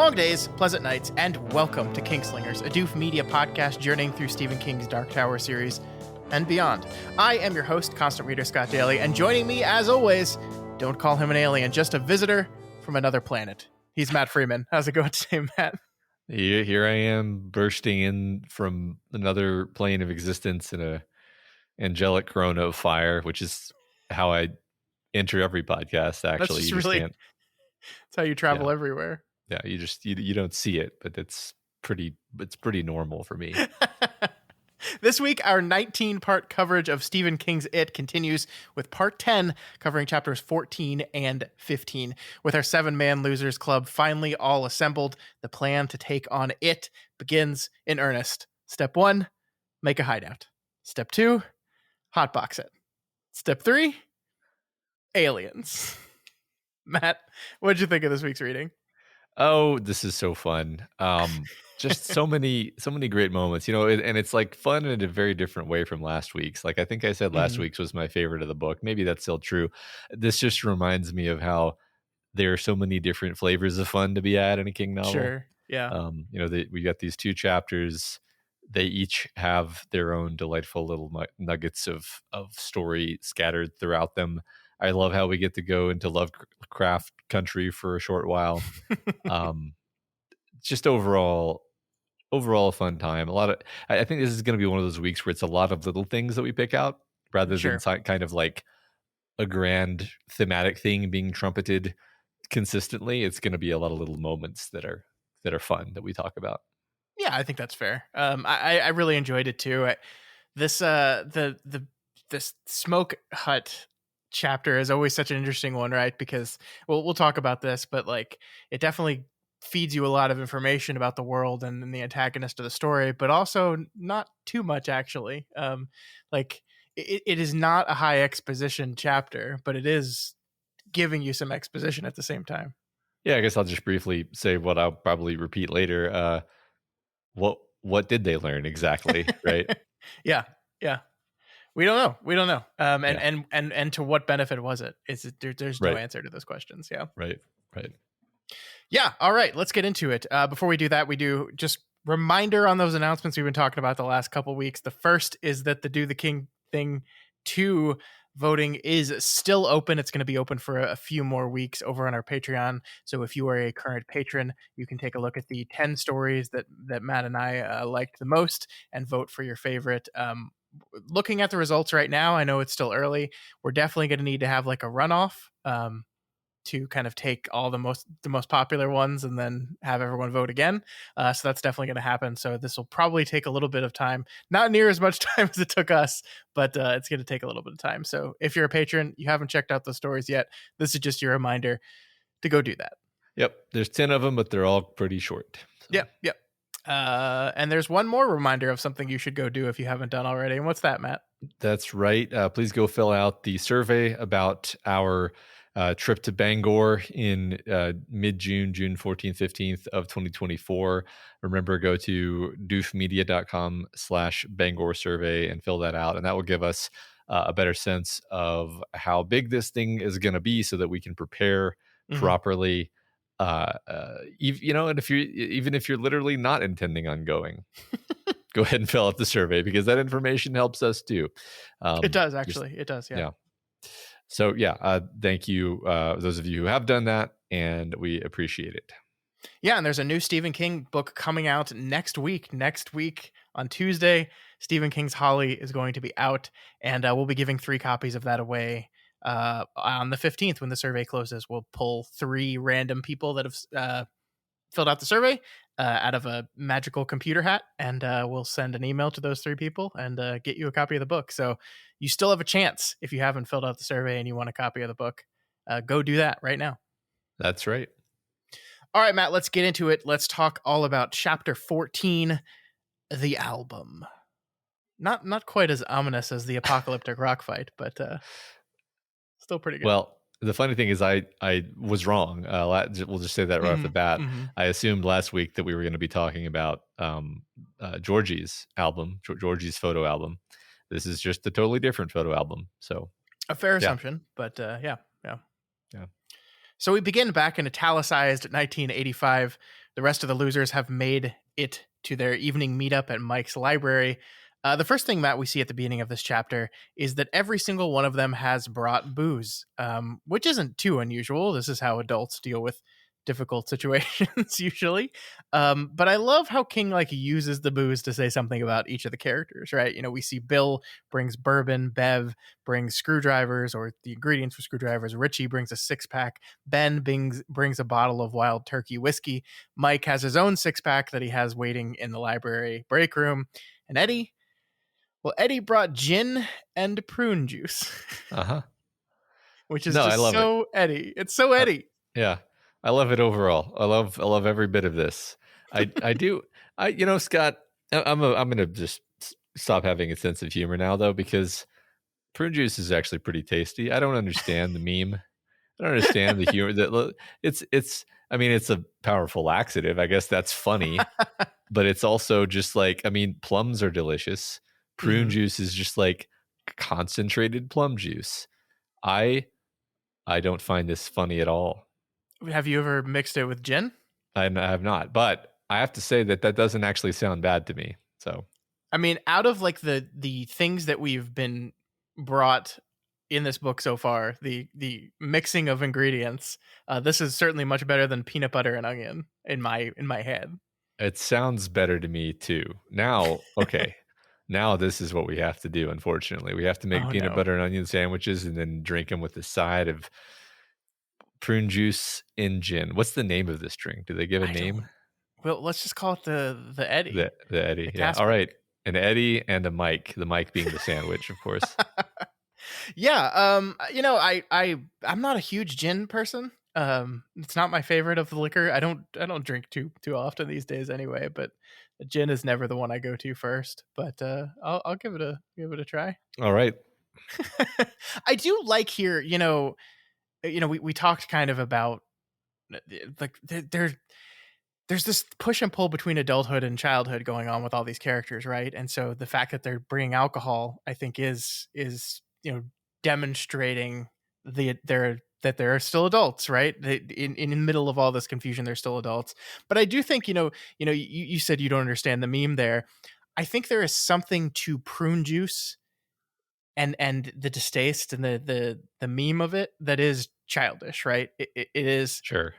Long days, pleasant nights, and welcome to Kingslingers, a Doof Media podcast journeying through Stephen King's Dark Tower series and beyond. I am your host, Constant Reader Scott Daly, and joining me, as always, don't call him an alien, just a visitor from another planet. He's Matt Freeman. How's it going today, Matt? Here I am, bursting in from another plane of existence in a angelic corona of fire, which is how I enter every podcast. Actually, That's you just really, can't. that's how you travel Yeah, everywhere. yeah. You don't see it, but it's pretty normal for me. This week, our 19-part coverage of Stephen King's It continues with part 10 covering chapters 14 and 15. With our 7-man losers club finally all assembled, the plan to take on It begins in earnest. Step 1, make a hideout. Step 2, hotbox it. Step 3, aliens. Matt, what did you think of this week's reading? Oh, this is so fun. Just so many great moments, and it's like fun in a very different way from last week's. Like I think I said last week's was my favorite of the book. Maybe that's still true. This just reminds me of how there are so many different flavors of fun to be had in a King novel. Sure. Yeah. We got these 2 chapters. They each have their own delightful little nuggets of story scattered throughout them. I love how we get to go into Lovecraft country for a short while. Just overall a fun time. I think this is going to be one of those weeks where it's a lot of little things that we pick out rather than kind of like a grand thematic thing being trumpeted consistently. It's going to be a lot of little moments that are fun that we talk about. Yeah, I think that's fair. I really enjoyed it too. This smoke hut chapter is always such an interesting one, right? Because we'll talk about this, but like it definitely feeds you a lot of information about the world and the antagonist of the story, but also not too much actually. Like it is not a high exposition chapter, but it is giving you some exposition at the same time. Yeah, I guess I'll just briefly say what I'll probably repeat later. What did they learn exactly, right? Yeah. We don't know. And to what benefit was it? There's no answer to those questions. Yeah. Right. Yeah. All right. Let's get into it. Before we do that, we do just reminder on those announcements we've been talking about the last couple of weeks. The first is that the Do the King Thing 2 voting is still open. It's going to be open for a few more weeks over on our Patreon. So if you are a current patron, you can take a look at the 10 stories that Matt and I liked the most and vote for your favorite. Looking at the results right now, I know it's still early. We're definitely going to need to have like a runoff to kind of take all the most popular ones and then have everyone vote again. So that's definitely going to happen. So this will probably take a little bit of time, not near as much time as it took us, but it's going to take a little bit of time. So if you're a patron, you haven't checked out the stories yet, this is just your reminder to go do that. Yep. There's 10 of them, but they're all pretty short. So. Yep. And there's one more reminder of something you should go do if you haven't done already. And what's that, Matt? That's right. Please go fill out the survey about our trip to Bangor in mid-June, June 14th, 15th of 2024. Remember, go to doofmedia.com/Bangor survey and fill that out. And that will give us a better sense of how big this thing is going to be so that we can prepare properly. And if you're literally not intending on going, go ahead and fill out the survey because that information helps us too. It does actually. It does. Yeah. So thank you, those of you who have done that, and we appreciate it. Yeah, and there's a new Stephen King book coming out next week. Next week on Tuesday, Stephen King's Holly is going to be out, and we'll be giving 3 copies of that away on the 15th when the survey closes. We'll pull 3 random people that have filled out the survey out of a magical computer hat, and we'll send an email to those 3 people and get you a copy of the book. So you still have a chance if you haven't filled out the survey and you want a copy of the book. Go do that right now. That's right. All right, Matt, let's get into it. Let's talk all about chapter 14, the album. Not quite as ominous as the apocalyptic rock fight, but still pretty good. Well, the funny thing is I was wrong. We'll just say that right off the bat. I assumed last week that we were going to be talking about Georgie's album, Georgie's photo album. This is just a totally different photo album. So a fair assumption, but yeah. So we begin back in italicized 1985. The rest of the losers have made it to their evening meetup at Mike's library. The first thing, Matt, we see at the beginning of this chapter is that every single one of them has brought booze, which isn't too unusual. This is how adults deal with difficult situations usually. But I love how King like uses the booze to say something about each of the characters, right? You know, we see Bill brings bourbon, Bev brings screwdrivers or the ingredients for screwdrivers, Richie brings a 6-pack, Ben brings a bottle of wild turkey whiskey, Mike has his own 6-pack that he has waiting in the library break room, and Eddie brought gin and prune juice, Uh-huh. which is No, I just love it. so Eddie. It's so Eddie. Yeah. I love it overall. I love every bit of this. I do. Scott, I'm going to just stop having a sense of humor now though, because prune juice is actually pretty tasty. I don't understand the meme. I don't understand the humor that I mean, it's a powerful laxative. I guess that's funny, but it's also just like, I mean, plums are delicious. Prune Mhm. juice is just like concentrated plum juice. I I don't find this funny at all. Have you ever mixed it with gin? I have not, but I have to say that that doesn't actually sound bad to me. So, I mean, out of like the things that we've been brought in this book so far, the mixing of ingredients, this is certainly much better than peanut butter and onion in my head. it sounds better to me too. Now, okay. Now this is what we have to do, unfortunately. We have to make Oh peanut no, butter and onion sandwiches and then drink them with a side of prune juice in gin. What's the name of this drink? Do they give a I don't. name? Well, let's just call it the Eddie, The Eddie. the Yeah. cast All right. drink. An Eddie and a Mike. The Mike being the sandwich, of course. Yeah, I'm not a huge gin person. It's not my favorite of the liquor. I don't drink too often these days anyway, but gin is never the one I go to first. But I'll give it a try. All right. I do like here, we talked kind of about like there's this push and pull between adulthood and childhood going on with all these characters, right? And so the fact that they're bringing alcohol, I think, is demonstrating that they're still adults, right? In the middle of all this confusion, they're still adults. But I do think you said you don't understand the meme there. I think there is something to prune juice and the distaste and the meme of it that is childish, right? It is Sure.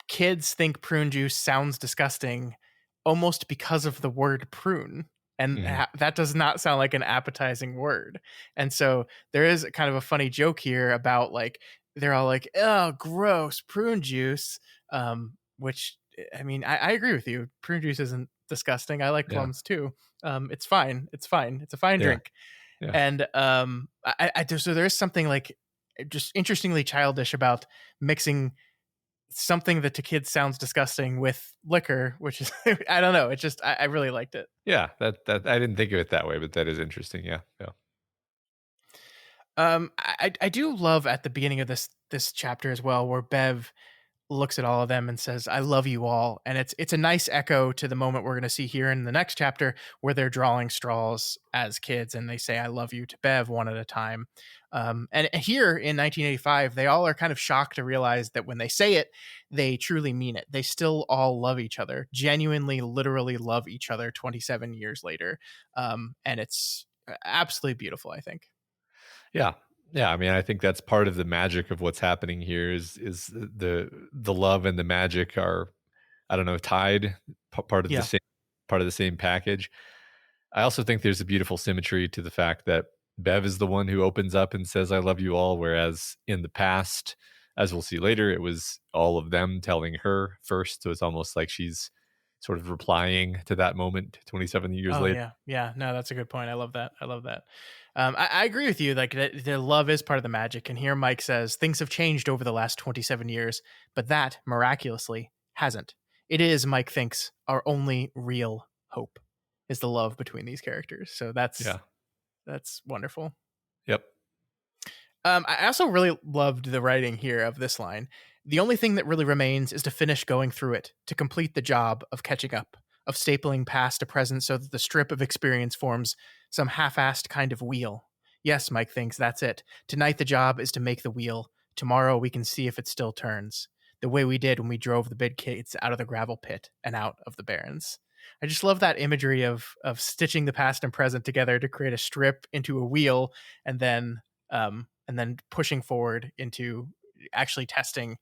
kids think prune juice sounds disgusting almost because of the word prune. And Mhm. that does not sound like an appetizing word. And so there is kind of a funny joke here about like, they're all like, oh, gross, prune juice. Which, I mean, I agree with you. Prune juice isn't disgusting. I like Yeah. plums too. It's fine. It's fine. It's a fine Yeah. drink. Yeah. And so there is something like just interestingly childish about mixing something that to kids sounds disgusting with liquor, which is I don't know. It's just I really liked it. Yeah. That I didn't think of it that way, but that is interesting. Yeah. Yeah. I do love at the beginning of this chapter as well, where Bev looks at all of them and says, "I love you all," and it's a nice echo to the moment we're going to see here in the next chapter, where they're drawing straws as kids and they say, "I love you" to Bev one at a time. And here in 1985, they all are kind of shocked to realize that when they say it, they truly mean it. They still all love each other, genuinely, literally love each other 27 years later, and it's absolutely beautiful, I think. Yeah. Yeah, I mean, I think that's part of the magic of what's happening here is the love and the magic are, I don't know, tied, part of the Yeah. same package. I also think there's a beautiful symmetry to the fact that Bev is the one who opens up and says, "I love you all," whereas in the past, as we'll see later, it was all of them telling her first. So it's almost like she's sort of replying to that moment 27 years Oh later. yeah, yeah. No, that's a good point. I love that. I love that. I agree with you. Like the love is part of the magic. And here Mike says things have changed over the last 27 years, but that miraculously hasn't. It is, Mike thinks, our only real hope is the love between these characters. So Yeah. that's wonderful. Yep. I also really loved the writing here of this line. The only thing that really remains is to finish going through it, to complete the job of catching up, of stapling past to present so that the strip of experience forms some half assed kind of wheel. Yes, Mike thinks that's it. Tonight, the job is to make the wheel, Tomorrow we can see if it still turns, the way we did when we drove the big kids out of the gravel pit and out of the barrens. I just love that imagery of stitching the past and present together to create a strip into a wheel, and then pushing forward into actually testing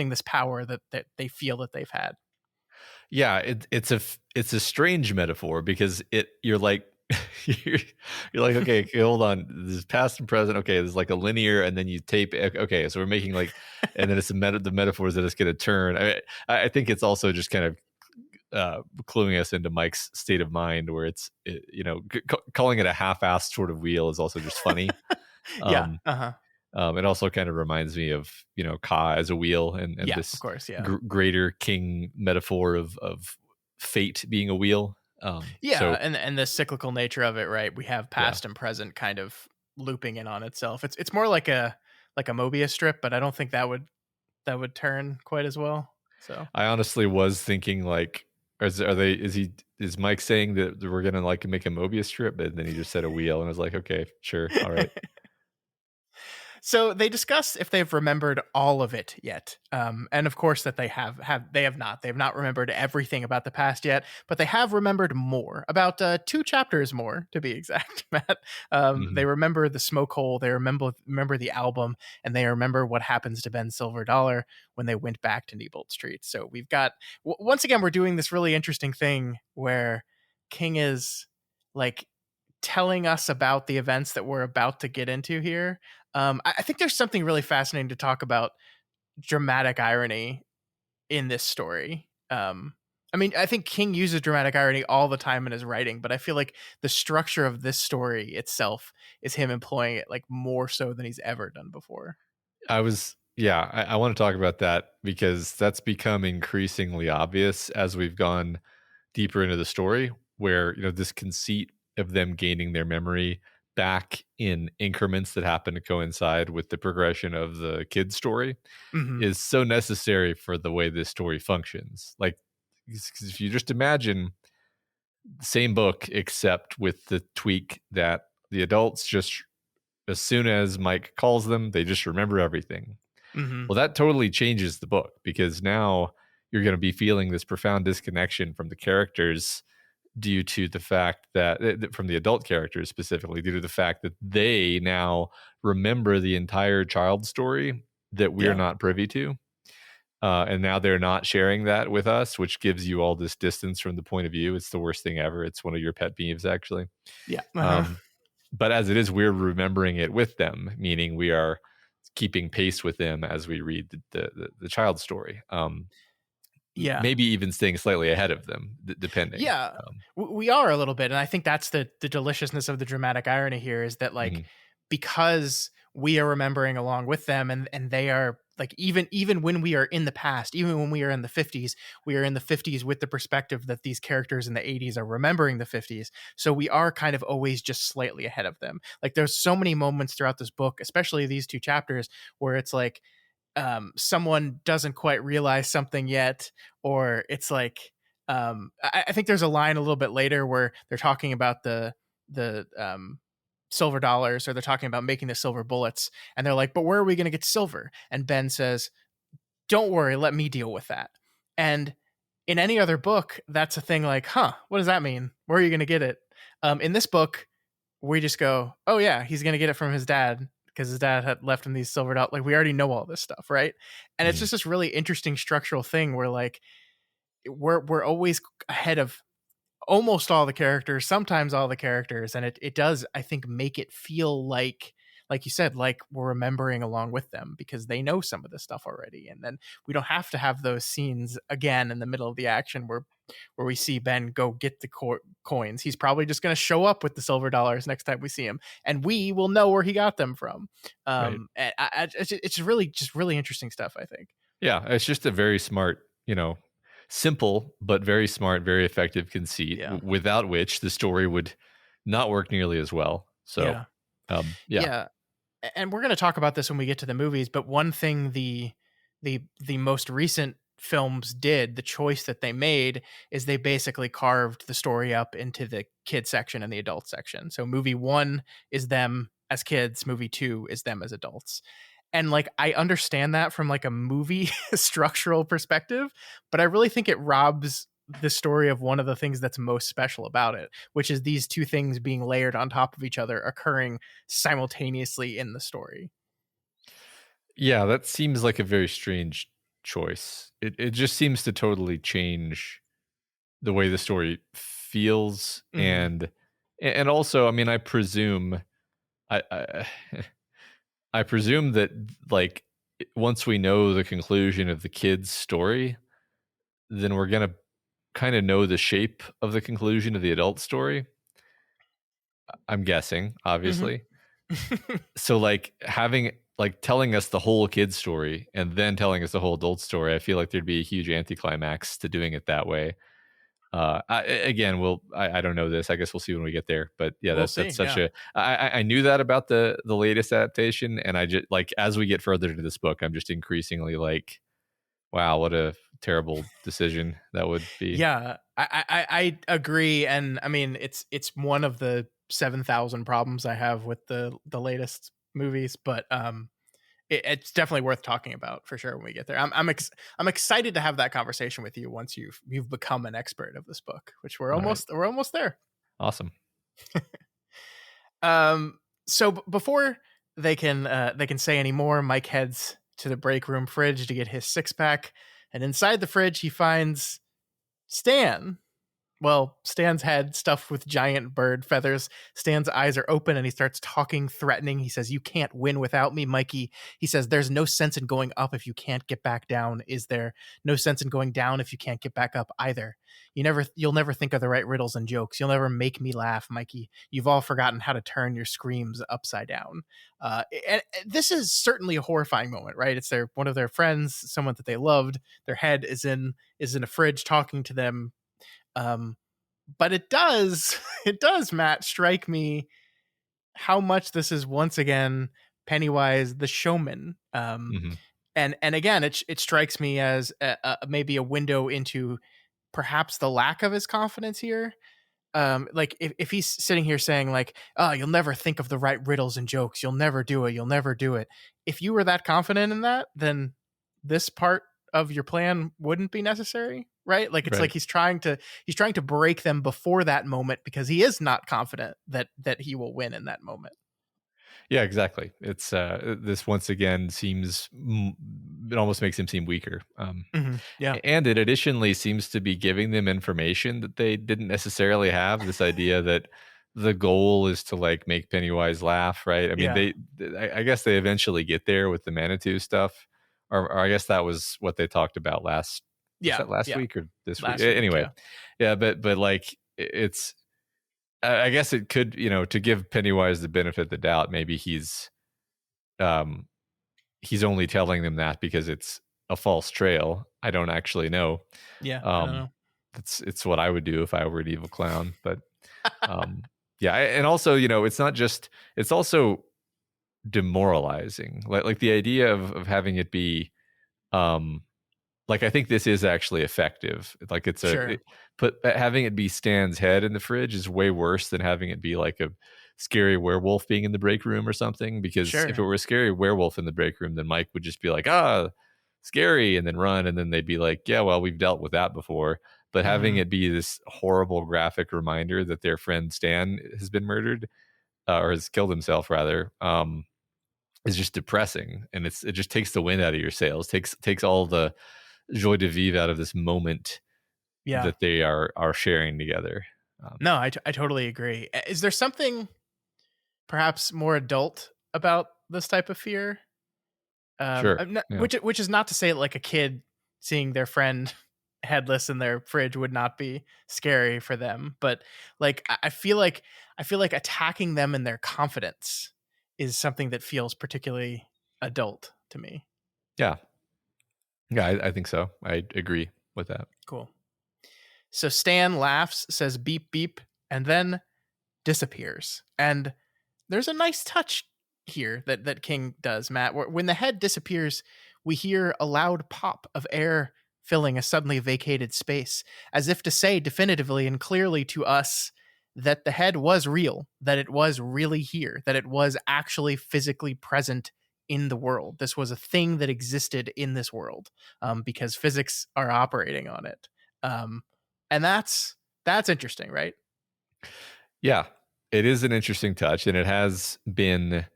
this power that they feel that they've had. Yeah, it's a strange metaphor because you're like you're, you're like, okay, hold on, this is past and present. Okay, there's like a linear, and then you tape. Okay, so we're making like, and then it's the metaphors that it's going to turn. I think it's also just kind of cluing us into Mike's state of mind, where calling it a half-assed sort of wheel is also just funny. Yeah. Um, Uh-huh. it also kind of reminds me of Ka as a wheel, and Yeah, of this course. Yeah. greater king metaphor of fate being a wheel. Yeah, So and the cyclical nature of it, right? We have yeah, past and present kind of looping in on itself. It's more like a Mobius strip, but I don't think that would turn quite as well. So I honestly was thinking like, is Mike saying that we're gonna like make a Mobius strip? And then he just said a wheel, and I was like, okay, sure, all right. So they discuss if they've remembered all of it yet, and of course that they have not. They have not remembered everything about the past yet, but they have remembered more, about 2 chapters more to be exact. Matt, Hmm. they remember the smoke hole, they remember the album, and they remember what happens to Ben Silver Dollar when they went back to Neibolt Street. So we've got once again we're doing this really interesting thing where King is like telling us about the events that we're about to get into here. I think there's something really fascinating to talk about dramatic irony in this story. I mean, I think King uses dramatic irony all the time in his writing, but I feel like the structure of this story itself is him employing it like more so than he's ever done before. I want to talk about that because that's become increasingly obvious as we've gone deeper into the story, where this conceit of them gaining their memory back in increments that happen to coincide with the progression of the kid's story Hmm. is so necessary for the way this story functions. Like, 'cause if you just imagine the same book, except with the tweak that the adults just, as soon as Mike calls them, they just remember everything. Hmm. Well, that totally changes the book because now you're going to be feeling this profound disconnection from the characters due to the fact that, from the adult characters specifically, due to the fact that they now remember the entire child story that we're Yeah. not privy to. And now they're not sharing that with us, which gives you all this distance from the point of view. It's the worst thing ever. It's one of your pet peeves, actually. Yeah. Uh-huh. Um, but as it is, we're remembering it with them, meaning we are keeping pace with them as we read the child story. Yeah. Maybe even staying slightly ahead of them, depending. Yeah, we are a little bit, and I think that's the deliciousness of the dramatic irony here is that like Mhm. because we are remembering along with them, and they are like even when we are in the past, even when we are in the 50s, we are in the 50s with the perspective that these characters in the 80s are remembering the 50s. So we are kind of always just slightly ahead of them. Like there's so many moments throughout this book, especially these 2 chapters, where it's like someone doesn't quite realize something yet, or it's like I think there's a line a little bit later where they're talking about the silver dollars, or they're talking about making the silver bullets, and they're like, but where are we going to get silver? And Ben says, don't worry, let me deal with that. And in any other book, that's a thing like, huh, what does that mean? Where are you going to get it? In this book, we just go, oh yeah, he's gonna get it from his dad because his dad had left him these silver dollars. Like we already know all this stuff, right? And it's Mhm. just this really interesting structural thing where like we're always ahead of almost all the characters, sometimes all the characters, and it does, I think, make it feel like you said, like we're remembering along with them because they know some of this stuff already, and then we don't have to have those scenes again in the middle of the action where we see Ben go get the coins. He's probably just going to show up with the silver dollars next time we see him, and we will know where he got them from. Right. And it's really just really interesting stuff, I think. Yeah, it's just a very smart, simple but very smart, very effective conceit, Yeah. without which the story would not work nearly as well. So, Yeah. yeah. Yeah. And we're going to talk about this when we get to the movies, but one thing the most recent films did, the choice that they made, is they basically carved the story up into the kid section and the adult section. So movie 1 is them as kids, movie 2 is them as adults. And like I understand that from like a movie structural perspective, but I really think it robs the story of one of the things that's most special about it, which is these two things being layered on top of each other, occurring simultaneously in the story. Yeah, that seems like a very strange choice. It just seems to totally change the way the story feels, Mm-hmm. and also, I mean, I I presume that, like, once we know the conclusion of the kid's story, then we're gonna kind of know the shape of the conclusion of the adult story. I'm guessing, Mm-hmm. obviously. So, like, having like telling us the whole kid's story and then telling us the whole adult story, I feel like there'd be a huge anticlimax to doing it that way. Again, I don't know this. I guess we'll see when we get there. But yeah, We'll that's see. such Yeah. a I knew that about the latest adaptation, and I just like as we get further into this book, I'm just increasingly like, wow, what a terrible decision that would be. Yeah, I agree, and I mean it's one of the 7,000 problems I have with the latest movies, but it's definitely worth talking about for sure when we get there. I'm excited to have that conversation with you once you've become an expert of this book, which All right, we're almost there. awesome. So before they can say any more, Mike heads to the break room fridge to get his six pack, and inside the fridge he finds Stan. Well, Stan's head stuffed with giant bird feathers. Stan's eyes are open and he starts talking, threatening. He says, "You can't win without me, Mikey." He says, "There's no sense in going up if you can't get back down, is there? No sense in going down if you can't get back up either. You'll never think of the right riddles and jokes. You'll never make me laugh, Mikey. You've all forgotten how to turn your screams upside down." And this is certainly a horrifying moment, right? It's one of their friends, someone that they loved. Their head is in a fridge talking to them. Um, but it does it does, Matt, strike me how much this is once again Pennywise the showman. Hmm. And again, it strikes me as maybe a window into perhaps the lack of his confidence here. Like if he's sitting here saying like, "Oh, you'll never think of the right riddles and jokes, you'll never do it, you'll never do it." If you were that confident in that, then this part of your plan wouldn't be necessary, right? Like it's like Right. he's trying to break them before that moment because he is not confident that he will win in that moment. Yeah, exactly. It's this once again seems it almost makes him seem weaker. Mm-hmm. Yeah, And it additionally seems to be giving them information that they didn't necessarily have. This idea that the goal is to like make Pennywise laugh, right? I mean, yeah, I guess they eventually get there with the Manitou stuff, or I guess that was what they talked about last. Was yeah, that last yeah. week or this week? Last week, Anyway, yeah, yeah, but like it's. I guess it could, to give Pennywise the benefit of the doubt. Maybe um, he's only telling them that because it's a false trail. I don't actually know. yeah. I don't Um, know. it's what I would do if I were an evil clown. But um, yeah, and also, it's also demoralizing. Like the idea of having it be um like I think this is actually effective. Like Sure, but having it be Stan's head in the fridge is way worse than having it be like a scary werewolf being in the break room or something. Because if it sure. were a scary werewolf in the break room, then Mike would just be like, scary, and then run, and then they'd be like, yeah, well, we've dealt with that before. But having Mm-hmm. it be this horrible graphic reminder that their friend Stan has been murdered, or has killed himself rather, is just depressing, and it just takes the wind out of your sails, takes all the joie de vivre out of this moment Yeah. that they are sharing together. No, I totally agree. Is there something perhaps more adult about this type of fear? Sure, yeah, Which is not to say like a kid seeing their friend headless in their fridge would not be scary for them, but like I feel like attacking them in their confidence is something that feels particularly adult to me. yeah, yeah. I think so. I agree with that. Cool. So Stan laughs, says beep beep, and then disappears. And there's a nice touch here that King does, Matt. When the head disappears, we hear a loud pop of air filling a suddenly vacated space, as if to say definitively and clearly to us that the head was real, that it was really here, that it was actually physically present in the world. This was a thing that existed in this world, because physics are operating on it. Um, and that's interesting, right? Yeah, it is an interesting touch, and it has been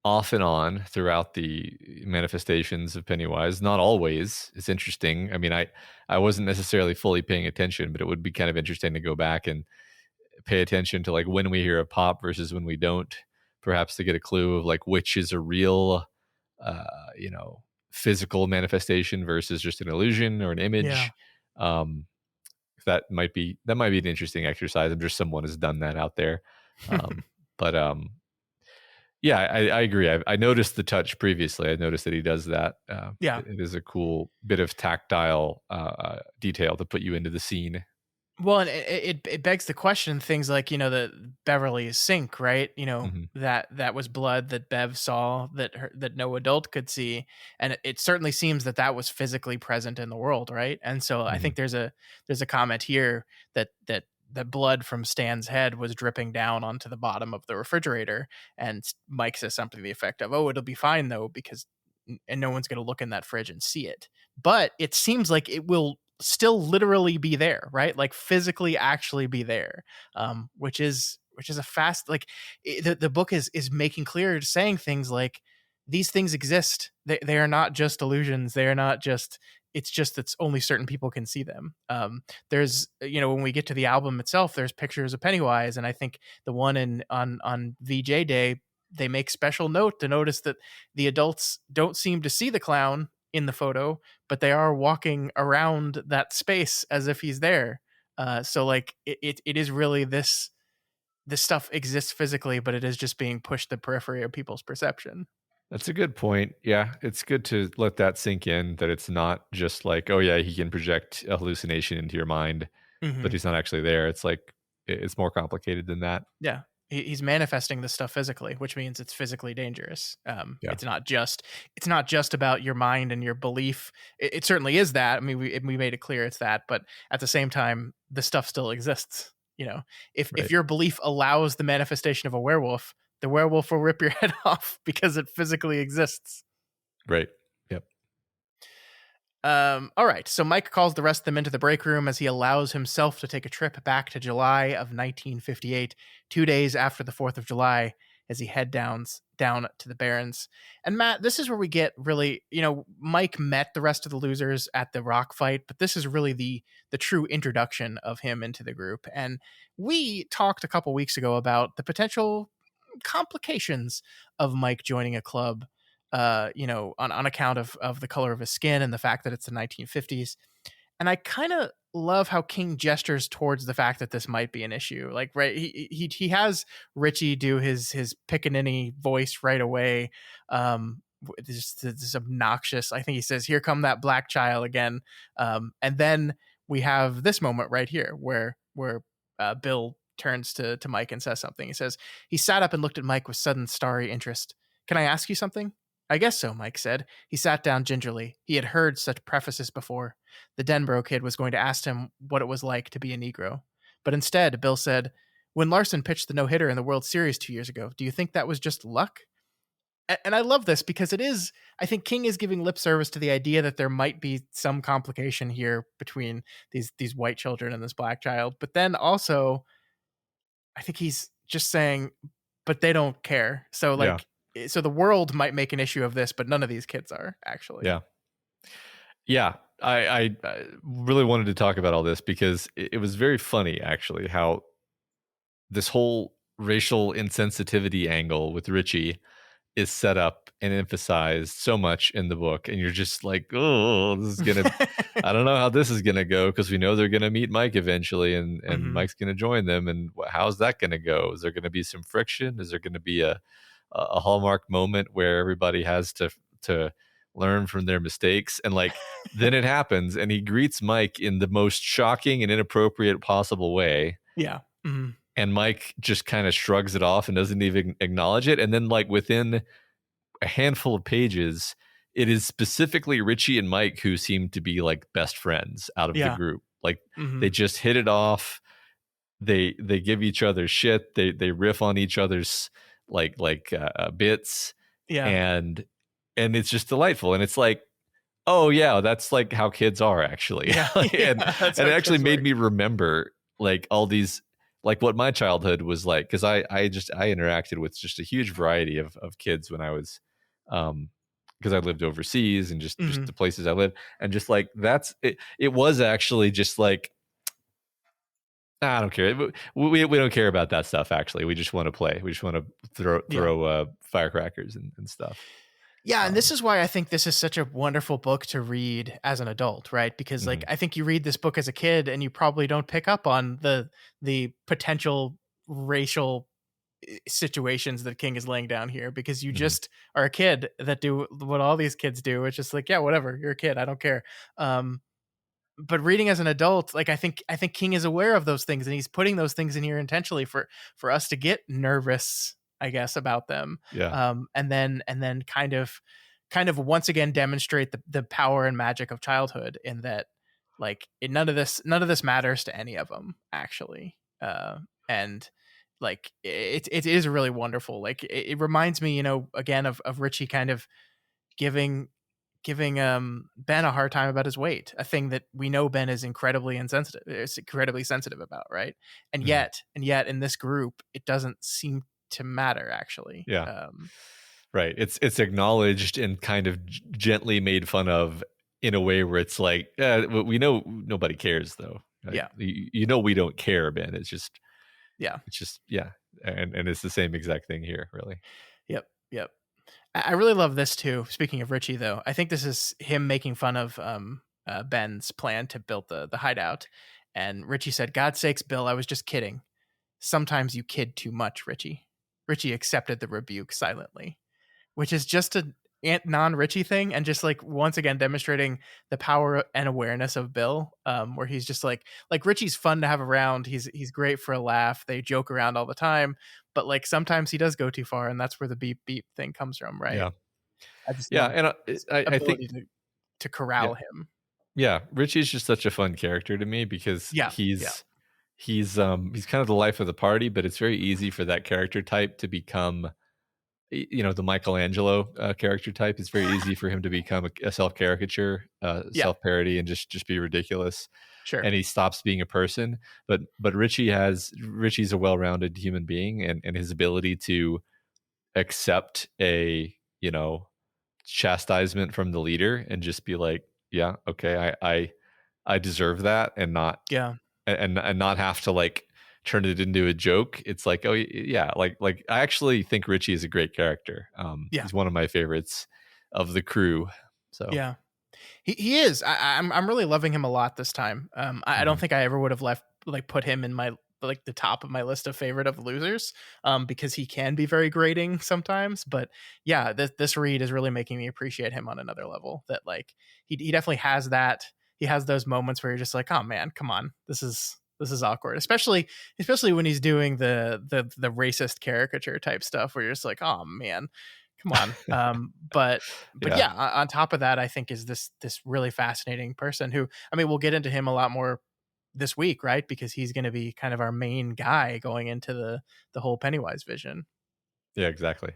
off and on throughout the manifestations of Pennywise. Not always. It's interesting. I mean, I wasn't necessarily fully paying attention, but it would be kind of interesting to go back and pay attention to like when we hear a pop versus when we don't, perhaps to get a clue of like which is a real, uh, you know, physical manifestation versus just an illusion or an Yeah. image. Um, that might be an interesting exercise. I'm sure someone has done that out there. Um, but yeah, I agree. I noticed the touch previously. I noticed that he does that. Yeah. It is a cool bit of tactile detail to put you into the scene. Well, and it begs the question, things like, the Beverly's sink, right? Hmm. That was blood that Bev saw, that no adult could see, and it certainly seems that was physically present in the world, right? And so I Hmm. think there's a comment here that blood from Stan's head was dripping down onto the bottom of the refrigerator, and Mike says something to the effect of, "Oh, it'll be fine though, because and no one's going to look in that fridge and see it." But it seems like it will still literally be there, right? Like physically actually be there, which is a fast, like, the book is making clear, saying things like these things exist. They are not just illusions. They are not just. It's just that only certain people can see them. There's, when we get to the album itself, there's pictures of Pennywise, and I think the one on VJ Day, they make special note to notice that the adults don't seem to see the clown in the photo, but they are walking around that space as if he's there. So like it is really this stuff exists physically, but it is just being pushed the periphery of people's perception. That's a good point. Yeah, it's good to let that sink in that it's not just like, oh yeah, he can project a hallucination into your mind, but Hmm. he's not actually there. It's like it's more complicated than that. Yeah. He's manifesting this stuff physically, which means it's physically dangerous. Yeah, It's not just about your mind and your belief. It certainly is that. I mean, we made it clear it's that, but at the same time, the stuff still exists. If right, your belief allows the manifestation of a werewolf, the werewolf will rip your head off because it physically exists. right. Yep. All right. So Mike calls the rest of them into the break room as he allows himself to take a trip back to July of 1958, 2 days after the 4th of July, as he head down to the Barrens. And Matt, this is where we get really, Mike met the rest of the losers at the rock fight, but this is really the true introduction of him into the group. And we talked a couple weeks ago about the potential complications of Mike joining a club, on account of the color of his skin and the fact that it's the 1950s. And I kind of love how King gestures towards the fact that this might be an issue. Like, right, he has Richie do his pickaninny voice right away. This obnoxious. I think he says, "Here come that black child again." And then we have this moment right here where Bill turns to Mike and says something. He says he sat up and looked at Mike with sudden starry interest. "Can I ask you something?" "I guess so," Mike said. He sat down gingerly. He had heard such prefaces before. The Denbrough kid was going to ask him what it was like to be a Negro. But instead, Bill said, "When Larson pitched the no-hitter in the World Series 2 years ago, do you think that was just luck?" And I love this because I think King is giving lip service to the idea that there might be some complication here between these white children and this black child. But then also, I think he's just saying, but they don't care. So Yeah, so the world might make an issue of this, but none of these kids are actually. yeah, yeah. I really wanted to talk about all this because it was very funny actually how this whole racial insensitivity angle with Richie is set up and emphasized so much in the book, and you're just like, oh, this is gonna, I don't know how this is gonna go, because we know they're gonna meet Mike eventually, and Hmm. Mike's gonna join them, and how's that gonna go? Is there gonna be some friction? Is there gonna be a hallmark moment where everybody has to learn from their mistakes? And like then it happens, and he greets Mike in the most shocking and inappropriate possible way, Yeah. Hmm. and Mike just kind of shrugs it off and doesn't even acknowledge it. And then, like, within a handful of pages, it is specifically Richie and Mike who seem to be like best friends out of the Yeah. group. Like, Hmm. they just hit it off. They give each other shit. They riff on each other's bits, Yeah. and and it's just delightful. And it's like, oh yeah, that's like how kids are actually. Yeah, and yeah, that's and how it actually kids made work. me remember like all these, like what my childhood was like, because I interacted with just a huge variety of kids when I was, because I lived overseas, and just Mhm. the places I lived, and just like that's it. It was actually just like, I don't care. We don't care about that stuff. Actually, we just want to play. We just want to Yeah. throw firecrackers and stuff. Yeah, and this Um, is why I think this is such a wonderful book to read as an adult, right? Because like mhm, I think you read this book as a kid and you probably don't pick up on the potential racial situations that King is laying down here because you mhm. just are a kid that do what all these kids do. It's just like, yeah, whatever, you're a kid, I don't care. Um, but reading as an adult, like I think King is aware of those things and he's putting those things in here intentionally for us to get nervous, I guess, about them. Yeah. And then kind of once again demonstrate the power and magic of childhood in that like none of this matters to any of them actually. And like it is really wonderful. Like it reminds me, again of Richie kind of giving giving Ben a hard time about his weight, a thing that we know Ben is incredibly sensitive about, right? And Mhm. yet in this group, it doesn't seem to matter actually. Yeah. Right. It's acknowledged and kind of gently made fun of in a way where it's like, we know nobody cares though. Like, Yeah, you know, we don't care, Ben. yeah, It's just, yeah. And it's the same exact thing here, really. yep, yep. I really love this too. Speaking of Richie, though, I think this is him making fun of Ben's plan to build the hideout. And Richie said, "God's sakes, Bill, I was just kidding. Sometimes you kid too much, Richie." Richie accepted the rebuke silently, which is just a non-Richie thing, and just like once again demonstrating the power and awareness of Bill, where he's just like Richie's fun to have around. He's great for a laugh. They joke around all the time, but like sometimes he does go too far, and that's where the beep beep thing comes from, right? Yeah. I just Yeah. love And his I think, ability to yeah. corral him. Yeah. Richie's just such a fun character to me because Yeah, yeah, he's kind of the life of the party, but it's very easy for that character type to become, the Michelangelo character type. It's very easy for him to become a self caricature, yeah. self parody, and just be ridiculous. Sure. And he stops being a person. But Richie's a well rounded human being, and his ability to accept a, chastisement from the leader and just be like, yeah, okay, I deserve that, and not Yeah, and not have to like turn it into a joke. It's like, oh yeah, like I actually think Richie is a great character. yeah, He's one of my favorites of the crew. So, yeah. He is. I'm really loving him a lot this time. I don't mhm. think I ever would have put him in my like the top of my list of favorite of losers. Because he can be very grating sometimes. But yeah, this read is really making me appreciate him on another level. That like he definitely has that. He has those moments where you're just like, oh man, come on, this is awkward. Especially when he's doing the racist caricature type stuff where you're just like, oh man, come on. But Yeah, yeah, on top of that, I think is this really fascinating person who, I mean, we'll get into him a lot more this week, right? Because he's going to be kind of our main guy going into the whole Pennywise vision. yeah, exactly.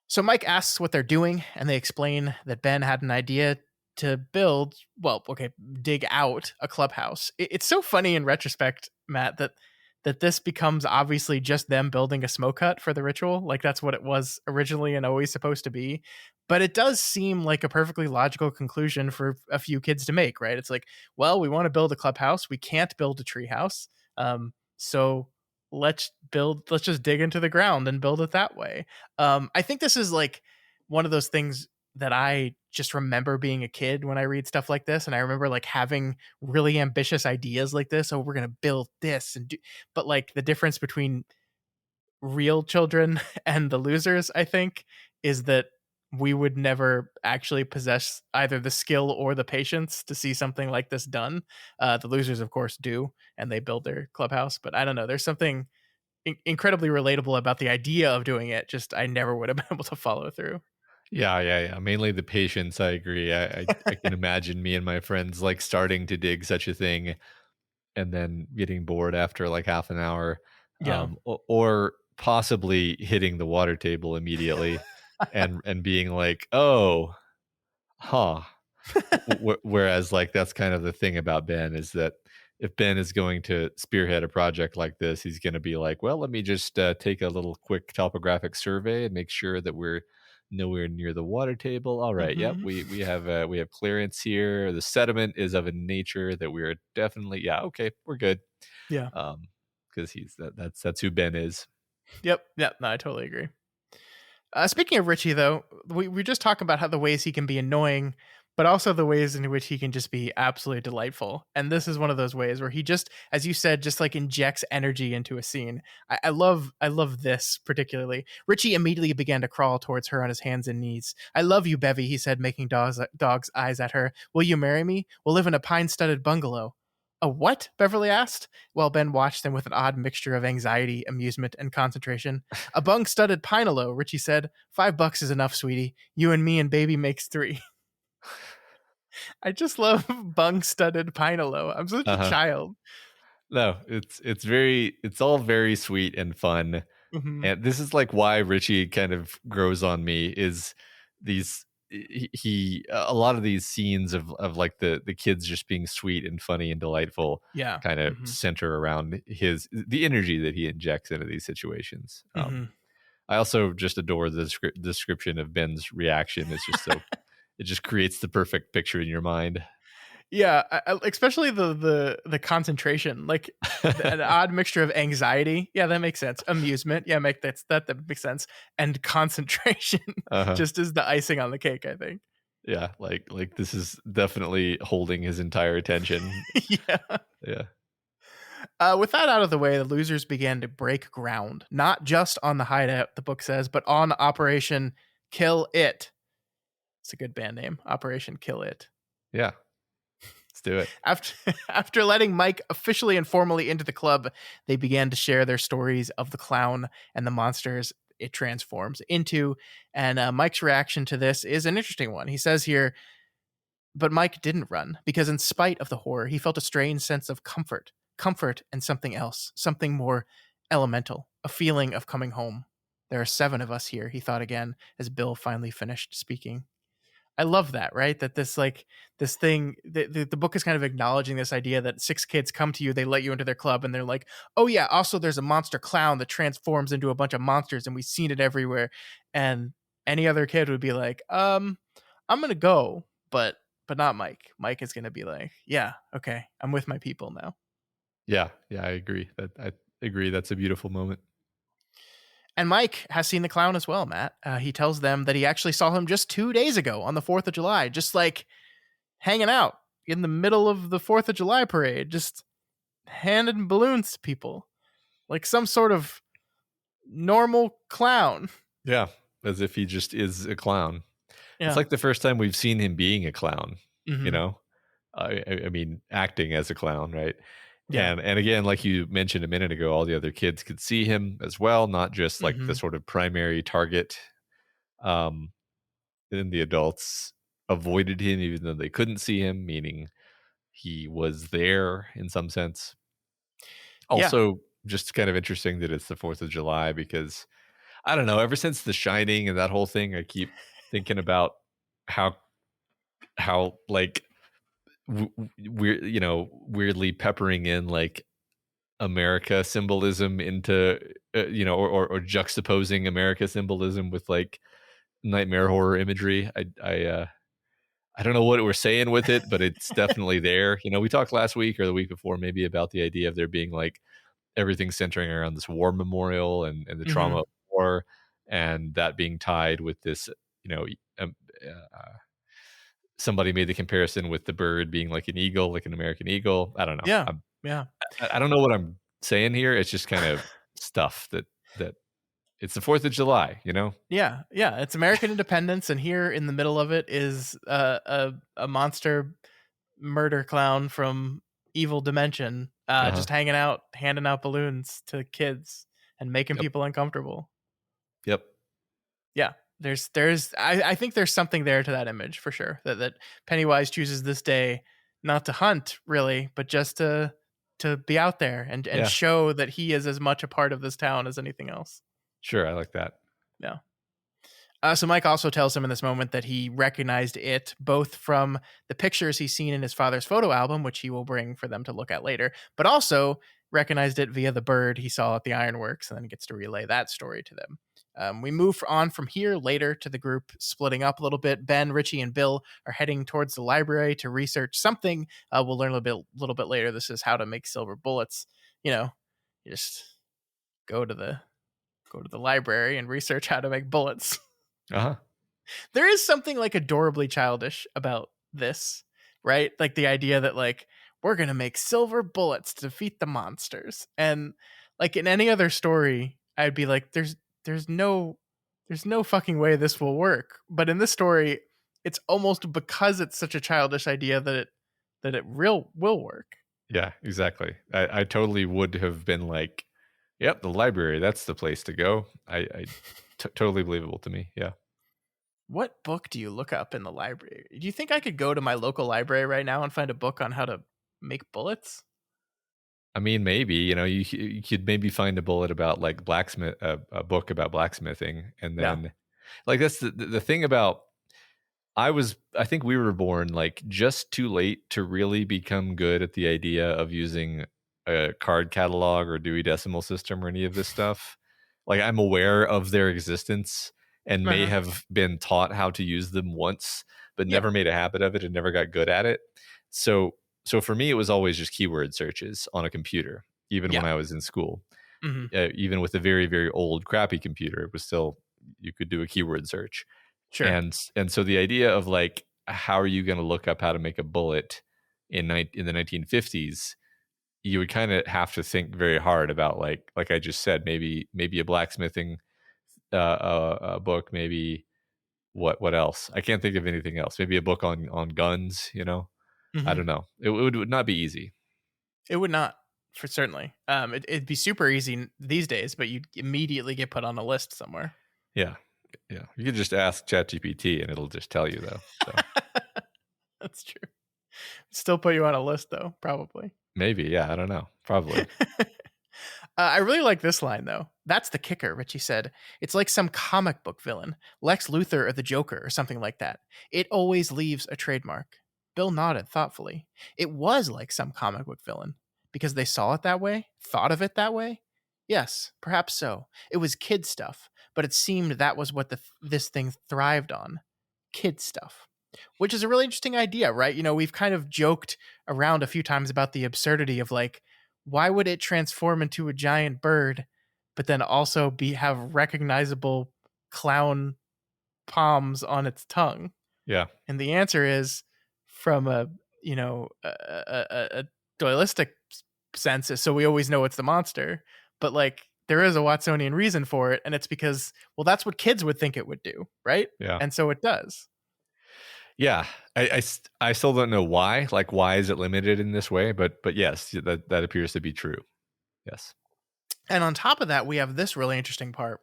So Mike asks what they're doing, and they explain that Ben had an idea to build, well, okay, dig out a clubhouse. It's so funny in retrospect, Matt, that this becomes obviously just them building a smoke hut for the ritual. Like that's what it was originally and always supposed to be. But it does seem like a perfectly logical conclusion for a few kids to make, right? It's like, well, we want to build a clubhouse. We can't build a treehouse. So let's just dig into the ground and build it that way. I think this is like one of those things that I just remember being a kid when I read stuff like this, and I remember like having really ambitious ideas like this. Oh, we're gonna build this and do, but like the difference between real children and the losers, I think, is that we would never actually possess either the skill or the patience to see something like this done. The losers, of course, do, and they build their clubhouse. But I don't know. There's something incredibly relatable about the idea of doing it. Just I never would have been able to follow through. Yeah, yeah, yeah. Mainly the patience. I agree. I can imagine me and my friends like starting to dig such a thing and then getting bored after like half an hour, Yeah. or possibly hitting the water table immediately. and being like, oh, huh. Whereas, like, that's kind of the thing about Ben, is that if Ben is going to spearhead a project like this, he's going to be like, well, let me just take a little quick topographic survey and make sure that we're nowhere near the water table. All right, yep, Hmm. we have clearance here. The sediment is of a nature that we're definitely, yeah, okay, we're good. Yeah. Because that's who Ben is. Yep. Yep. No, I totally agree. Speaking of Richie, though, we just talk about how the ways he can be annoying, but also the ways in which he can just be absolutely delightful. And this is one of those ways where he just, as you said, just like injects energy into a scene. I love this particularly. Richie immediately began to crawl towards her on his hands and knees. I love you, Bevy, he said, making dog's eyes at her. Will you marry me? We'll live in a pine-studded bungalow. A what? Beverly asked, while Ben watched them with an odd mixture of anxiety, amusement, and concentration. A bung-studded pinelo, Richie said. $5 is enough, sweetie. You and me and baby makes 3. I just love bung-studded pinelo. I'm such a Uh-huh. child. No, it's all very sweet and fun. Hmm. And this is like why Richie kind of grows on me, is these a lot of these scenes of like the kids just being sweet and funny and delightful Yeah. kind of Hmm. center around the energy that he injects into these situations. Hmm. I also just adore the description of Ben's reaction. It's just so, it just creates the perfect picture in your mind. Yeah, especially the concentration, like an odd mixture of anxiety. Yeah, that makes sense. Amusement. Yeah, that makes sense. And concentration Uh-huh. just is the icing on the cake, I think. Yeah, like this is definitely holding his entire attention. Yeah. Yeah. With that out of the way, the losers began to break ground, not just on the hideout, the book says, but on Operation Kill It. It's a good band name, Operation Kill It. Yeah. Let's do it. After after letting Mike officially and formally into the club, they began to share their stories of the clown and the monsters it transforms into. And Mike's reaction to this is an interesting one. He says here, but Mike didn't run because, in spite of the horror, he felt a strange sense of comfort and something else, something more elemental, a feeling of coming home. There are 7 of us here, he thought again as Bill finally finished speaking. I love that, right? That this like this thing, the book is kind of acknowledging this idea that 6 kids come to you, they let you into their club, and they're like, oh yeah, also there's a monster clown that transforms into a bunch of monsters, and we've seen it everywhere. And any other kid would be like, I'm gonna go, but not Mike. Mike is gonna be like, yeah, okay, I'm with my people now. Yeah, yeah, I agree. That's a beautiful moment. And Mike has seen the clown as well, Matt. He tells them that he actually saw him just 2 days ago on the 4th of July, just like hanging out in the middle of the 4th of July parade, just handing balloons to people like some sort of normal clown. Yeah, as if he just is a clown. It's Yeah. like the first time we've seen him being a clown, you Hmm. know? I mean, acting as a clown, right? Yeah. And again, like you mentioned a minute ago, all the other kids could see him as well, not just like the Hmm. sort of primary target. Um, and the adults avoided him even though they couldn't see him, meaning he was there in some sense. Yeah. Also, just kind of interesting that it's the 4th of July because I don't know, ever since The Shining and that whole thing, I keep thinking about how like we're, weirdly peppering in like America symbolism into or juxtaposing America symbolism with like nightmare horror imagery. I don't know what we're saying with it, but it's definitely there. We talked last week or the week before maybe about the idea of there being like everything centering around this war memorial and the trauma Hmm. of war, and that being tied with this, you know, um, somebody made the comparison with the bird being like an eagle, like an American eagle. I don't know. Yeah. Yeah. I don't know what I'm saying here. It's just kind of stuff that it's the 4th of July, you know? Yeah. Yeah. It's American independence, and here in the middle of it is a monster murder clown from evil dimension, Uh-huh. just hanging out, handing out balloons to kids and making Yep. people uncomfortable. Yep. Yeah, I think there's something there to that image for sure, that Pennywise chooses this day not to hunt really, but just to be out there and Yeah. show that he is as much a part of this town as anything else. Sure. I like that. Yeah. So Mike also tells him in this moment that he recognized it both from the pictures he's seen in his father's photo album, which he will bring for them to look at later, but also recognized it via the bird he saw at the ironworks, and then gets to relay that story to them. We move on from here later to the group splitting up a little bit. Ben, Richie, and Bill are heading towards the library to research something. We'll learn a little bit later. This is how to make silver bullets. You just go to the library and research how to make bullets. Uh-huh. There is something like adorably childish about this, right? Like the idea that like we're going to make silver bullets to defeat the monsters. And like in any other story, I'd be like there's no fucking way this will work. But in this story, it's almost because it's such a childish idea that it will work. Yeah, exactly. I totally would have been like, yep, the library, that's the place to go. Totally believable to me. Yeah. What book do you look up in the library? Do you think I could go to my local library right now and find a book on how to make bullets? I mean, maybe, you could maybe find a bullet about like a book about blacksmithing. And Yeah. then like, that's the thing about, I think we were born like just too late to really become good at the idea of using a card catalog or Dewey Decimal System or any of this stuff. Like, I'm aware of their existence and may Uh-huh. have been taught how to use them once, but Yeah. never made a habit of it and never got good at it. So for me, it was always just keyword searches on a computer, even when Yeah. I was in school. Mm-hmm. Even with a very, very old, crappy computer, it was still, you could do a keyword search. Sure. And so the idea of like, how are you going to look up how to make a bullet in the 1950s? You would kind of have to think very hard about like I just said, maybe a blacksmithing a book, maybe what else? I can't think of anything else. Maybe a book on guns. I Mm-hmm. don't know. It would not be easy. It would not, for certainly. It'd be super easy these days, but you'd immediately get put on a list somewhere. Yeah, yeah. You could just ask ChatGPT and it'll just tell you though. So That's true. Still put you on a list though, probably. maybe, yeah. I don't know. Probably. I really like this line, though. That's the kicker, Richie said. It's like some comic book villain, Lex Luthor or the Joker or something like that. It always leaves a trademark. Bill nodded thoughtfully. It was like some comic book villain. Because they saw it that way? Thought of it that way? Yes, perhaps so. It was kid stuff, but it seemed that was what this thing thrived on. Kid stuff. Which is a really interesting idea, right? We've kind of joked around a few times about the absurdity of like, why would it transform into a giant bird, but then also have recognizable clown palms on its tongue? Yeah. And the answer is from a dualistic sense, so we always know it's the monster. But like there is a Watsonian reason for it, and it's because, well, that's what kids would think it would do, right? Yeah. And so it does. Yeah, I still don't know why. Like, why is it limited in this way? But yes, that appears to be true. Yes. And on top of that, we have this really interesting part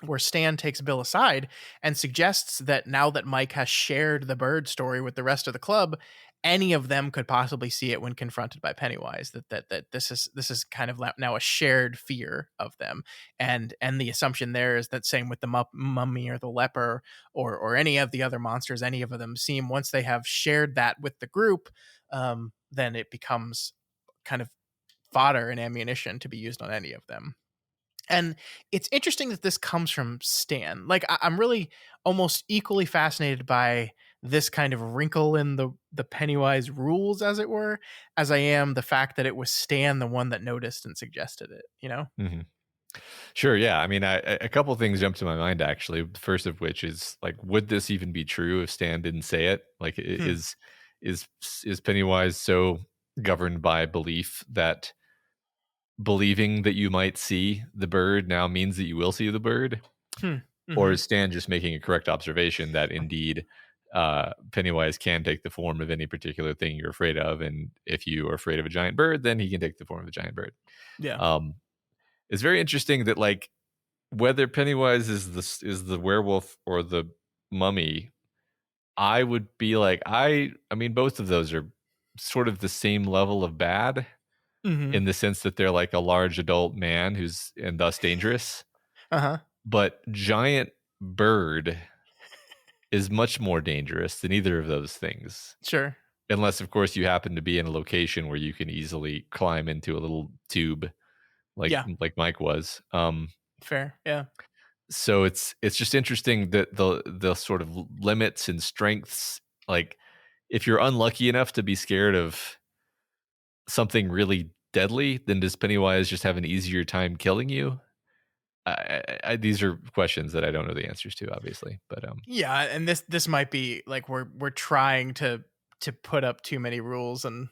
where Stan takes Bill aside and suggests that now that Mike has shared the bird story with the rest of the club, any of them could possibly see it when confronted by Pennywise. That this is kind of now a shared fear of them, and the assumption there is that same with the mummy or the leper or any of the other monsters any of them seem, once they have shared that with the group, then it becomes kind of fodder and ammunition to be used on any of them. And it's interesting that this comes from Stan. Like I'm really almost equally fascinated by this kind of wrinkle in the Pennywise rules, as it were, as I am the fact that it was Stan the one that noticed and suggested it. Mm-hmm. Sure. Yeah. I mean, a couple things jumped to my mind actually. The first of which is like, would this even be true if Stan didn't say it? Like, is Pennywise so governed by belief that believing that you might see the bird now means that you will see the bird? Mm-hmm. Or is Stan just making a correct observation that indeed Pennywise can take the form of any particular thing you're afraid of, and if you are afraid of a giant bird, then he can take the form of a giant bird. Yeah. It's very interesting that like whether Pennywise is the werewolf or the mummy, I would be like, I mean, both of those are sort of the same level of bad Mm-hmm. in the sense that they're like a large adult man and thus dangerous. Uh-huh. But giant bird is much more dangerous than either of those things. Sure. Unless, of course, you happen to be in a location where you can easily climb into a little tube Yeah. like Mike was. Fair. Yeah. So it's just interesting that the sort of limits and strengths, like if you're unlucky enough to be scared of something really deadly, then does Pennywise just have an easier time killing you? These are questions that I don't know the answers to, obviously, but Yeah, and this might be like we're trying to put up too many rules and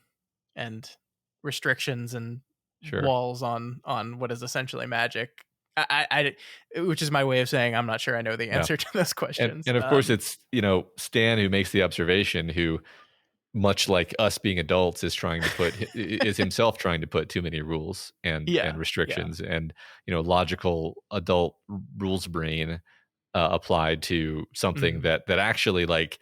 restrictions and sure, walls on what is essentially magic. Which is my way of saying I'm not sure I know the yeah. answer to those And questions. and of course it's, Stan who makes the observation, who, much like us being adults, is trying to put is himself trying to put too many rules and Yeah, yeah. restrictions, and logical adult rules brain applied to something Mhm. that actually, like,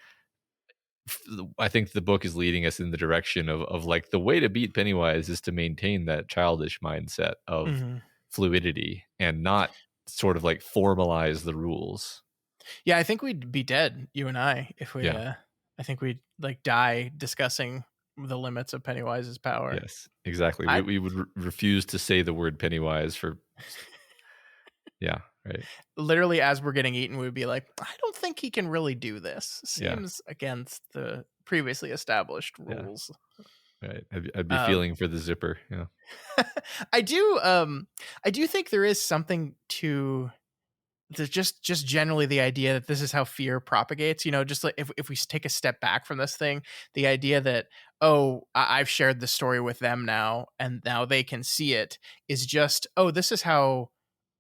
I think the book is leading us in the direction of like the way to beat Pennywise is to maintain that childish mindset of Mhm. fluidity and not sort of like formalize the rules. Yeah, I think we'd be dead, you and I, if we Yeah. I think we'd like die discussing the limits of Pennywise's power. Yes, exactly. We I we would refuse to say the word Pennywise for yeah, right. literally as we're getting eaten, we would be like, I don't think he can really do this. Yeah, Seems against the previously established yeah, rules. right. I'd be Um feeling for the zipper. Yeah. I do I do think there is something to there's just generally the idea that this is how fear propagates, just like if we take a step back from this thing, the idea that, oh, I've shared the story with them now and now they can see it, is just, oh, this is how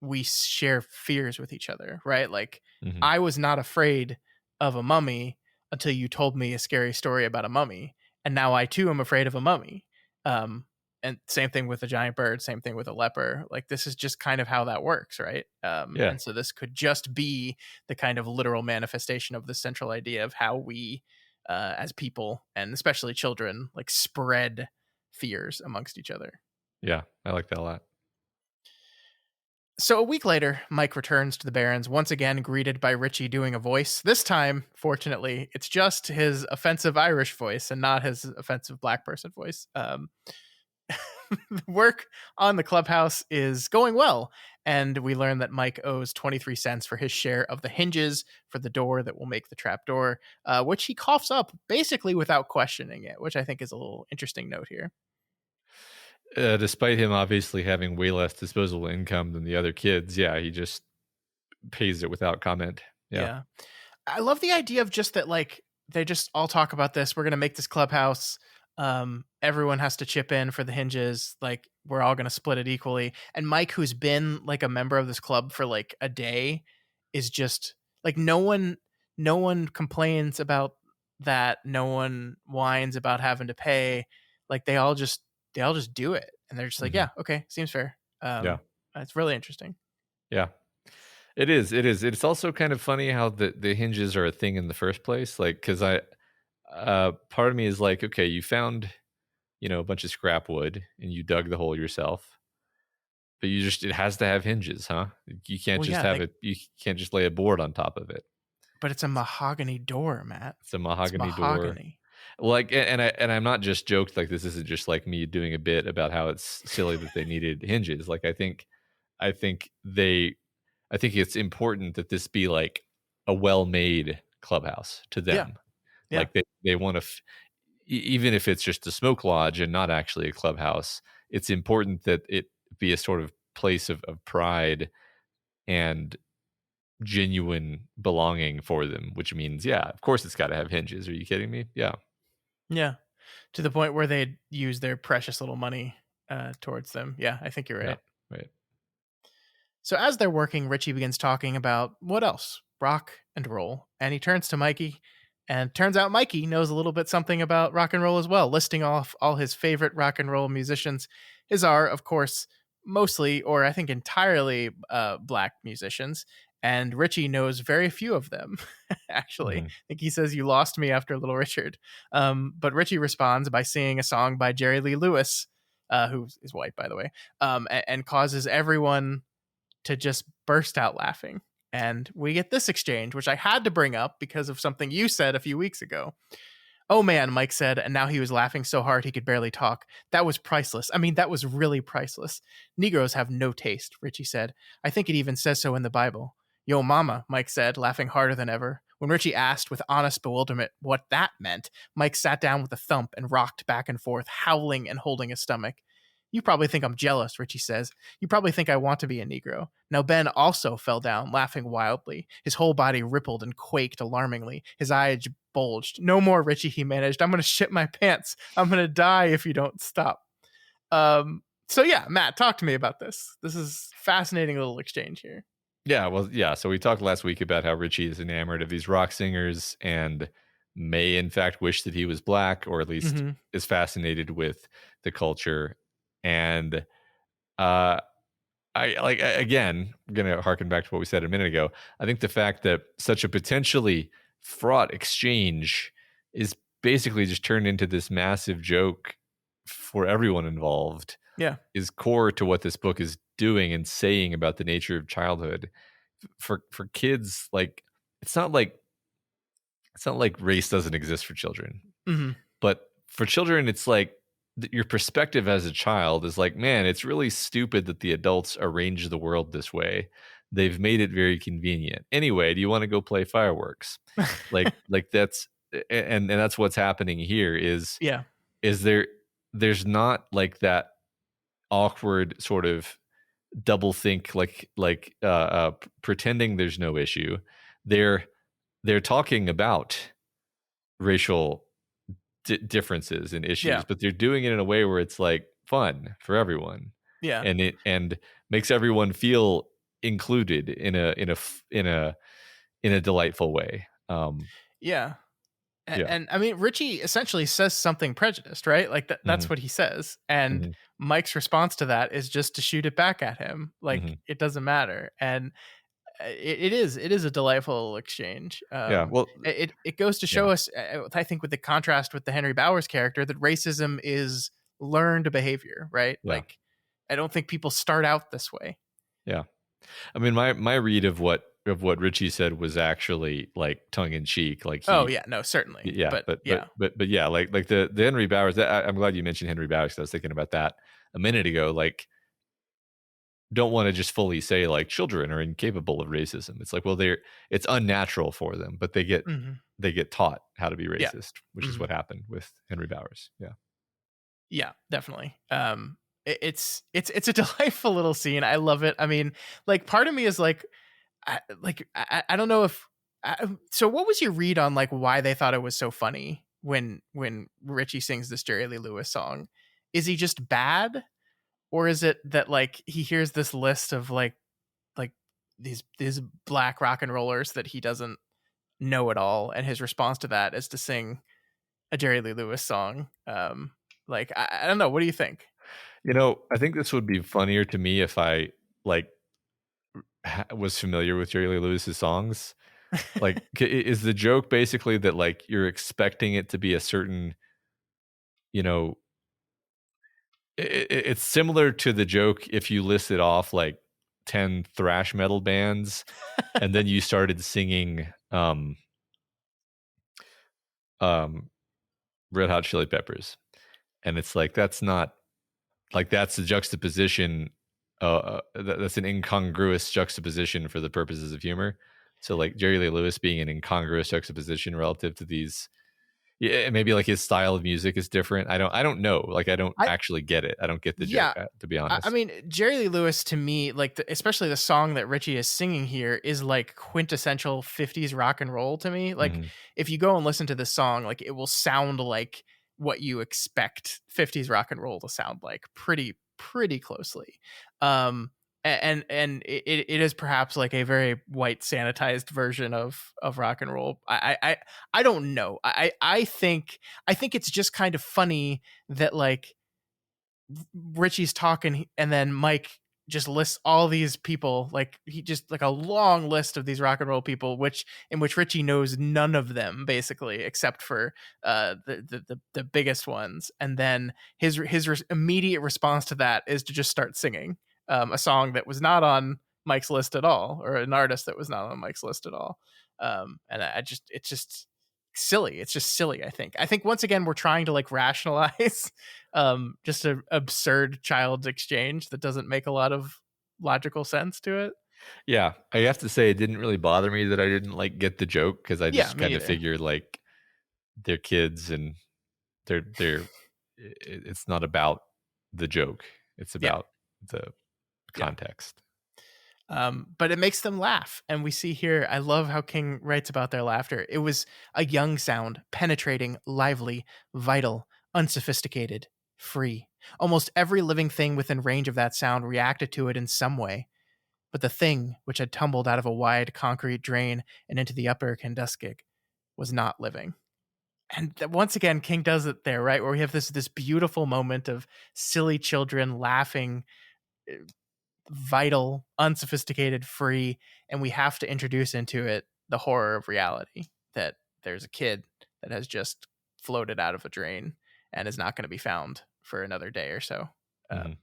we share fears with each other, right? Like, Mhm. I was not afraid of a mummy until you told me a scary story about a mummy, and now I too am afraid of a mummy. um and same thing with a giant bird, same thing with a leper. Like, this is just kind of how that works, right? Yeah, And so this could just be the kind of literal manifestation of the central idea of how we, as people and especially children, like, spread fears amongst each other. yeah. I like that a lot. So a week later, Mike returns to the Barrens, once again greeted by Richie doing a voice. This time, fortunately, it's just his offensive Irish voice and not his offensive black person voice. The work on the clubhouse is going well, and we learn that Mike owes 23 cents for his share of the hinges for the door that will make the trap door, which he coughs up basically without questioning it, which I think is a little interesting note here. Despite him obviously having way less disposable income than the other kids, yeah, he just pays it without comment. Yeah. Yeah. I love the idea of just that, like, they just all talk about this. We're going to make this clubhouse. Everyone has to chip in for the hinges. Like, we're all going to split it equally. And Mike, who's been like a member of this club for like a day, is just like, no one complains about that. No one whines about having to pay. Like, they all just do it. And they're just like, Mhm. yeah, okay, seems fair. Yeah. It's really interesting. Yeah. It is, it is. It's also kind of funny how the hinges are a thing in the first place, like, 'cause part of me is like, "Okay, you found, a bunch of scrap wood and you dug the hole yourself, but it has to have hinges, huh? You can't Well, just yeah, have like, it you can't just lay a board on top of it." but it's a mahogany door, Matt. It's a It's mahogany door. mahogany. Like, and I'm not just joked, like, this isn't just, like, me doing a bit about how it's silly that they needed hinges. Like, I think they I think it's important that this be, like, a well-made clubhouse to Yeah, them. yeah, Like, they wanna even if it's just a smoke lodge and not actually a clubhouse, it's important that it be a sort of place of pride and genuine belonging for them, which means, yeah, of course it's gotta have hinges. Are you kidding me? Yeah. yeah. To the point where they use their precious little money towards them. Yeah, I think you're Yeah. right. Right. So as they're working, Richie begins talking about what else? Rock and roll. And he turns to Mikey, and turns out Mikey knows a little bit something about rock and roll as well, listing off all his favorite rock and roll musicians. His are, of course, mostly, or I think entirely, black musicians. And Richie knows very few of them, actually. I Mhm. think he says, "You lost me after Little Richard." But Richie responds by singing a song by Jerry Lee Lewis, who is white, by the way, and causes everyone to just burst out laughing. And we get this exchange, which I had to bring up because of something you said a few weeks ago. "Oh man," Mike said, and now he was laughing so hard he could barely talk. "That was priceless. I mean, that was really priceless. Negroes have no taste," Richie said. "I think it even says so in the Bible." "Yo mama," Mike said, laughing harder than ever. When Richie asked with honest bewilderment what that meant, Mike sat down with a thump and rocked back and forth, howling and holding his stomach. "You probably think I'm jealous," Richie says. "You probably think I want to be a Negro." Now Ben also fell down, laughing wildly. His whole body rippled and quaked alarmingly. His eyes bulged. "No more, Richie," he managed. "I'm going to shit my pants. I'm going to die if you don't stop." So yeah, Matt, talk to me about this. This is fascinating little exchange here. Yeah, well, yeah. So we talked last week about how Richie is enamored of these rock singers and may, in fact, wish that he was black, or at least Mm-hmm. is fascinated with the culture. And uh, again, I'm going to harken back to what we said a minute ago. I think the fact that such a potentially fraught exchange is basically just turned into this massive joke for everyone involved Yeah. is core to what this book is doing and saying about the nature of childhood. For kids, like it's not like race doesn't exist for children, Mm-hmm. but for children, it's like your perspective as a child is like, man, it's really stupid that the adults arrange the world this way. They've made it very convenient. Anyway, do you want to go play fireworks? Like that's and that's what's happening here Yeah. is there's not like that awkward sort of double think pretending there's no issue. They're talking about racial differences and issues, Yeah. but they're doing it in a way where it's like fun for everyone, Yeah. and makes everyone feel included in a delightful way. Yeah. Yeah. And I mean, Richie essentially says something prejudiced, right? Like that's Hmm. what he says. And Hmm. Mike's response to that is just to shoot it back at him. Like Hmm. it doesn't matter. And it is a delightful exchange. Yeah. Well. It goes to Yeah. show us, I think, with the contrast with the Henry Bowers character, that racism is learned behavior, right? Yeah. Like I don't think people start out this way. Yeah. I mean, my read of what Richie said was actually like tongue in cheek. Like Oh yeah, no, certainly, yeah, but but yeah. yeah, like the Henry Bowers. I'm glad you mentioned Henry Bowers. 'Cause I was thinking about that a minute ago. Like, don't want to just fully say like children are incapable of racism. It's like, well, it's unnatural for them, but Hmm. they get taught how to be Yeah. racist, which is Hmm. what happened with Henry Bowers. Yeah. Yeah, definitely. It's a delightful little scene. I love it. I mean, like part of me is like, I don't know if. So, what was your read on like why they thought it was so funny when Richie sings this Jerry Lee Lewis song? Is he just bad, or is it that like he hears this list of like these black rock and rollers that he doesn't know at all, and his response to that is to sing a Jerry Lee Lewis song? Like I don't know. What do you think? I think this would be funnier to me if I like was familiar with Jerry Lee Lewis's songs. Like, is the joke basically that like you're expecting it to be a certain, you know, it's similar to the joke if you listed off like 10 thrash metal bands and then you started singing um Red Hot Chili Peppers, and it's like that's not like that's the juxtaposition. That's an incongruous juxtaposition for the purposes of humor. So like Jerry Lee Lewis being an incongruous juxtaposition relative to these. Yeah, maybe like his style of music is different. I don't know. Like I don't I actually get it. I don't get the joke, Yeah, to be I honest. mean, Jerry Lee Lewis to me, like especially the song that Richie is singing here, is like quintessential '50s rock and roll to me. Like, Mhm. if you go and listen to this song, like it will sound like what you expect '50s rock and roll to sound like, pretty closely. And it is perhaps like a very white sanitized version of rock and roll. I don't know. I think it's just kind of funny that like Richie's talking and then Mike just lists all these people, like he just like a long list of these rock and roll people, which Richie knows none of them basically except for the biggest ones. And then his immediate response to that is to just start singing a song that was not on Mike's list at all, or an artist that was not on Mike's list at all. And it's just silly. It's just silly. I think once again we're trying to like rationalize just an absurd child exchange that doesn't make a lot of logical sense to it. Yeah, I have to say it didn't really bother me that I didn't like get the joke, because I Yeah, just me kind of neither. figured like they're kids and they're it's not about the joke. It's Yeah, about the yeah. context. But it makes them laugh. And we see here, I love how King writes about their laughter. It was a young sound, penetrating, lively, vital, unsophisticated, free. Almost every living thing within range of that sound reacted to it in some way. But the thing, which had tumbled out of a wide concrete drain and into the upper Kenduskeag, was not living. And once again, King does it there, right? Where we have this beautiful moment of silly children laughing, vital, unsophisticated, free, and we have to introduce into it the horror of reality that there's a kid that has just floated out of a drain and is not going to be found for another day or so. Mhm.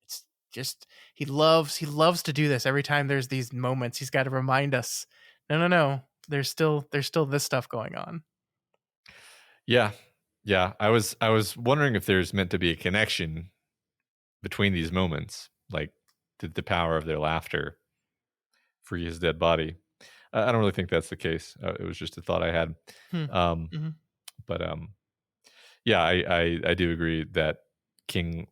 It's just he loves to do this every time there's these moments. He's got to remind us, no, there's still this stuff going on. Yeah. Yeah, I was wondering if there's meant to be a connection between these moments, like did the power of their laughter free his dead body? I don't really think that's the case. It was just a thought I had. Hmm. Um, Mm-hmm. but yeah, I do agree that King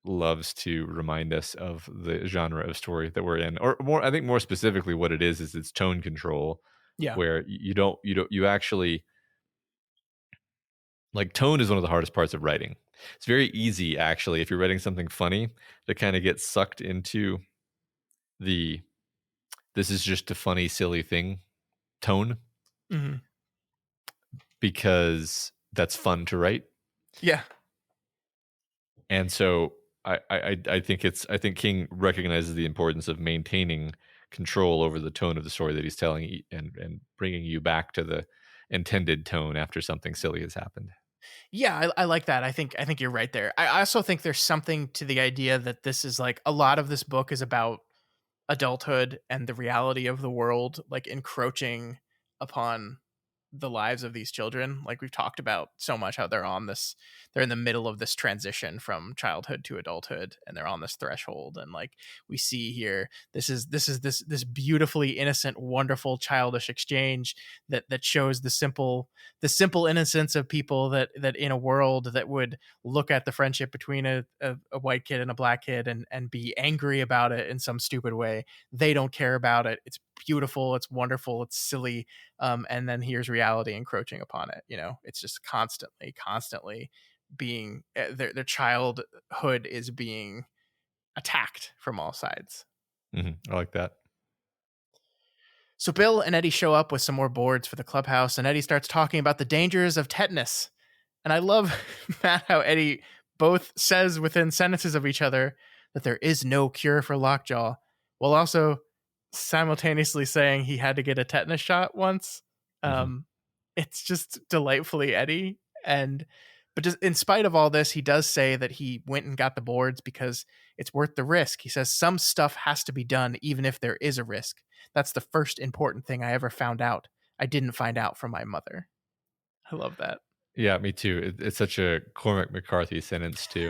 loves to remind us of the genre of story that we're in, or more, I think more specifically, what it is it's tone control, Yeah. where you actually like tone is one of the hardest parts of writing. It's very easy actually if you're writing something funny to kind of get sucked into the this is just a funny silly thing tone, Mm-hmm. because that's fun to write. Yeah. And so I think I think King recognizes the importance of maintaining control over the tone of the story that he's telling, and bringing you back to the intended tone after something silly has happened. Yeah, I like that. I think you're right there. I also think there's something to the idea that this is like a lot of this book is about adulthood and the reality of the world like encroaching upon the lives of these children. Like we've talked about so much how they're in the middle of this transition from childhood to adulthood, and they're on this threshold. And like we see here, this beautifully innocent, wonderful, childish exchange that shows the simple innocence of people that in a world that would look at the friendship between a white kid and a black kid and be angry about it in some stupid way. They don't care about it. It's beautiful, it's wonderful, it's silly. And then here's reality encroaching upon it. It's just constantly being their childhood is being attacked from all sides. I like that. So Bill and Eddie show up with some more boards for the clubhouse, and Eddie starts talking about the dangers of tetanus. And I love, Matt, how Eddie both says within sentences of each other that there is no cure for lockjaw, while also simultaneously saying he had to get a tetanus shot once. hmm It's just delightfully Eddie. But just in spite of all this, he does say that he went and got the boards because it's worth the risk. He says some stuff has to be done even if there is a risk. That's the first important thing I ever found out. I didn't find out from my mother. I love that. Yeah, me too. It's such a Cormac McCarthy sentence too.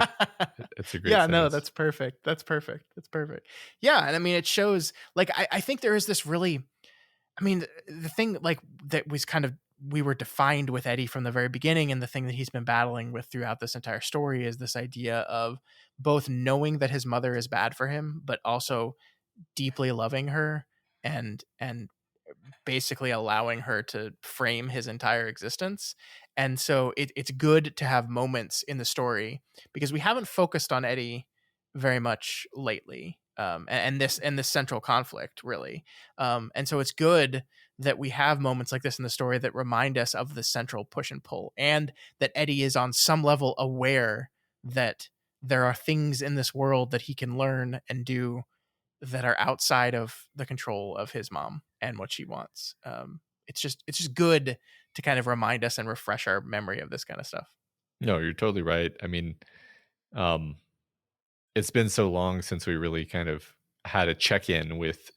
It's a great Yeah, no, sentence. that's perfect. That's perfect. That's perfect. Yeah, and I mean, it shows. Like, I think there is this really. I mean, the thing like that was kind of we were defined with Eddie from the very beginning, and the thing that he's been battling with throughout this entire story is this idea of both knowing that his mother is bad for him, but also deeply loving her and basically allowing her to frame his entire existence. And so it's good to have moments in the story because we haven't focused on Eddie very much lately. And this central conflict really. And so it's good that we have moments like this in the story that remind us of the central push and pull, and that Eddie is on some level aware that there are things in this world that he can learn and do that are outside of the control of his mom and what she wants. It's just good to kind of remind us and refresh our memory of this kind of stuff. No, you're totally right. I mean, um, it's been so long since we really kind of had a check in with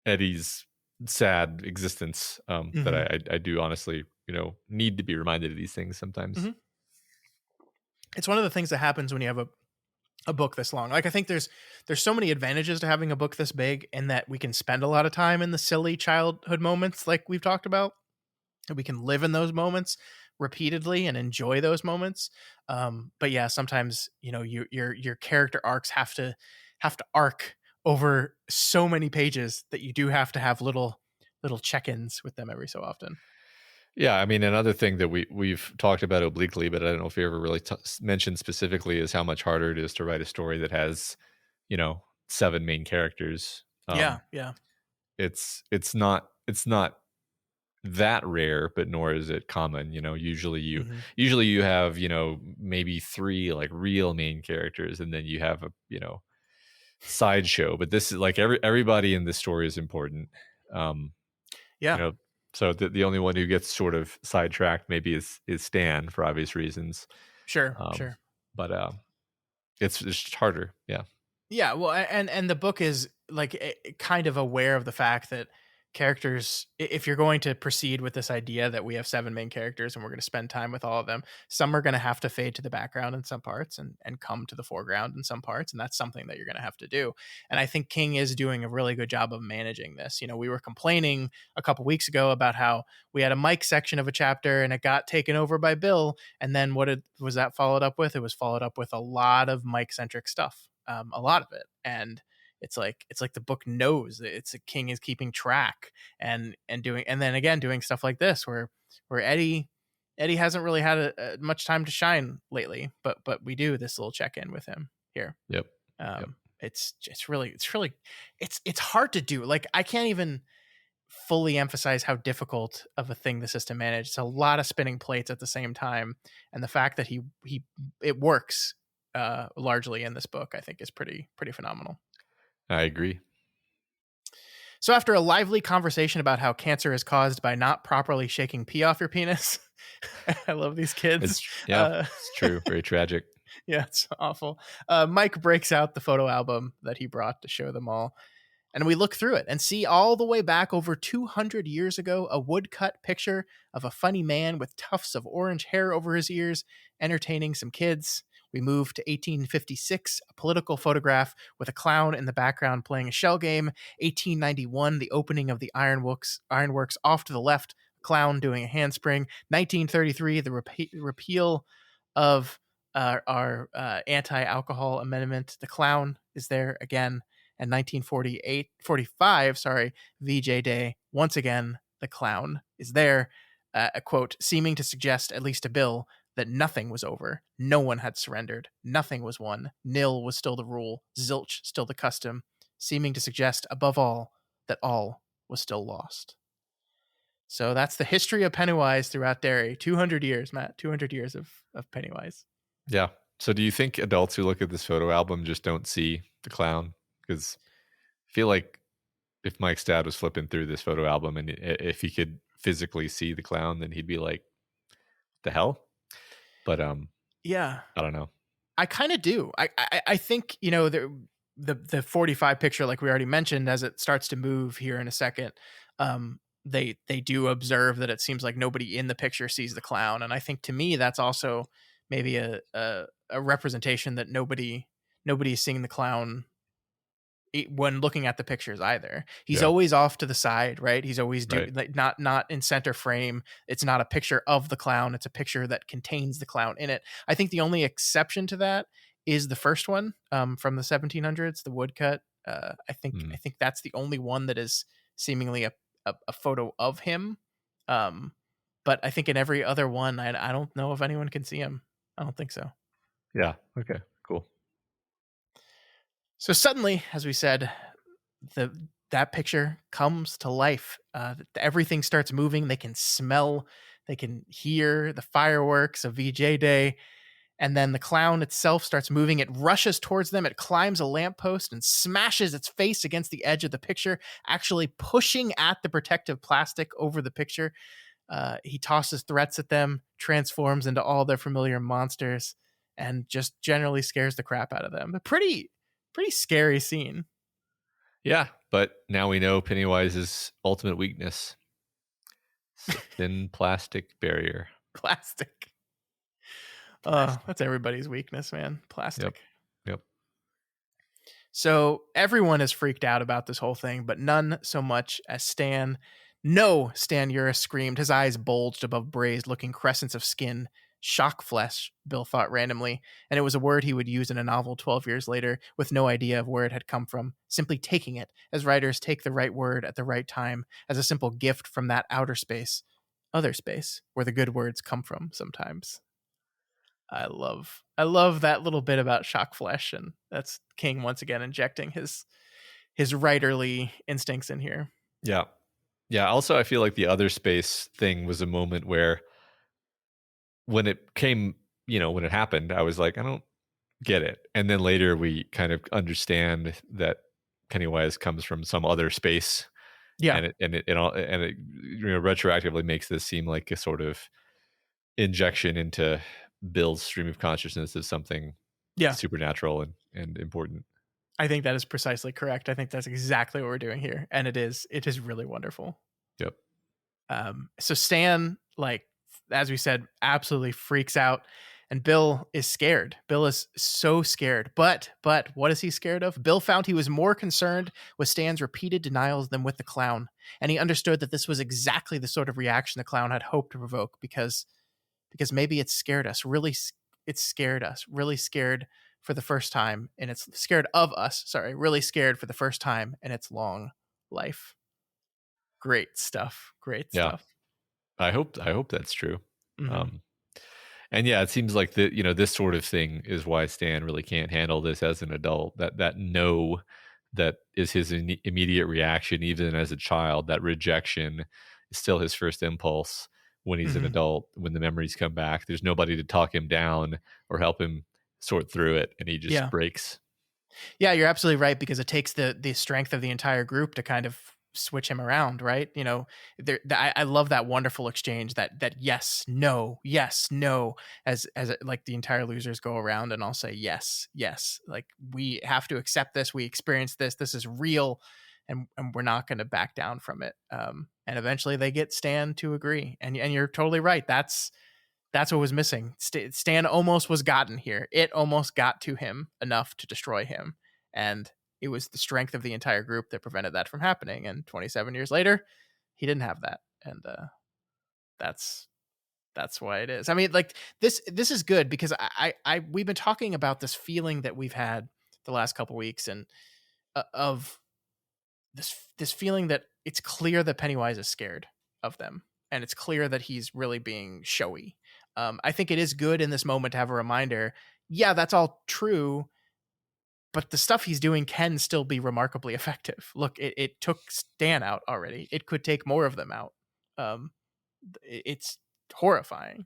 Eddie's sad existence, that Mm-hmm. I do honestly, need to be reminded of these things sometimes. Mm-hmm. It's one of the things that happens when you have a book this long. Like, I think there's so many advantages to having a book this big, in that we can spend a lot of time in the silly childhood moments like we've talked about, and we can live in those moments repeatedly and enjoy those moments. But yeah, sometimes your character arcs have to arc over so many pages that you do have to have little check-ins with them every so often. Yeah, I mean, another thing that we've talked about obliquely, but I don't know if you ever really mentioned specifically, is how much harder it is to write a story that has, 7 main characters. Yeah, yeah. It's not that rare, but nor is it common. Usually you Hmm. usually you have, maybe 3 like real main characters, and then you have a, sideshow. But this is like everybody in this story is important. Um, you Yeah, know, so the only one who gets sort of sidetracked maybe is Stan, for obvious reasons. sure, Um, sure. but it's just harder. Yeah. Yeah, well, and the book is like kind of aware of the fact that characters, if you're going to proceed with this idea that we have 7 main characters and we're going to spend time with all of them, some are going to have to fade to the background in some parts and come to the foreground in some parts, and that's something that you're going to have to do. And I think King is doing a really good job of managing this. We were complaining a couple weeks ago about how we had a Mike section of a chapter and it got taken over by Bill, and then was that followed up with? It was followed up with a lot of Mike centric stuff, a lot of it. And it's like the book knows that it's a King is keeping track and doing, and then again doing stuff like this where Eddie hasn't really had much time to shine lately, but we do this little check-in with him here. Yep. Yep. It's hard to do. Like, I can't even fully emphasize how difficult of a thing this is to manage. It's a lot of spinning plates at the same time, and the fact that he it works largely in this book, I think, is pretty phenomenal. I agree. So after a lively conversation about how cancer is caused by not properly shaking pee off your penis, I love these kids. It's true. Very tragic. Yeah, it's awful. Mike breaks out the photo album that he brought to show them all. And we look through it and see all the way back over 200 years ago a woodcut picture of a funny man with tufts of orange hair over his ears entertaining some kids. We move to 1856, a political photograph with a clown in the background playing a shell game. 1891, the opening of the ironworks off to the left, a clown doing a handspring. 1933, the repeal of our anti-alcohol amendment. The clown is there again. And 1945, VJ Day, once again, the clown is there, a quote, seeming to suggest, at least to Bill, that nothing was over. No one had surrendered. Nothing was won. Nil was still the rule. Zilch still the custom, seeming to suggest, above all, that all was still lost. So that's the history of Pennywise throughout Derry. 200 years, Matt. 200 years of Pennywise. Yeah. So do you think adults who look at this photo album just don't see the clown? Because I feel like if Mike's dad was flipping through this photo album and if he could physically see the clown, then he'd be like, the hell? But Yeah, I don't know. I kind of do. I think, the 45 picture, like we already mentioned, as it starts to move here in a second, they do observe that it seems like nobody in the picture sees the clown, and I think, to me, that's also maybe a representation that nobody's seeing the clown when looking at the pictures either. He's Yeah. always off to the side, right? He's always Right. like not in center frame. It's not a picture of the clown. It's a picture that contains the clown in it. I think the only exception to that is the first one, from the 1700s, the woodcut. I think that's the only one that is seemingly a photo of him. But I think in every other one, I don't know if anyone can see him. I don't think so. Yeah. Okay. Cool. So suddenly, as we said, that picture comes to life. Everything starts moving. They can smell, they can hear the fireworks of VJ Day, and then the clown itself starts moving. It rushes towards them. It climbs a lamppost and smashes its face against the edge of the picture, actually pushing at the protective plastic over the picture. He tosses threats at them, transforms into all their familiar monsters, and just generally scares the crap out of them. A pretty scary scene. Yeah, but now we know Pennywise's ultimate weakness. It's a thin plastic barrier. Plastic. Plastic. That's everybody's weakness, man. Yep. Plastic. Yep. So everyone is freaked out about this whole thing, but none so much as Stan. No, Stan Uris screamed, his eyes bulged above braised-looking crescents of skin. Shock flesh, Bill thought randomly, and it was a word he would use in a novel 12 years later, with no idea of where it had come from, simply taking it, as writers take the right word at the right time, as a simple gift from that outer space, other space, where the good words come from sometimes. I love that little bit about shock flesh, and that's King once again injecting his writerly instincts in here. Yeah. Yeah. Also, I feel like the other space thing was a moment where when it came, when it happened, I was like, I don't get it. And then later we kind of understand that Pennywise comes from some other space, Yeah, and it retroactively makes this seem like a sort of injection into Bill's stream of consciousness as something yeah. supernatural and important. I think that is precisely correct. I think that's exactly what we're doing here, and it is really wonderful. Yep. So Stan, like as we said, absolutely freaks out, and Bill is scared. Bill is so scared. But what is he scared of? Bill found he was more concerned with Stan's repeated denials than with the clown, and he understood that this was exactly the sort of reaction the clown had hoped to provoke, because maybe it scared us. Really, it scared us. Really scared for the first time, and it's scared of us. Sorry, really scared for the first time in its long life. Great stuff. Great Yeah. stuff. I hope that's true. Mm-hmm. Um, and yeah, it seems like this sort of thing is why Stan really can't handle this as an adult. That no, that is his immediate reaction, even as a child. That rejection is still his first impulse when he's an Mm-hmm. adult. When the memories come back, there's nobody to talk him down or help him sort through it, and he just Yeah. breaks. Yeah, you're absolutely right, because it takes the strength of the entire group to kind of switch him around, right? I love that wonderful exchange, that yes, no, as like the entire losers go around and all say yes, yes, like we have to accept this, we experience this, this is real, and we're not going to back down from it. And eventually they get Stan to agree, and you're totally right. That's what was missing. Stan almost was gotten here. It almost got to him enough to destroy him. And it was the strength of the entire group that prevented that from happening. And 27 years later, he didn't have that. And that's why it is. I mean, like this is good, because we've been talking about this feeling that we've had the last couple weeks, and of this feeling that it's clear that Pennywise is scared of them, and it's clear that he's really being showy. I think it is good in this moment to have a reminder. Yeah, that's all true, but the stuff he's doing can still be remarkably effective. Look, it took Stan out already. It could take more of them out. Um, it's horrifying.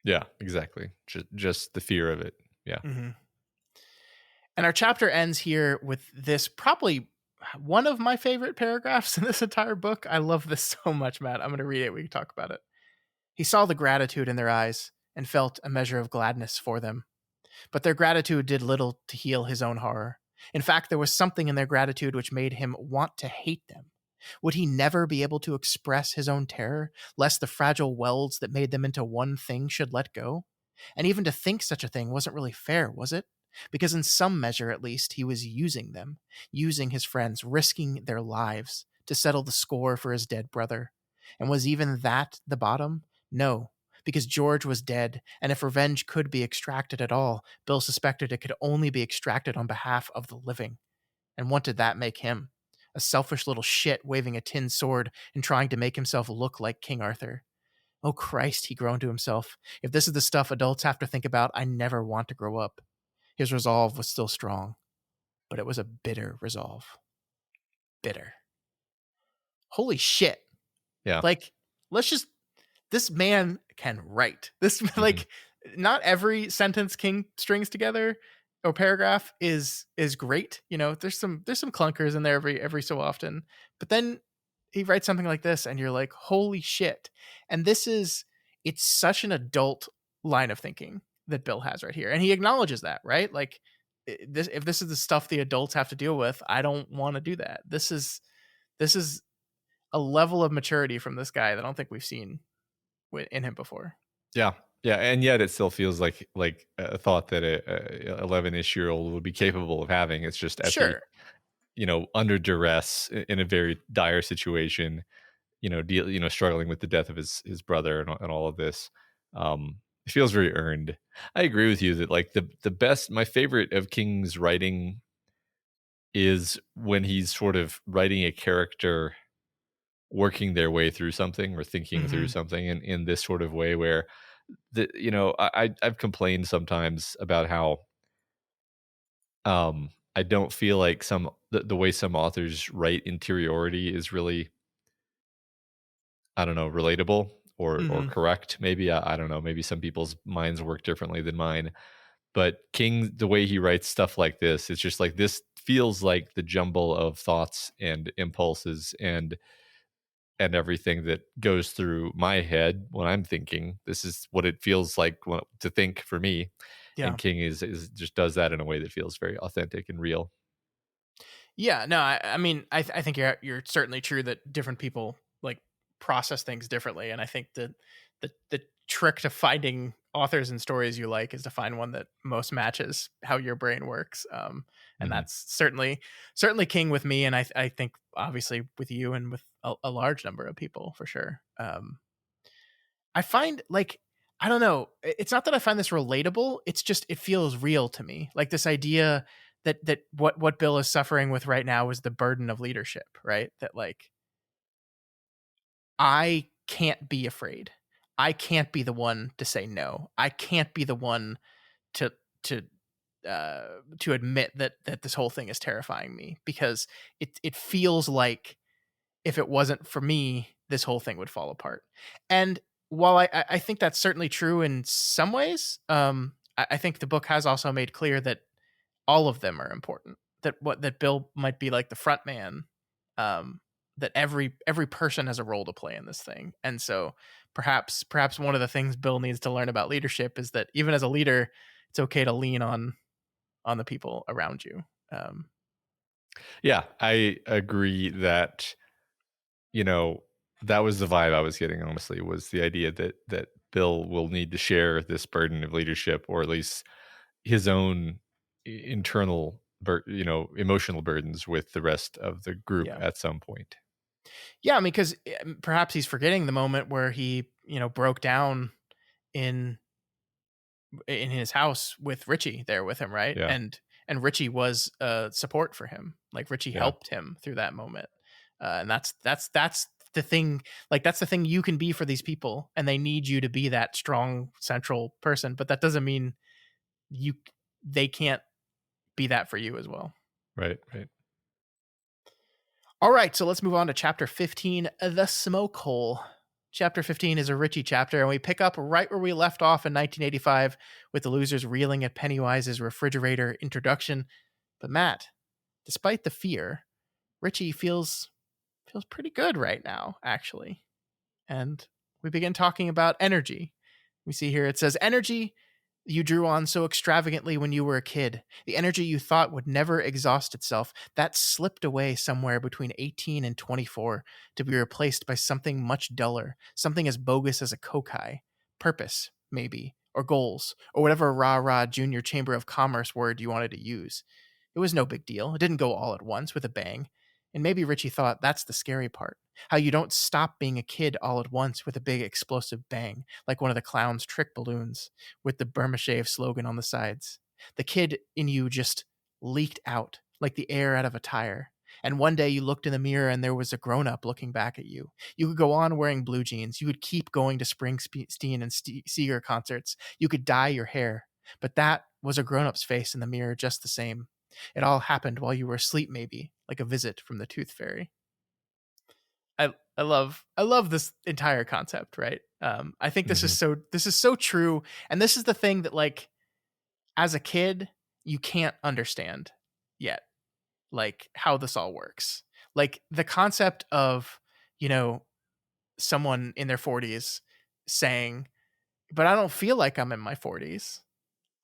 Yeah, exactly. Just the fear of it. Yeah. Mm-hmm. And our chapter ends here with this, probably one of my favorite paragraphs in this entire book. I love this so much, Matt. I'm going to read it. We can talk about it. He saw the gratitude in their eyes and felt a measure of gladness for them. But their gratitude did little to heal his own horror. In fact, there was something in their gratitude which made him want to hate them. Would he never be able to express his own terror, lest the fragile welds that made them into one thing should let go? And even to think such a thing wasn't really fair, was it? Because in some measure, at least, he was using them, using his friends, risking their lives to settle the score for his dead brother. And was even that the bottom? No, because George was dead, and if revenge could be extracted at all, Bill suspected it could only be extracted on behalf of the living. And what did that make him? A selfish little shit waving a tin sword and trying to make himself look like King Arthur. Oh Christ, he groaned to himself. If this is the stuff adults have to think about, I never want to grow up. His resolve was still strong, but it was a bitter resolve. Bitter. Holy shit. Yeah. Like, this man can write. This, like, not every sentence King strings together or paragraph is great. There's some clunkers in there every so often, but then he writes something like this and you're like, holy shit. And it's such an adult line of thinking that Bill has right here. And he acknowledges that, right? Like, if this is the stuff the adults have to deal with, I don't want to do that. This is a level of maturity from this guy that I don't think we've seen in him before. Yeah. Yeah, and yet it still feels like a thought that a 11-ish-year-old would be capable of having. It's just at the, Sure. under duress in a very dire situation, struggling with the death of his brother and all of this. It feels very earned. I agree with you that like the best, my favorite of King's writing is when he's sort of writing a character working their way through something or thinking through Hmm. something in this sort of way where I've complained sometimes about how I don't feel like the way some authors write interiority is really, I don't know, relatable or Hmm. correct. Maybe I don't know. Maybe some people's minds work differently than mine. But King, the way he writes stuff like this, it's just like this feels like the jumble of thoughts and impulses and everything that goes through my head when I'm thinking. This is what it feels like to think for me. Yeah. And King is just does that in a way that feels very authentic and real. Yeah, no, I mean, I think you're certainly true that different people like process things differently, and I think that the trick to finding authors and stories you like is to find one that most matches how your brain works. And Mhm. that's certainly king with me, and I think obviously with you and with a large number of people for sure. I find like I don't know. It's not that I find this relatable. It's just it feels real to me. Like this idea that what Bill is suffering with right now is the burden of leadership, right? That like I can't be afraid. I can't be the one to say no. I can't be the one to to to admit that this whole thing is terrifying me because it feels like if it wasn't for me, this whole thing would fall apart. And while I think that's certainly true in some ways, I think the book has also made clear that all of them are important. That Bill might be like the front man, um, that every person has a role to play in this thing. And so perhaps one of the things Bill needs to learn about leadership is that even as a leader, it's okay to lean on the people around you. Um, Yeah, I agree that, you know, that was the vibe I was getting, honestly, was the idea that Bill will need to share this burden of leadership, or at least his own internal emotional burdens with the rest of the group yeah. at some point. Yeah, I mean, because perhaps he's forgetting the moment where he, broke down in in his house with Richie there with him, right? Yeah. And Richie was support for him. Like Richie Yeah. helped him through that moment, and that's the thing. Like that's the thing you can be for these people, and they need you to be that strong central person. But that doesn't mean you they can't be that for you as well. Right, right. All right, so let's move on to chapter 15, The Smoke Hole. Chapter 15 is a Richie chapter, and we pick up right where we left off in 1985 with the losers reeling at Pennywise's refrigerator introduction. But Matt, despite the fear, Richie feels pretty good right now, actually. And we begin talking about energy. We see here it says energy you drew on so extravagantly when you were a kid, the energy you thought would never exhaust itself, that slipped away somewhere between 18 and 24 to be replaced by something much duller, something as bogus as a kokai. Purpose, maybe, or goals, or whatever rah rah junior chamber of commerce word you wanted to use. It was no big deal. It didn't go all at once with a bang. And maybe Richie thought that's the scary part. How you don't stop being a kid all at once with a big explosive bang, like one of the clown's trick balloons with the Burma Shave slogan on the sides. The kid in you just leaked out like the air out of a tire. And one day you looked in the mirror and there was a grown up looking back at you. You could go on wearing blue jeans. You could keep going to Springsteen and Seeger concerts. You could dye your hair. But that was a grown up's face in the mirror just the same. It all happened while you were asleep, maybe, like a visit from the Tooth Fairy. I love this entire concept, right? I think Hmm. this is so true, and this is the thing that like as a kid you can't understand yet, like how this all works. Like the concept of you know someone in their 40s saying, "But I don't feel like I'm in my 40s."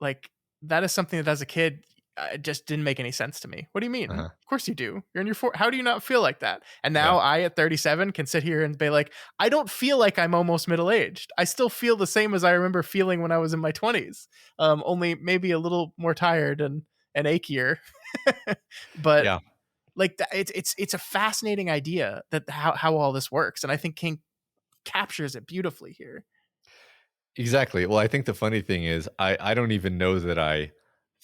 Like that is something that as a kid it just didn't make any sense to me. What do you mean? Uh-huh. Of course you do. You're in your how do you not feel like that? And Yeah. now I at 37 can sit here and be like, I don't feel like I'm almost middle aged. I still feel the same as I remember feeling when I was in my 20s. Only maybe a little more tired and achier. But Yeah. like it's a fascinating idea that how all this works, and I think King captures it beautifully here. Exactly. Well, I think the funny thing is I don't even know that I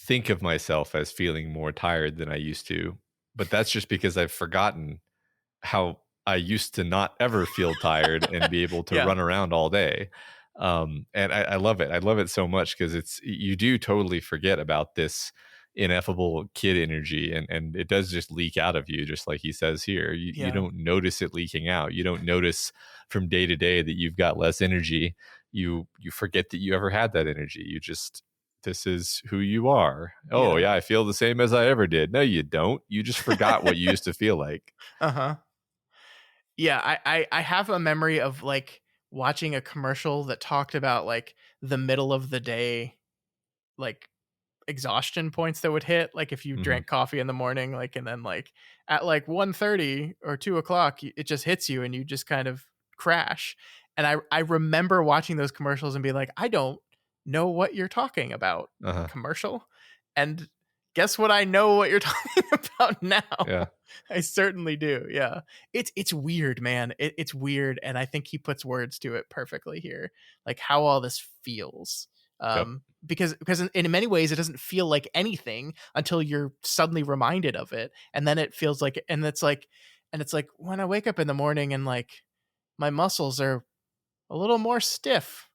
think of myself as feeling more tired than I used to, but that's just because I've forgotten how I used to not ever feel tired and be able to Yeah, run around all day. And I love it. I love it so much because you do totally forget about this ineffable kid energy, and it does just leak out of you, just like he says here. You yeah, don't notice it leaking out. You don't notice from day to day that you've got less energy. You forget that you ever had that energy. You just, this is who you are. Oh yeah. yeah, I feel the same as I ever did. No, you don't. You just forgot what you used to feel like. Uh-huh. Yeah, I have a memory of like watching a commercial that talked about like the middle of the day, like exhaustion points that would hit, like if you Hmm. drank coffee in the morning, like, and then like at like 1:30 or 2 o'clock it just hits you and you just kind of crash. And I remember watching those commercials and be like, I don't know what you're talking about, Uh-huh. commercial. And guess what, I know what you're talking about now. Yeah. I certainly do. Yeah, it's weird, man. It's weird, and I think he puts words to it perfectly here, like how all this feels. Yep. Because in many ways it doesn't feel like anything until you're suddenly reminded of it, and then it feels like, and it's like when I wake up in the morning and like my muscles are a little more stiff.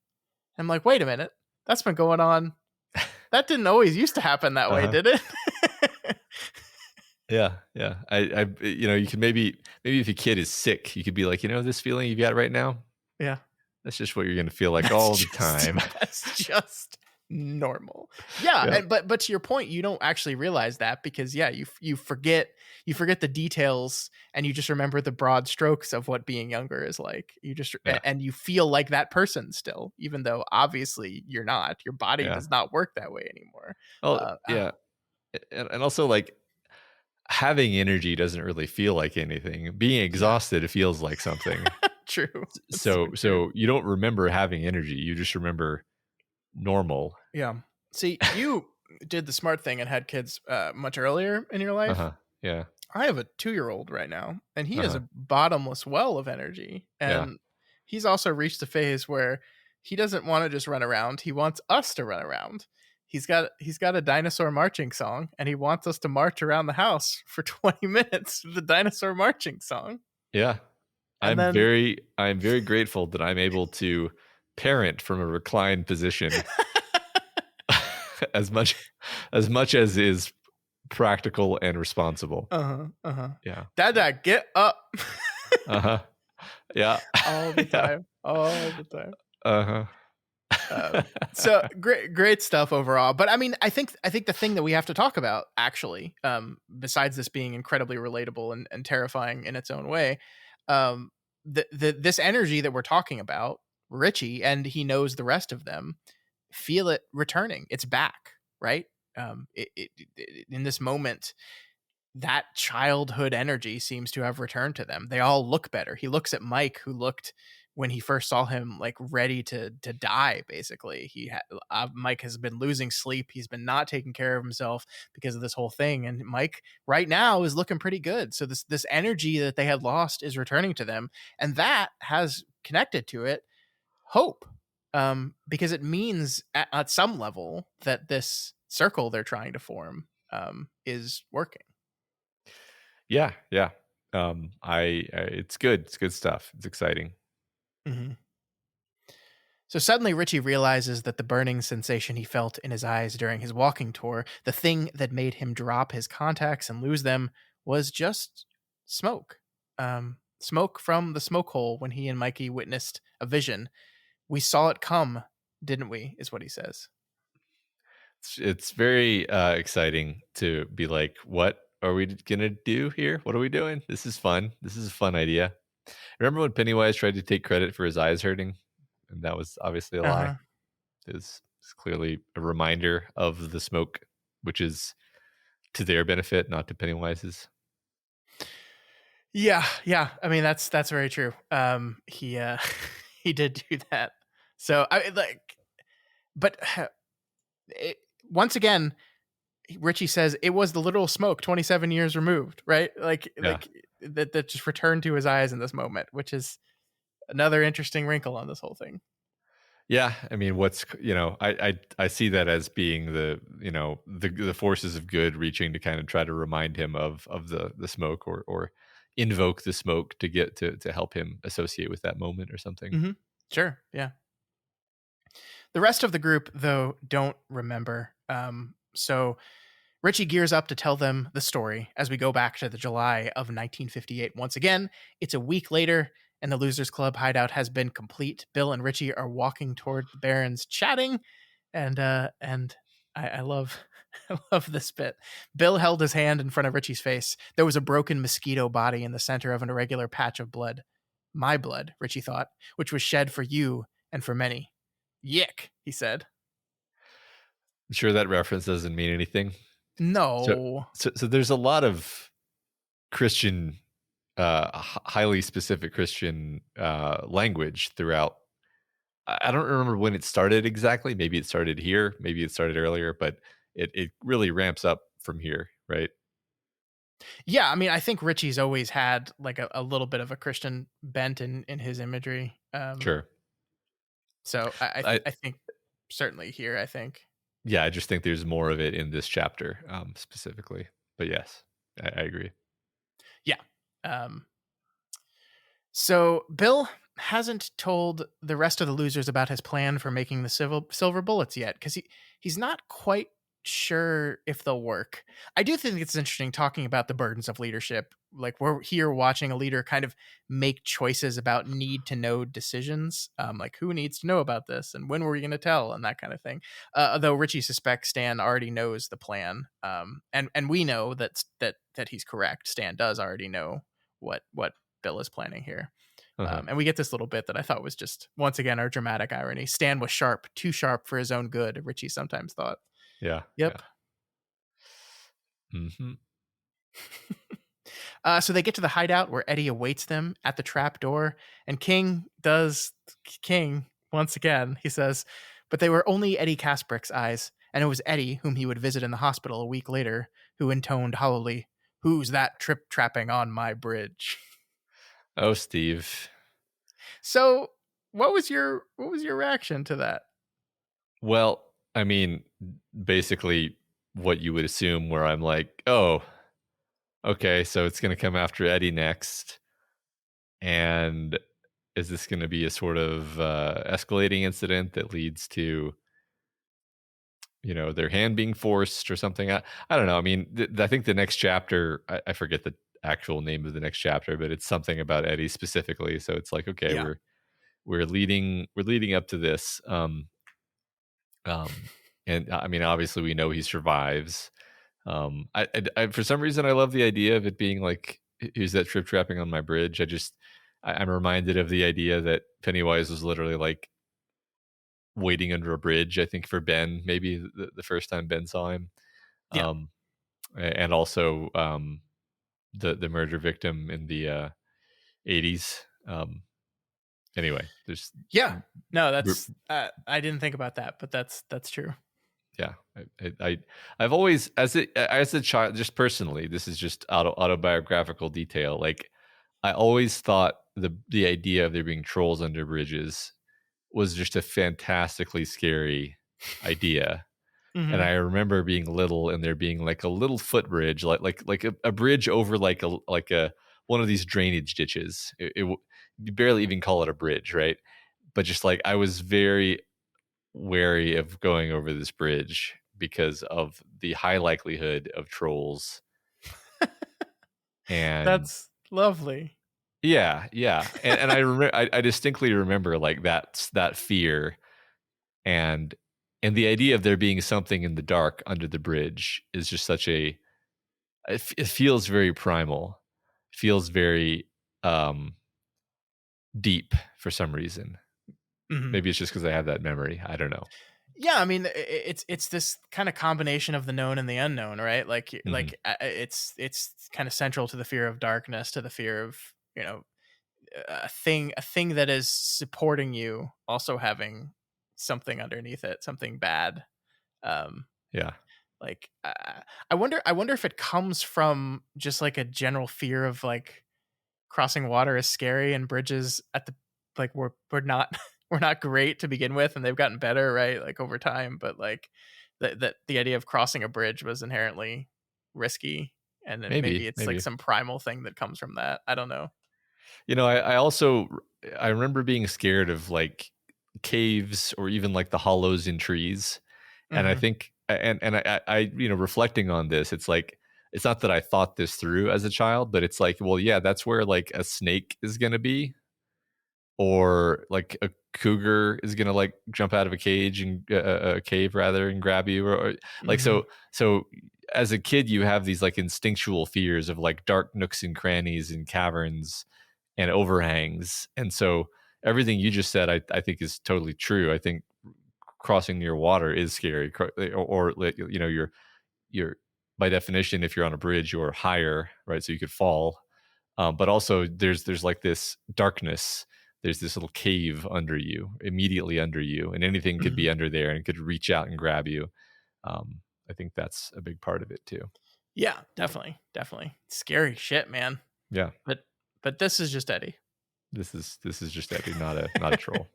I'm like, wait a minute, that's been going on. That didn't always used to happen that way, Uh-huh. did it? Yeah. Yeah. You can maybe if a kid is sick, you could be like, this feeling you got right now, Yeah. that's just what you're going to feel like That's all the just time. that's just normal. Yeah, Yeah. and but to your point, you don't actually realize that because yeah, you forget the details and you just remember the broad strokes of what being younger is like. You just Yeah. and you feel like that person still, even though obviously you're not. Your body Yeah. does not work that way anymore. Oh, Uh, oh, yeah. And also like having energy doesn't really feel like anything. Being yeah, exhausted feels like something. true. That's so true. So you don't remember having energy. You just remember normal. Yeah. See, you did the smart thing and had kids much earlier in your life. Uh-huh. Yeah. I have a 2-year-old right now, and he is Uh-huh. a bottomless well of energy. Yeah. And he's also reached a phase where he doesn't want to just run around. He wants us to run around. He's got a dinosaur marching song, and he wants us to march around the house for 20 minutes with the dinosaur marching song. Yeah. And then I'm very grateful that I'm able to parent from a reclined position as much as is practical and responsible. uh-huh, uh-huh. Yeah. Dada, get up. Uh-huh. Yeah. All the Yeah. time. All the time. Uh-huh. So great stuff overall. But I mean, I think the thing that we have to talk about actually, besides this being incredibly relatable and terrifying in its own way, um, this energy that we're talking about, Richie, and he knows the rest of them feel it returning. It's back, right? In this moment, that childhood energy seems to have returned to them. They all look better. He looks at Mike, who looked when he first saw him like ready to die. Basically, Mike has been losing sleep. He's been not taking care of himself because of this whole thing, and Mike right now is looking pretty good. So this energy that they had lost is returning to them, and that has connected to it hope, because it means at some level that this circle they're trying to form is working. Yeah, yeah. It's good. It's good stuff. It's exciting. Mm-hmm. So suddenly, Richie realizes that the burning sensation he felt in his eyes during his walking tour, the thing that made him drop his contacts and lose them, was just smoke. Smoke from the smoke hole when he and Mikey witnessed a vision. We saw it come, didn't we? Is what he says. It's very exciting to be like, what are we gonna do here? What are we doing? This is fun. This is a fun idea. Remember when Pennywise tried to take credit for his eyes hurting? And that was obviously a Uh lie. huh. It's clearly a reminder of the smoke, which is to their benefit, not to Pennywise's. Yeah, yeah. I mean, that's very true. He he did do that. So I like, but it, once again, Richie says it was the little smoke 27 years removed, right? Yeah. That just returned to his eyes in this moment, which is another interesting wrinkle on this whole thing. Yeah, I mean, I see that as being the forces of good reaching to kind of try to remind him of the smoke, or invoke the smoke to get to help him associate with that moment or something. Mm-hmm. Sure, yeah. The rest of the group, though, don't remember. So Richie gears up to tell them the story as we go back to the July of 1958. Once again, it's a week later, and the Losers Club hideout has been complete. Bill and Richie are walking toward the Barrens, chatting, and I love I love this bit. Bill held his hand in front of Richie's face. There was a broken mosquito body in the center of an irregular patch of blood. My blood, Richie thought, which was shed for you and for many. Yick, he said. I'm sure that reference doesn't mean anything. So, No. so there's a lot of Christian, highly specific Christian language throughout. I don't remember when it started exactly. Maybe it started here. Maybe it started earlier, but it really ramps up from here, right? Yeah, I mean, I think Richie's always had like a little bit of a Christian bent in his imagery. Sure. So I I think certainly here, I think. Yeah, I just think there's more of it in this chapter, specifically. But yes, I agree. Yeah. Um, so Bill hasn't told the rest of the losers about his plan for making the silver bullets yet, because he's not quite sure if they'll work. I do think it's interesting talking about the burdens of leadership. Like we're here watching a leader kind of make choices about need to know decisions, like who needs to know about this and when were we going to tell and that kind of thing. Though Richie suspects Stan already knows the plan, and we know that he's correct. Stan does already know what Bill is planning here. Uh-huh. And we get this little bit that I thought was just, once again, our dramatic irony. Stan was sharp, too sharp for his own good, Richie sometimes thought. Yeah. Yep. Yeah. Mm-hmm. So they get to the hideout where Eddie awaits them at the trap door. And King, once again, he says, but they were only Eddie Kasprick's eyes. And it was Eddie, whom he would visit in the hospital a week later, who intoned hollowly, "Who's that trip-trapping on my bridge?" Oh, Steve. So what was your reaction to that? Well, I mean, basically what you would assume, where I'm like, oh, okay, so it's going to come after Eddie next. And is this going to be a sort of escalating incident that leads to, their hand being forced or something? I don't know. I mean, I think the next chapter, I forget the actual name of the next chapter, but it's something about Eddie specifically. So it's like, okay, Yeah. we're leading up to this. And I mean, obviously we know he survives. I for some reason I love the idea of it being like, who's that trip trapping on my bridge? I'm reminded of the idea that Pennywise was literally like waiting under a bridge, I think, for Ben, maybe the first time Ben saw him. Yeah. And also the murder victim in the 80s. Anyway, there's Yeah. No, that's I didn't think about that, but that's true. yeah, I've always, as a child, just personally, this is just autobiographical detail. Like, I always thought the idea of there being trolls under bridges was just a fantastically scary idea. And Mm-hmm. I remember being little and there being like a little footbridge, like a bridge over like a one of these drainage ditches. You barely even call it a bridge, right? But just like, I was very wary of going over this bridge because of the high likelihood of trolls. And That's lovely. yeah, and I distinctly remember like that fear, and the idea of there being something in the dark under the bridge is just such a, it feels very primal, feels very deep for some reason. Mm-hmm. Maybe it's just because I have that memory. I don't know. Yeah, I mean, it's this kind of combination of the known and the unknown, right? Hmm. It's kind of central to the fear of darkness, to the fear of, you know, a thing that is supporting you also having something underneath it, something bad. Um, Yeah, like I wonder if it comes from just like a general fear of like crossing water is scary and bridges at the like we're not we're not great to begin with and they've gotten better, right, like over time, but like that the idea of crossing a bridge was inherently risky, and then maybe it's like maybe. some primal thing that comes from that. I don't know. I also I remember being scared of like caves or even like the hollows in trees. And I Hmm. think and I reflecting on this, it's like it's not that I thought this through as a child, but it's like, well, yeah, that's where like a snake is going to be, or like a cougar is going to like jump out of a cage and a cave rather and grab you, or like Hmm. so as a kid you have these like instinctual fears of like dark nooks and crannies and caverns and overhangs. And so everything you just said, I think is totally true. I think crossing near water is scary, or like, you're by definition, if you're on a bridge, you're higher, right? So you could fall. But also there's like this darkness. There's this little cave under you, immediately under you, and anything could Hmm. be under there and it could reach out and grab you. I think that's a big part of it too. Yeah, definitely scary shit, man. Yeah, But this is just Eddie. this is just Eddie, not a troll.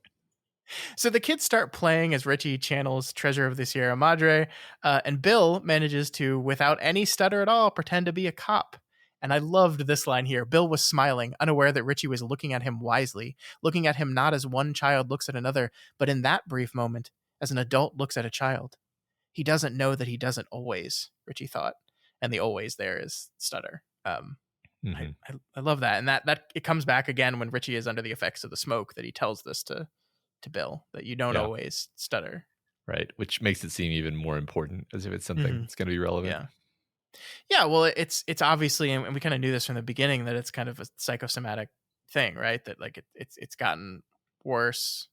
So the kids start playing as Richie channels Treasure of the Sierra Madre, and Bill manages to, without any stutter at all, pretend to be a cop. And I loved this line here. Bill was smiling, unaware that Richie was looking at him wisely, looking at him not as one child looks at another, but in that brief moment, as an adult looks at a child. He doesn't know that he doesn't always, Richie thought. And the always there is stutter. I, Hmm. I love that. And that it comes back again when Richie is under the effects of the smoke that he tells this to Bill, that you don't Yeah, always stutter. right. Which makes it seem even more important, as if it's something Hmm. that's going to be relevant. Yeah. Yeah. Well, it's obviously, and we kind of knew this from the beginning, that it's kind of a psychosomatic thing, right? That like it's gotten worse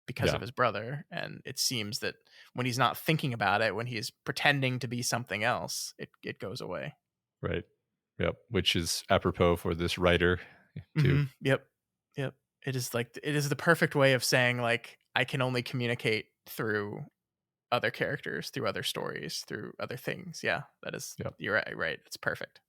because Yeah, of his brother. And it seems that when he's not thinking about it, when he's pretending to be something else, it goes away. right. Yep. Which is apropos for this writer too. Hmm. Yep. Yep. It is like, it is the perfect way of saying, like, I can only communicate through other characters, through other stories, through other things. Yeah, that is, Yep. you're right. Right. It's perfect.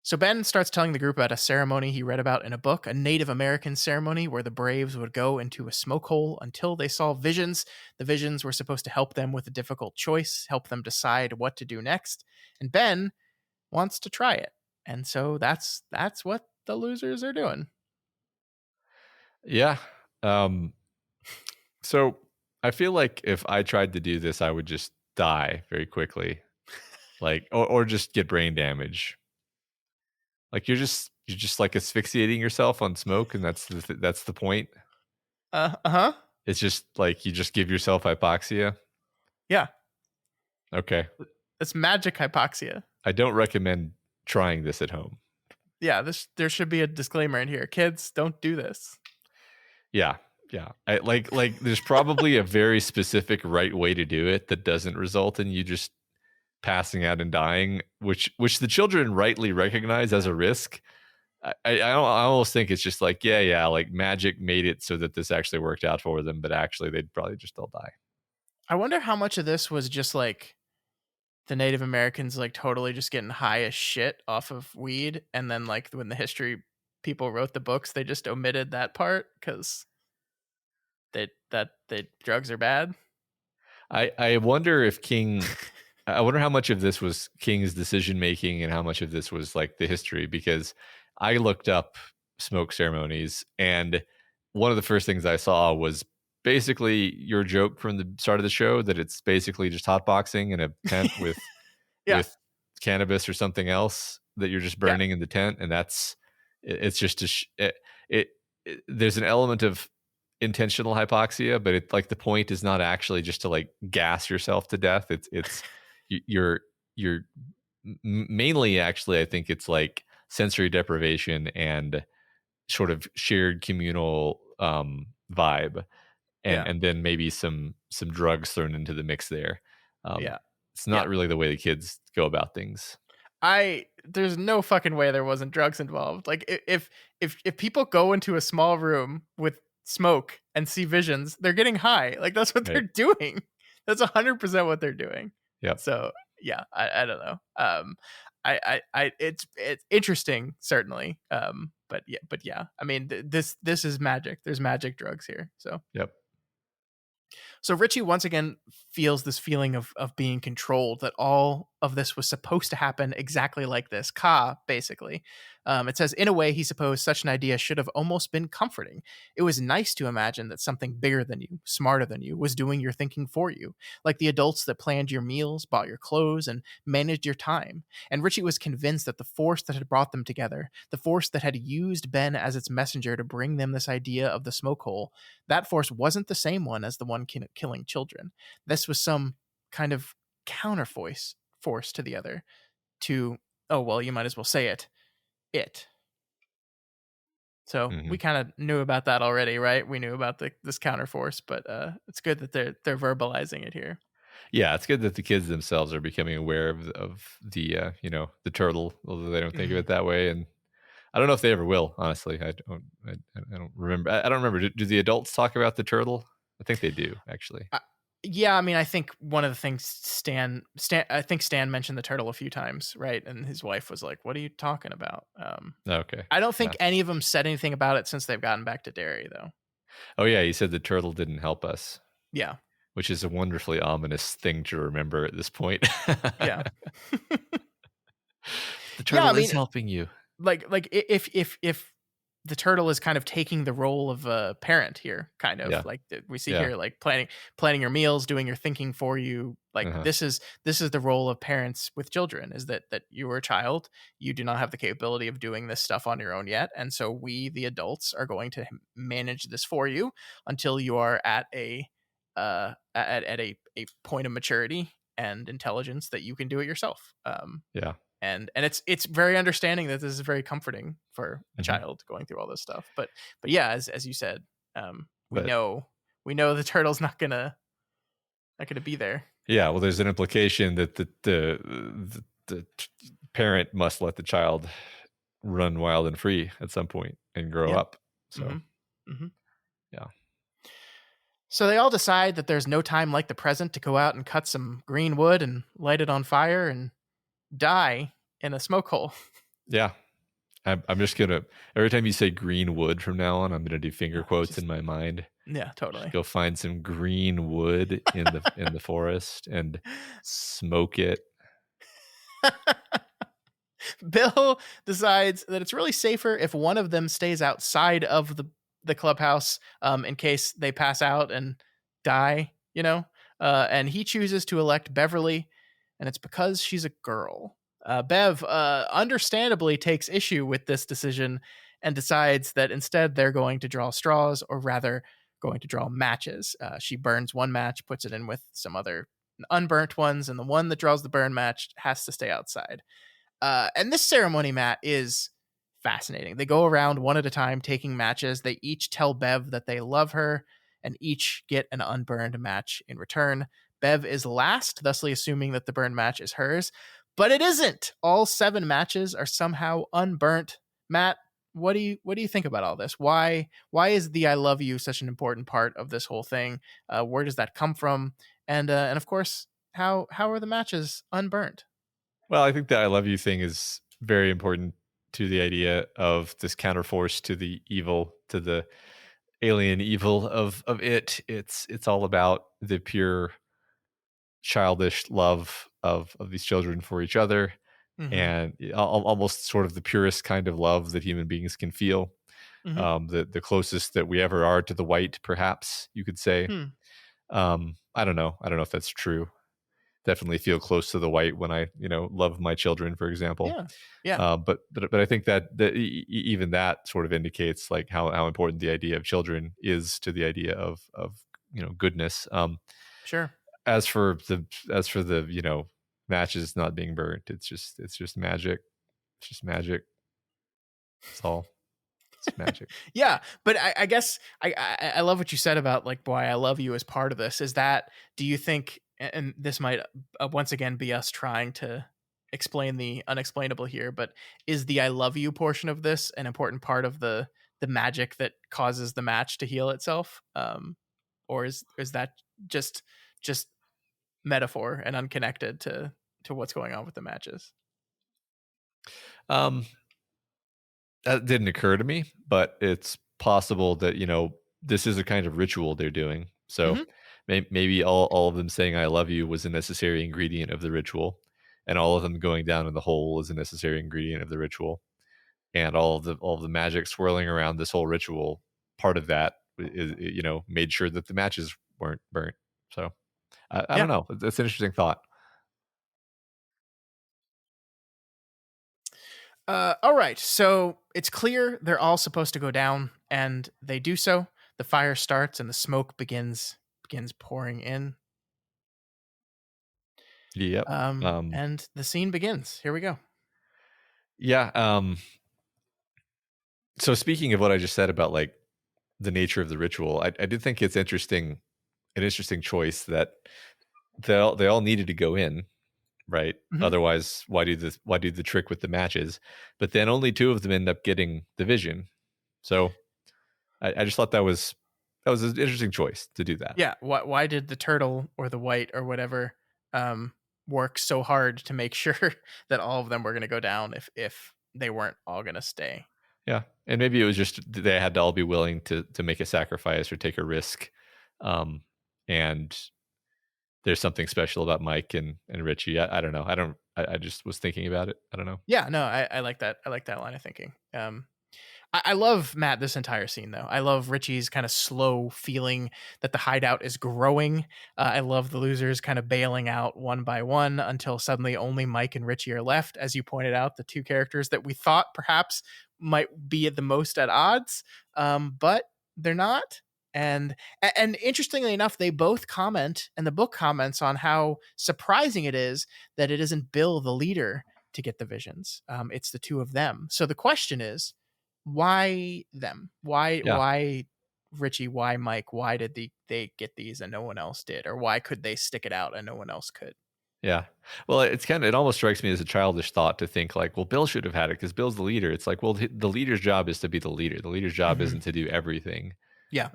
So Ben starts telling the group about a ceremony he read about in a book, a Native American ceremony where the braves would go into a smoke hole until they saw visions. The visions were supposed to help them with a difficult choice, help them decide what to do next. And Ben wants to try it. And so that's what the losers are doing. Yeah. Um, so I feel like if I tried to do this, I would just die very quickly, like, or just get brain damage. Like you're just like asphyxiating yourself on smoke, and that's the point. Uh-huh. It's just like you just give yourself hypoxia. Yeah. Okay. It's magic hypoxia. I don't recommend trying this at home. Yeah, this there should be a disclaimer in here. Kids, don't do this. Yeah. Yeah. Like there's probably a very specific right way to do it that doesn't result in you just passing out and dying, which the children rightly recognize as a risk. I almost think it's just like, yeah, like magic made it so that this actually worked out for them, but actually they'd probably just all die. I wonder how much of this was just like the Native Americans like totally just getting high as shit off of weed, and then like when the history people wrote the books, they just omitted that part because they drugs are bad. I wonder if I wonder how much of this was King's decision making and how much of this was like the history, because I looked up smoke ceremonies, and one of the first things I saw was basically your joke from the start of the show, that it's basically just hotboxing in a tent Yeah, with cannabis or something else that you're just yeah. burning in the tent, and it's just there's an element of intentional hypoxia, but it like the point is not actually just to like gas yourself to death. It's you're mainly, actually, I think it's like sensory deprivation and sort of shared communal vibe. Yeah. and then maybe some drugs thrown into the mix there. Yeah. It's Yeah. not really the way the kids go about things. There's no fucking way there wasn't drugs involved. Like if people go into a small room with smoke and see visions, they're getting high. Like that's what Right. they're doing. That's 100% what they're doing. Yep. So yeah, I don't know. It's interesting certainly. But yeah. I mean, this is magic. There's magic drugs here. Yep. So Richie once again feels this feeling of being controlled, that all of this was supposed to happen exactly like this. Ka, basically. It says, in a way, he supposed such an idea should have almost been comforting. It was nice to imagine that something bigger than you, smarter than you, was doing your thinking for you, like the adults that planned your meals, bought your clothes, and managed your time. And Richie was convinced that the force that had brought them together, the force that had used Ben as its messenger to bring them this idea of the smoke hole, that force wasn't the same one as the one killing children. This was some kind of counterforce to the other. To, oh well, you might as well say it. So Hmm. we kind of knew about that already, right? We knew about this counterforce, but it's good that they're verbalizing it here. Yeah, it's good that the kids themselves are becoming aware of the the turtle, although they don't think of Mhm. it that way. And I don't know if they ever will. Honestly, I don't remember. I don't remember. Do the adults talk about the turtle? I think they do actually. Uh, yeah, I mean, I think one of the things I think Stan mentioned the turtle a few times, right? And his wife was like, "What are you talking about?" Okay. I don't Yeah. think any of them said anything about it since they've gotten back to Derry, though. Oh yeah, you said the turtle didn't help us, Yeah, which is a wonderfully ominous thing to remember at this point. yeah, The yeah. I turtle is mean, helping you. if the turtle is kind of taking the role of a parent here, kind of Yeah. like we see Yeah. here, like planning your meals, doing your thinking for you. Like Uh-huh. this is the role of parents with children, is that you are a child, you do not have the capability of doing this stuff on your own yet, and so we, the adults, are going to manage this for you until you are at a point of maturity and intelligence that you can do it yourself. Yeah. And it's very understanding that this is very comforting for a Mhm. child going through all this stuff. But yeah, as you said, we But know the turtle's not gonna be there. yeah, well, there's an implication that the parent must let the child run wild and free at some point and grow Yeah. up. So, Hmm. Hmm. yeah. So they all decide that there's no time like the present to go out and cut some green wood and light it on fire and die in a smoke hole. Yeah. I'm just gonna every time you say green wood from now on, I'm gonna do finger Yeah, quotes in just my mind. yeah, Just totally. go find some green wood in the forest and smoke it. Bill decides that it's really safer if one of them stays outside of the clubhouse, in case they pass out and die, and he chooses to elect Beverly, and it's because she's a girl. Bev understandably takes issue with this decision and decides that instead they're going to draw straws, or rather going to draw matches. She burns one match, puts it in with some other unburnt ones, and the one that draws the burn match has to stay outside. And this ceremony, Matt, is fascinating. They go around one at a time taking matches. They each tell Bev that they love her and each get an unburned match in return. Bev is last, thusly assuming that the burned match is hers, but it isn't. All 7 matches are somehow unburnt. Matt, what do you think about all this? Why is the "I love you" such an important part of this whole thing? Where does that come from? And of course, how are the matches unburnt? Well, I think the "I love you" thing is very important to the idea of this counterforce to the evil, to the alien evil of it. It's all about the pure childish love of these children for each other, Mm-hmm. and almost sort of the purest kind of love that human beings can feel. Mm-hmm. The closest that we ever are to the white, perhaps you could say. Hmm. I don't know. I don't know if that's true. Definitely feel close to the white when I, love my children, for example. Yeah. Yeah. But I think that even that sort of indicates like how important the idea of children is to the idea of goodness. Sure. As for the matches not being burnt, it's just magic. It's just magic. That's all. It's magic. Yeah, but I guess I love what you said about like why I love you as part of this. Is that, do you think, and this might once again be us trying to explain the unexplainable here, but is the I love you portion of this an important part of the magic that causes the match to heal itself? Or is that just just metaphor and unconnected to what's going on with the matches? Um, that didn't occur to me, but it's possible that, this is a kind of ritual they're doing. So Hmm. maybe all of them saying "I love you" was a necessary ingredient of the ritual, and all of them going down in the hole is a necessary ingredient of the ritual, and all of the magic swirling around this whole ritual, part of that is, made sure that the matches weren't burnt. So I don't Yeah. know. That's an interesting thought. All right. So it's clear they're all supposed to go down, and they do so. The fire starts, and the smoke begins pouring in. Yep. And the scene begins. Here we go. Yeah. So speaking of what I just said about like the nature of the ritual, I did think it's an interesting choice that they all needed to go in, right? Hmm. Otherwise, why do the trick with the matches? But then only two of them end up getting the vision. So I just thought that was an interesting choice to do that. Yeah. Why did the turtle or the white or whatever um, work so hard to make sure that all of them were going to go down if they weren't all going to stay? Yeah, and maybe it was just they had to all be willing to make a sacrifice or take a risk, and there's something special about Mike and Richie. I don't know. I just was thinking about it. I don't know. Yeah. No, I like that. I like that line of thinking. I love Matt this entire scene though. I love Richie's kind of slow feeling that the hideout is growing. I love the losers kind of bailing out one by one until suddenly only Mike and Richie are left. As you pointed out, the two characters that we thought perhaps might be at the most at odds, but they're not. And interestingly enough, they both comment, and the book comments on how surprising it is that it isn't Bill the leader to get the visions. It's the two of them. So the question is, why them? Yeah, Why Richie? Why Mike? Why did they get these and no one else did? Or why could they stick it out and no one else could? yeah. Well, it almost strikes me as a childish thought to think like, well, Bill should have had it because Bill's the leader. It's like, well, the leader's job is to be the leader. The leader's job Hmm. isn't to do everything. Yeah.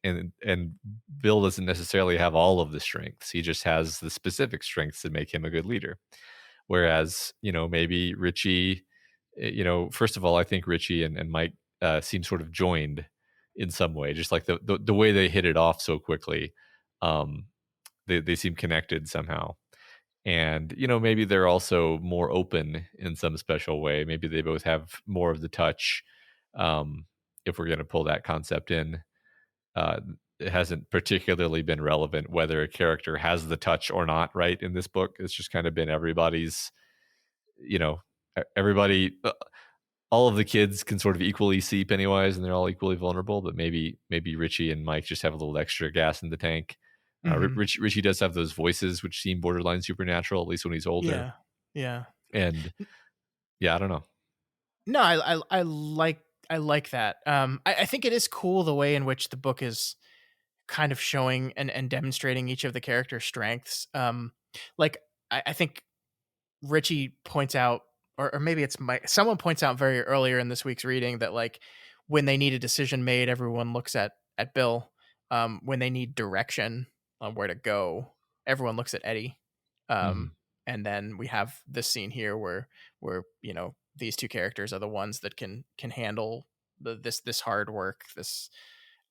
And Bill doesn't necessarily have all of the strengths. He just has the specific strengths that make him a good leader. Whereas, maybe Richie, first of all, I think Richie and Mike seem sort of joined in some way, just like the way they hit it off so quickly. Um, they seem connected somehow. And, maybe they're also more open in some special way. Maybe they both have more of the touch. Um, if we're going to pull that concept in, uh, it hasn't particularly been relevant whether a character has the touch or not, right? In this book, it's just kind of been everybody's, you know, everybody, all of the kids can sort of equally see Pennywise, and they're all equally vulnerable. But maybe Richie and Mike just have a little extra gas in the tank. Hmm. Richie does have those voices which seem borderline supernatural, at least when he's older. Yeah. Yeah. And yeah, I don't know. No, I like that. I think it is cool the way in which the book is kind of showing and demonstrating each of the characters' strengths. Like I think Richie points out, or maybe it's Mike. Someone points out very earlier in this week's reading that like when they need a decision made, everyone looks at Bill. When they need direction on where to go, everyone looks at Eddie. Mhm. Um, and then we have this scene here where these two characters are the ones that can handle this hard work.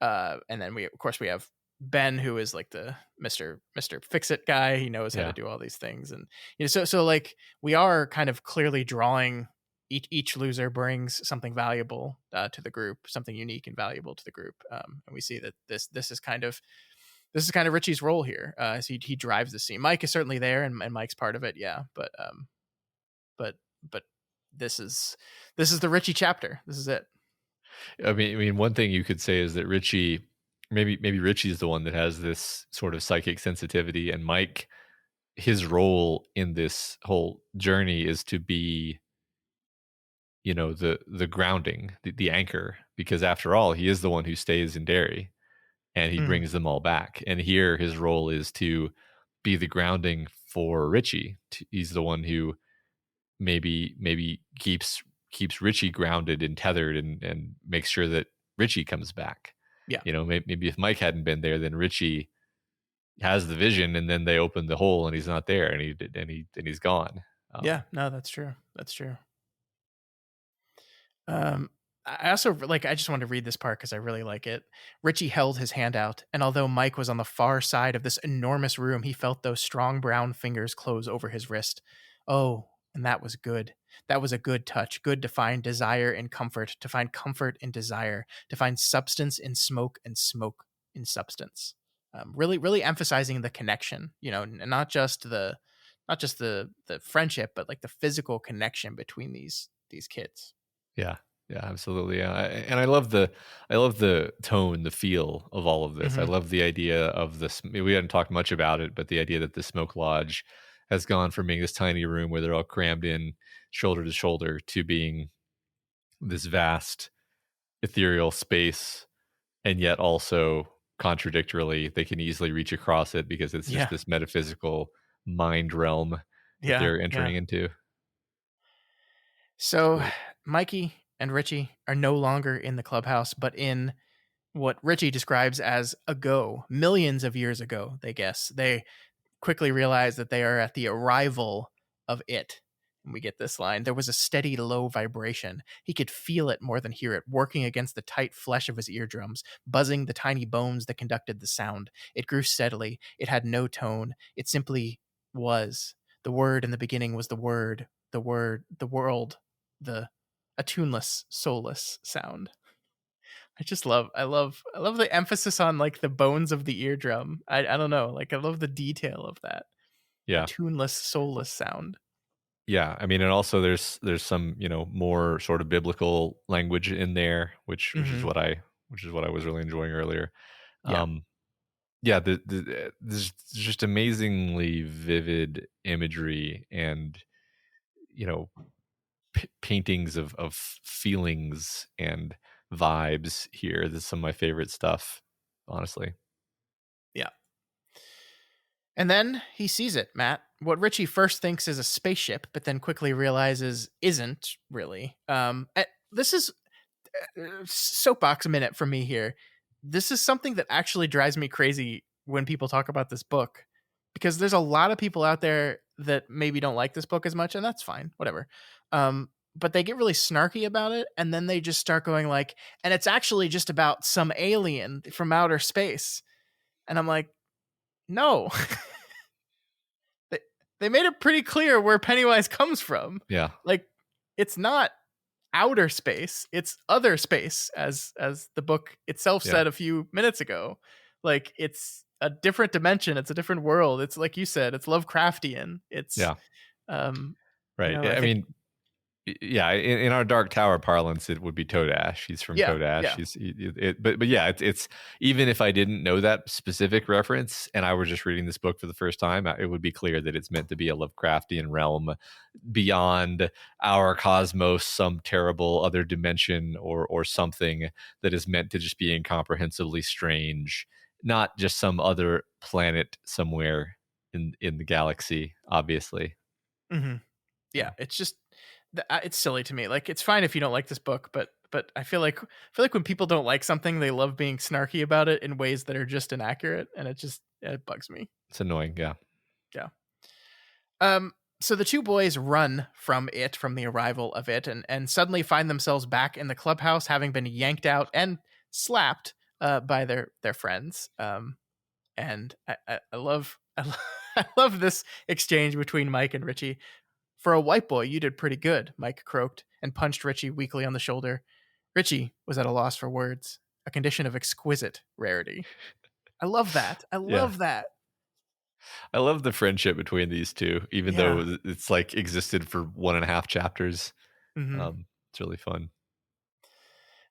And then we of course we have Ben, who is like the Mister Fix It guy. He knows how to Yeah, do all these things, and so like we are kind of clearly drawing. Each loser brings something valuable to the group, something unique and valuable to the group, and we see that this is kind of Richie's role here. As he drives the scene. Mike is certainly there, and Mike's part of it, yeah. But but this is the Richie chapter. This is it. I mean, one thing you could say is that Richie, maybe Richie is the one that has this sort of psychic sensitivity, and Mike, his role in this whole journey is to be the grounding, the anchor, because after all, he is the one who stays in Derry and he Mhm. brings them all back. And here his role is to be the grounding for Richie. He's the one who maybe keeps Richie grounded and tethered and makes sure that Richie comes back. Yeah. Maybe if Mike hadn't been there, then Richie has the vision, and then they open the hole and he's not there, and he's gone. Yeah. No, that's true. That's true. Um, I also like. I just wanted to read this part because I really like it. Richie held his hand out, and although Mike was on the far side of this enormous room, he felt those strong brown fingers close over his wrist. Oh, and that was good. That was a good touch. Good to find desire in comfort, to find comfort in desire, to find substance in smoke, and smoke in substance. Really, really emphasizing the connection. And not just the friendship, but like the physical connection between these kids. Yeah. Yeah, absolutely. Yeah. And I love the tone, the feel of all of this. I Hmm. love the idea of this. We hadn't talked much about it, but the idea that the Smoke Lodge has gone from being this tiny room where they're all crammed in shoulder to shoulder to being this vast ethereal space, and yet also contradictorily they can easily reach across it because it's just Yeah. this metaphysical mind realm that Yeah, they're yeah. entering into. It's So great. Mikey and Richie are no longer in the clubhouse, but in what Richie describes as ago, millions of years ago, they guess. They quickly realize that they are at the arrival of it. And we get this line: there was a steady low vibration. He could feel it more than hear it, working against the tight flesh of his eardrums, buzzing the tiny bones that conducted the sound. It grew steadily. It had no tone. It simply was. The word in the beginning was the word, the world, the a tuneless, soulless sound. I love the emphasis on like the bones of the eardrum. I don't know, like I love the detail of that. A Yeah. tuneless, soulless sound. Yeah, I mean, and also there's some, more sort of biblical language in there, which is Mhm. what I was really enjoying earlier. Yeah. Um, yeah, there's just amazingly vivid imagery and, you know, paintings of feelings and vibes here. This is some of my favorite stuff, honestly. Yeah. And then he sees it, Matt. What Richie first thinks is a spaceship, but then quickly realizes isn't really. This is soapbox a minute from me here. This is something that actually drives me crazy when people talk about this book, because there's a lot of people out there that maybe don't like this book as much, and that's fine, whatever. But they get really snarky about it, and then they just start going like, and it's actually just about some alien from outer space. And I'm like, no. they, they made it pretty clear where Pennywise comes from. Yeah, Like, it's not outer space, it's other space, as the book itself yeah, said a few minutes ago. Like, it's a different dimension, it's a different world. It's like you said, it's Lovecraftian. It's yeah. um Right. I I think. mean, yeah, in our Dark Tower parlance, it would be Toadash. He's from Yeah, Toadash. yeah. But yeah, it's even if I didn't know that specific reference and I were just reading this book for the first time, it would be clear that it's meant to be a Lovecraftian realm beyond our cosmos, some terrible other dimension or something that is meant to just be incomprehensibly strange, not just some other planet somewhere in the galaxy. Obviously, Hmm. Yeah, yeah, it's just it's silly to me. Like, it's fine if you don't like this book, but I feel like when people don't like something, they love being snarky about it in ways that are just inaccurate, and it bugs me. it's annoying. Yeah. Yeah. So the two boys run from the arrival of it, and suddenly find themselves back in the clubhouse, having been yanked out and slapped by their friends. And I love I love this exchange between Mike and Richie. For a white boy, you did pretty good, Mike croaked and punched Richie weakly on the shoulder. Richie was at a loss for words, a condition of exquisite rarity. I love that. I Yeah. love that. I love the friendship between these two, even Yeah. though it's like existed for 1.5 chapters. Hmm. It's really fun.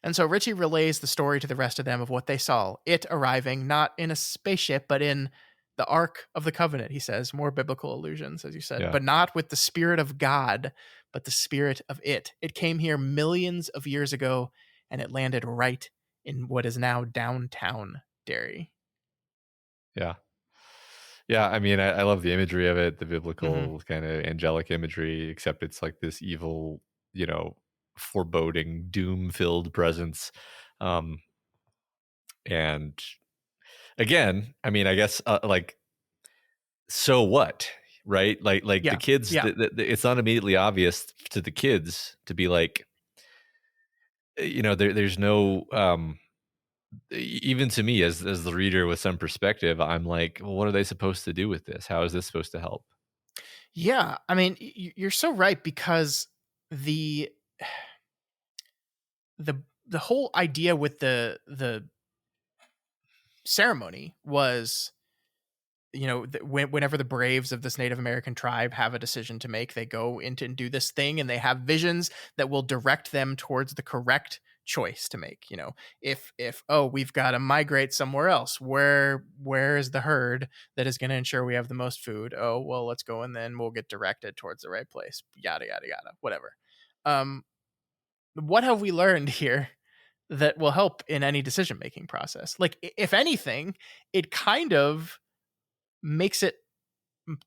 And so Richie relays the story to the rest of them of what they saw. It arriving not in a spaceship, but in the Ark of the Covenant, he says, more biblical allusions, as you said, Yeah. but not with the Spirit of God, but the spirit of it. It came here millions of years ago, and it landed right in what is now downtown Derry. Yeah. Yeah, I mean, I love the imagery of it, the Mm-hmm. biblical kind of angelic imagery, except it's like this evil, you know, foreboding, doom-filled presence. Um, and again, I mean, I guess like, so what, right? Like the Yeah. kids, Yeah. it's not immediately obvious to the kids to be like, there's no even to me as the reader with some perspective, I'm like, well, what are they supposed to do with this? How is this supposed to help? Yeah. I mean, you're so right, because the the the whole idea with the ceremony was, whenever the braves of this Native American tribe have a decision to make, they go into and do this thing, and they have visions that will direct them towards the correct choice to make. If oh, we've got to migrate somewhere else, where is the herd that is going to ensure we have the most food? Oh, well, let's go, and then we'll get directed towards the right place. Yada yada yada, whatever. um what have we learned here that will help in any decision making process? Like, if anything, it kind of makes it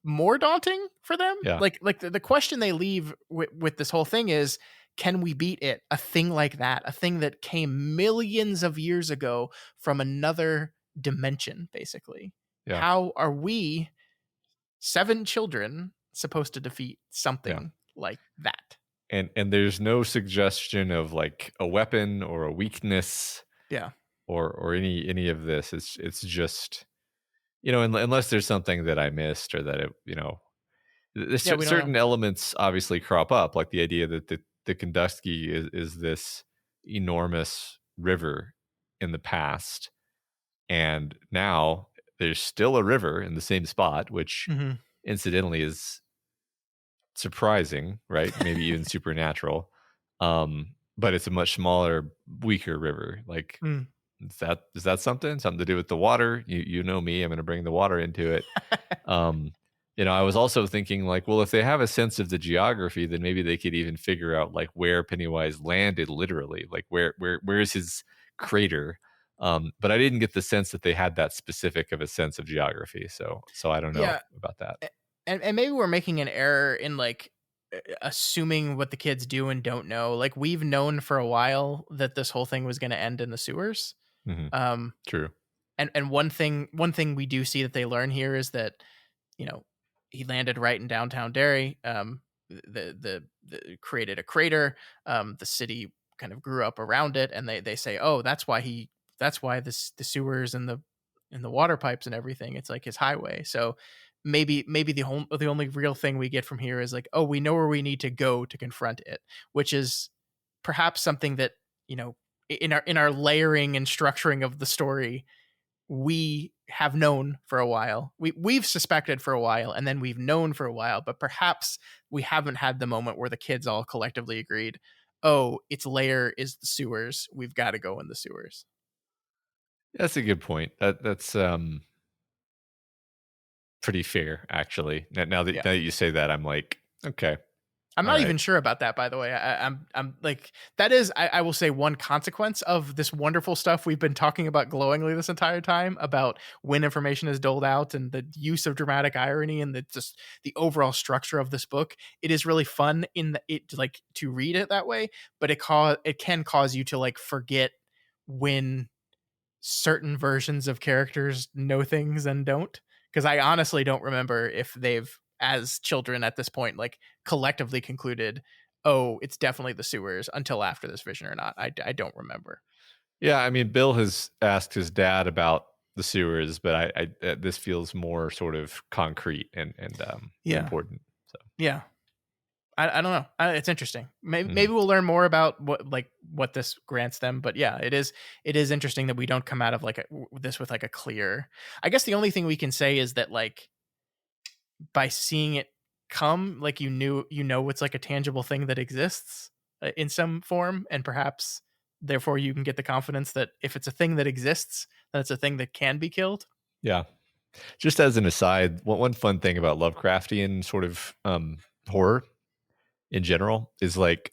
more daunting for them. Yeah, Like the question they leave with this whole thing is, can we beat it? A thing like that, a thing that came millions of years ago from another dimension, basically. yeah, How are we, 7 children, supposed to defeat yeah. something like that? And there's no suggestion of like a weapon or a weakness Yeah. or any of this. It's just, unless there's something that I missed or that there's Yeah, we don't know. certain elements obviously crop up, like the idea that the Kendusky is this enormous river in the past, and now there's still a river in the same spot, which Hmm. incidentally is surprising, right? Maybe even supernatural. But it's a much smaller, weaker river. Like, Mm. is that something to do with the water? You know me, I'm going to bring the water into it. Um, I was also thinking like, well, if they have a sense of the geography, then maybe they could even figure out like where Pennywise landed literally, like where is his crater. But I didn't get the sense that they had that specific of a sense of geography. So I don't know Yeah. about that. And maybe we're making an error in, like, assuming what the kids do and don't know. Like, we've known for a while that this whole thing was going to end in the sewers. Hmm. um True. and one thing we do see that they learn here is that, you know he landed right in downtown Derry. The created a crater. The city kind of grew up around it, and they say, oh, that's why the sewers and the water pipes and everything, it's like his highway. So maybe the only real thing we get from here is like, oh, we know where we need to go to confront it, which is perhaps something that, in our layering and structuring of the story, we have known for a while. We've suspected for a while, and then we've known for a while, but perhaps we haven't had the moment where the kids all collectively agreed, oh, its lair is the sewers. We've got to go in the sewers. That's a good point. That's pretty fair, actually. Now Yeah. that you say that, I'm like, okay, I'm all not right. even sure about that, by the way. I'm like, that is, I will say, one consequence of this wonderful stuff we've been talking about glowingly this entire time, about when information is doled out and the use of dramatic irony and the overall structure of this book. It is really fun like to read it that way, but it can cause you to, like, forget when certain versions of characters know things and don't. Because I honestly don't remember if they've, as children at this point, like, collectively concluded, oh, it's definitely the sewers, until after this vision or not. I don't remember. Yeah, I mean, Bill has asked his dad about the sewers, but this feels more sort of concrete and Yeah. important. So, Yeah. I don't know. It's interesting. Maybe mhm. maybe we'll learn more about what this grants them. But yeah, it is interesting that we don't come out of this with like a clear. I guess the only thing we can say is that, like, by seeing it come, like, it's like a tangible thing that exists, in some form, and perhaps therefore you can get the confidence that if it's a thing that exists, then it's a thing that can be killed. Yeah, Just as an aside, one fun thing about Lovecraftian sort of horror in general is like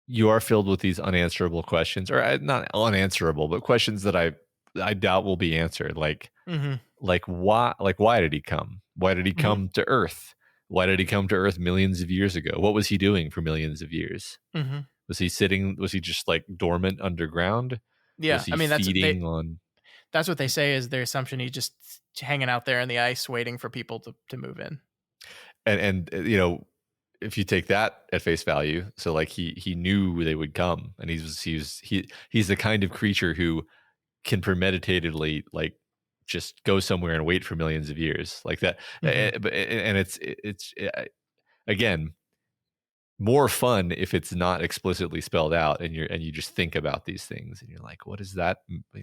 you are filled with these unanswerable questions, or not unanswerable, but questions that I doubt will be answered. Mm-hmm. Why did he come? Why did he Mm-hmm. come to Earth? Why did he come to Earth millions of years ago? What was he doing for millions of years? Mm-hmm. Was he sitting? Was he just like dormant underground? Was Yeah, I he mean feeding on? that's what they say is their assumption. He's just hanging out there in the ice, waiting for people to move in. And you know, if you take that at face value, so like he knew they would come, and he's the kind of creature who can premeditatedly like just go somewhere and wait for millions of years like that. Mm-hmm. But and it's again more fun if it's not explicitly spelled out, and you just think about these things and you're like, what is that?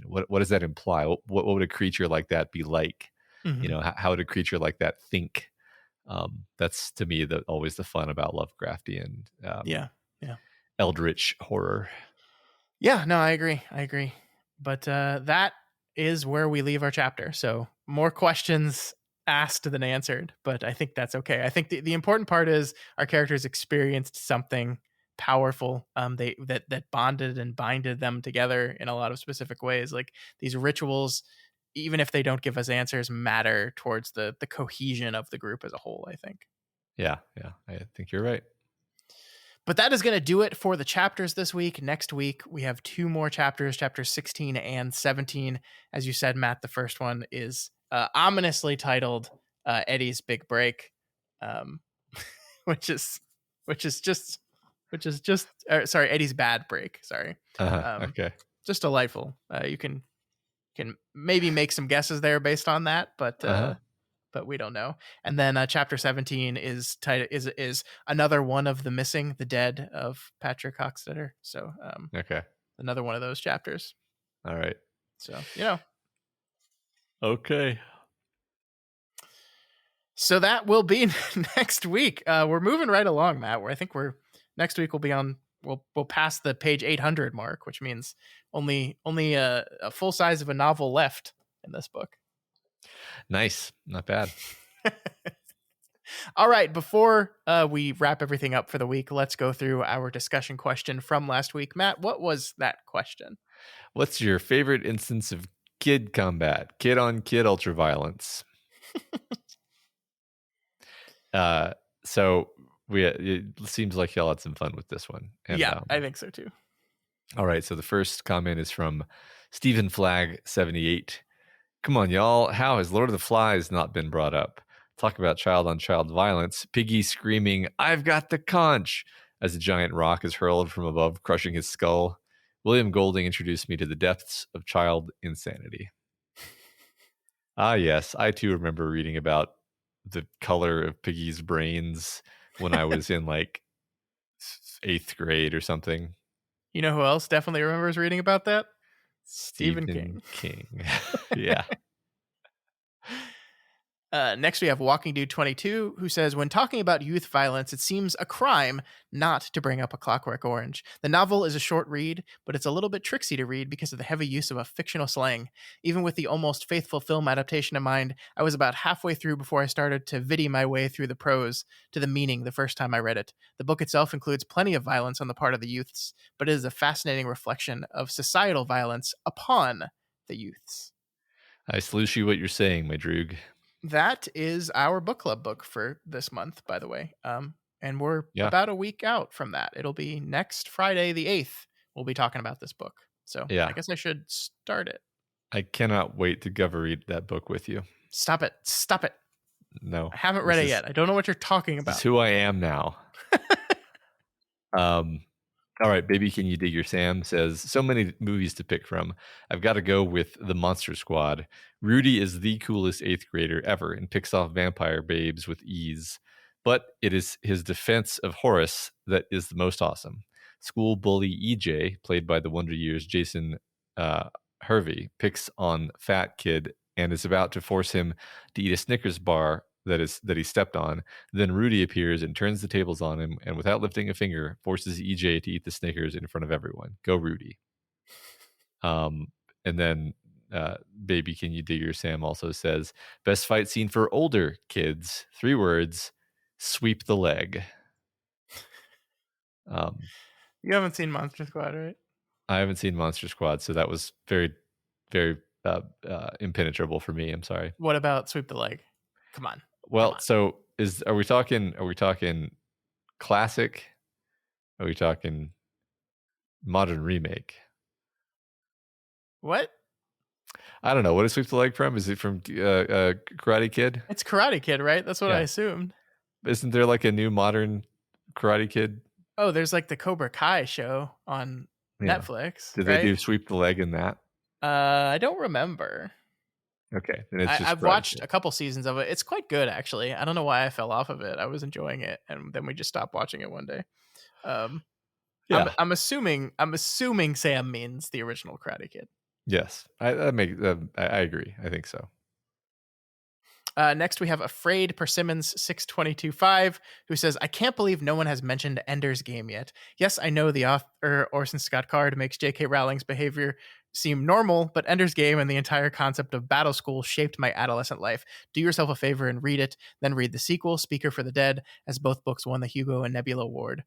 What does that imply? What would a creature like that be like? Mm-hmm. How would a creature like that think? That's to me always the fun about Lovecraftian Yeah. Yeah. eldritch horror. Yeah, no, I agree. But that is where we leave our chapter. So more questions asked than answered, but I think that's okay. I think the important part is our characters experienced something powerful. That bonded and binded them together in a lot of specific ways. Like these rituals, even if they don't give us answers, matter towards the cohesion of the group as a whole, I think. Yeah, I think you're right. But that is going to do it for the chapters this week. Next week, we have two more chapters, chapters 16 and 17. As you said, Matt, the first one is ominously titled Eddie's Big Break, um, which is just sorry, Eddie's Bad Break. Sorry, Okay. just delightful. You can maybe make some guesses there based on that, but we don't know. And then chapter 17 is another one of the missing, the dead of Patrick Hockstetter. So Okay. another one of those chapters. All right. So Okay. so that will be next week. We're moving right along, Matt. Where I think next week we'll be on. We'll pass the page 800 mark, which means only a full size of a novel left in this book. Nice. Not bad. All right, before we wrap everything up for the week, let's go through our discussion question from last week. Matt, what was that question? What's your favorite instance of kid combat? Kid on kid ultraviolence. So it seems like y'all had some fun with this one. And, yeah, I think so too. All right, so the first comment is from Stephen Flagg 78. Come on, y'all. How has Lord of the Flies not been brought up? Talk about child on child violence. Piggy screaming, "I've got the conch," as a giant rock is hurled from above, crushing his skull. William Golding introduced me to the depths of child insanity. Ah, yes. I too remember reading about the color of Piggy's brains when I was in like 8th grade or something. You know who else definitely remembers reading about that? Stephen King. Yeah. Next, we have Walking Dude 22, who says, when talking about youth violence, it seems a crime not to bring up A Clockwork Orange. The novel is a short read, but it's a little bit tricksy to read because of the heavy use of a fictional slang. Even with the almost faithful film adaptation in mind, I was about halfway through before I started to viddy my way through the prose to the meaning the first time I read it. The book itself includes plenty of violence on the part of the youths, but it is a fascinating reflection of societal violence upon the youths. I salute you what you're saying, my droog. That is our book club book for this month, by the way. And we're about a week out from that. It'll be next Friday, the 8th. We'll be talking about this book. So I guess I should start it. I cannot wait to read that book with you. Stop it. No. I haven't read it yet. I don't know what you're talking about. This is who I am now. All right, Baby Can You Dig Your Sam says, so many movies to pick from. I've got to go with The Monster Squad. Rudy is the coolest 8th grader ever and picks off vampire babes with ease. But it is his defense of Horace that is the most awesome. School bully EJ, played by the Wonder Years' Jason Hervey, picks on Fat Kid and is about to force him to eat a Snickers bar that he stepped on. Then Rudy appears and turns the tables on him, and without lifting a finger, forces EJ to eat the Snickers in front of everyone. Go Rudy. And then Baby Can You Dig Your Sam also says, best fight scene for older kids. 3 words, sweep the leg. You haven't seen Monster Squad, right? I haven't seen Monster Squad, so that was very, very impenetrable for me. I'm sorry. What about sweep the leg? Come on. Well, so are we talking classic? Are we talking modern remake? What? I don't know. What is Sweep the Leg from? Is it from Karate Kid? It's Karate Kid, right? That's what I assumed. Isn't there like a new modern Karate Kid? Oh, there's like the Cobra Kai show on Netflix. Did right? they do Sweep the Leg in that? I don't remember. Okay, then it's just I've watched a couple seasons of it. It's quite good, actually. I don't know why I fell off of it. I was enjoying it, and then we just stopped watching it one day. I'm assuming Sam means the original Karate Kid. Yes, I agree. I think so. Next, we have Afraid Persimmons 6225, who says, I can't believe no one has mentioned Ender's Game yet. Yes, I know the author Orson Scott Card makes J.K. Rowling's behavior seem normal, but Ender's Game and the entire concept of battle school shaped my adolescent life. Do yourself a favor and read it, then read the sequel, Speaker for the Dead, as both books won the Hugo and Nebula Award.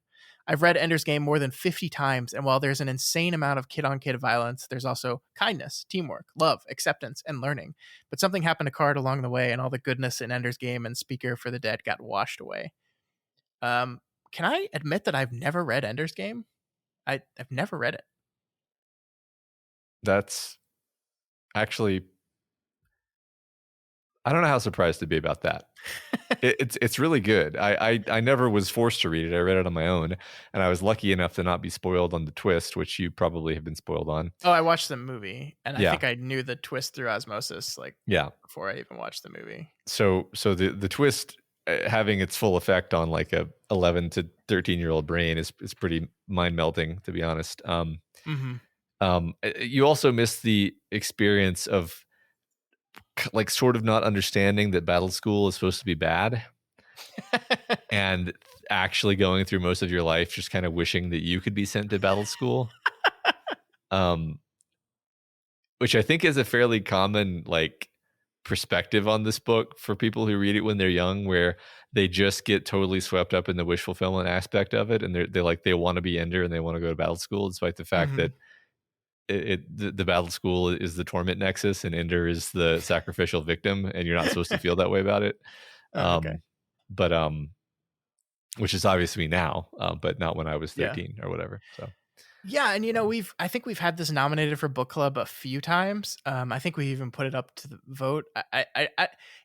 I've read Ender's Game more than 50 times, and while there's an insane amount of kid-on-kid violence, there's also kindness, teamwork, love, acceptance, and learning. But something happened to Card along the way, and all the goodness in Ender's Game and Speaker for the Dead got washed away. Can I admit that I've never read Ender's Game? I've never read it. That's actually, I don't know how surprised to be about that. It's really good. I never was forced to read it. I read it on my own, and I was lucky enough to not be spoiled on the twist, which you probably have been spoiled on. Oh, I watched the movie, and I think I knew the twist through osmosis, before I even watched the movie. So the twist having its full effect on like a 11 to 13-year-old brain is pretty mind melting, to be honest. You also miss the experience of like sort of not understanding that battle school is supposed to be bad and actually going through most of your life just kind of wishing that you could be sent to battle school. Which I think is a fairly common like perspective on this book for people who read it when they're young, where they just get totally swept up in the wish fulfillment aspect of it, and they want to be Ender and they want to go to battle school, despite the fact that the battle school is the torment nexus and Ender is the sacrificial victim, and you're not supposed to feel that way about it. But which is obviously me now, but not when I was 13 or whatever. So yeah, and I think we've had this nominated for book club a few times. I think we even put it up to the vote. I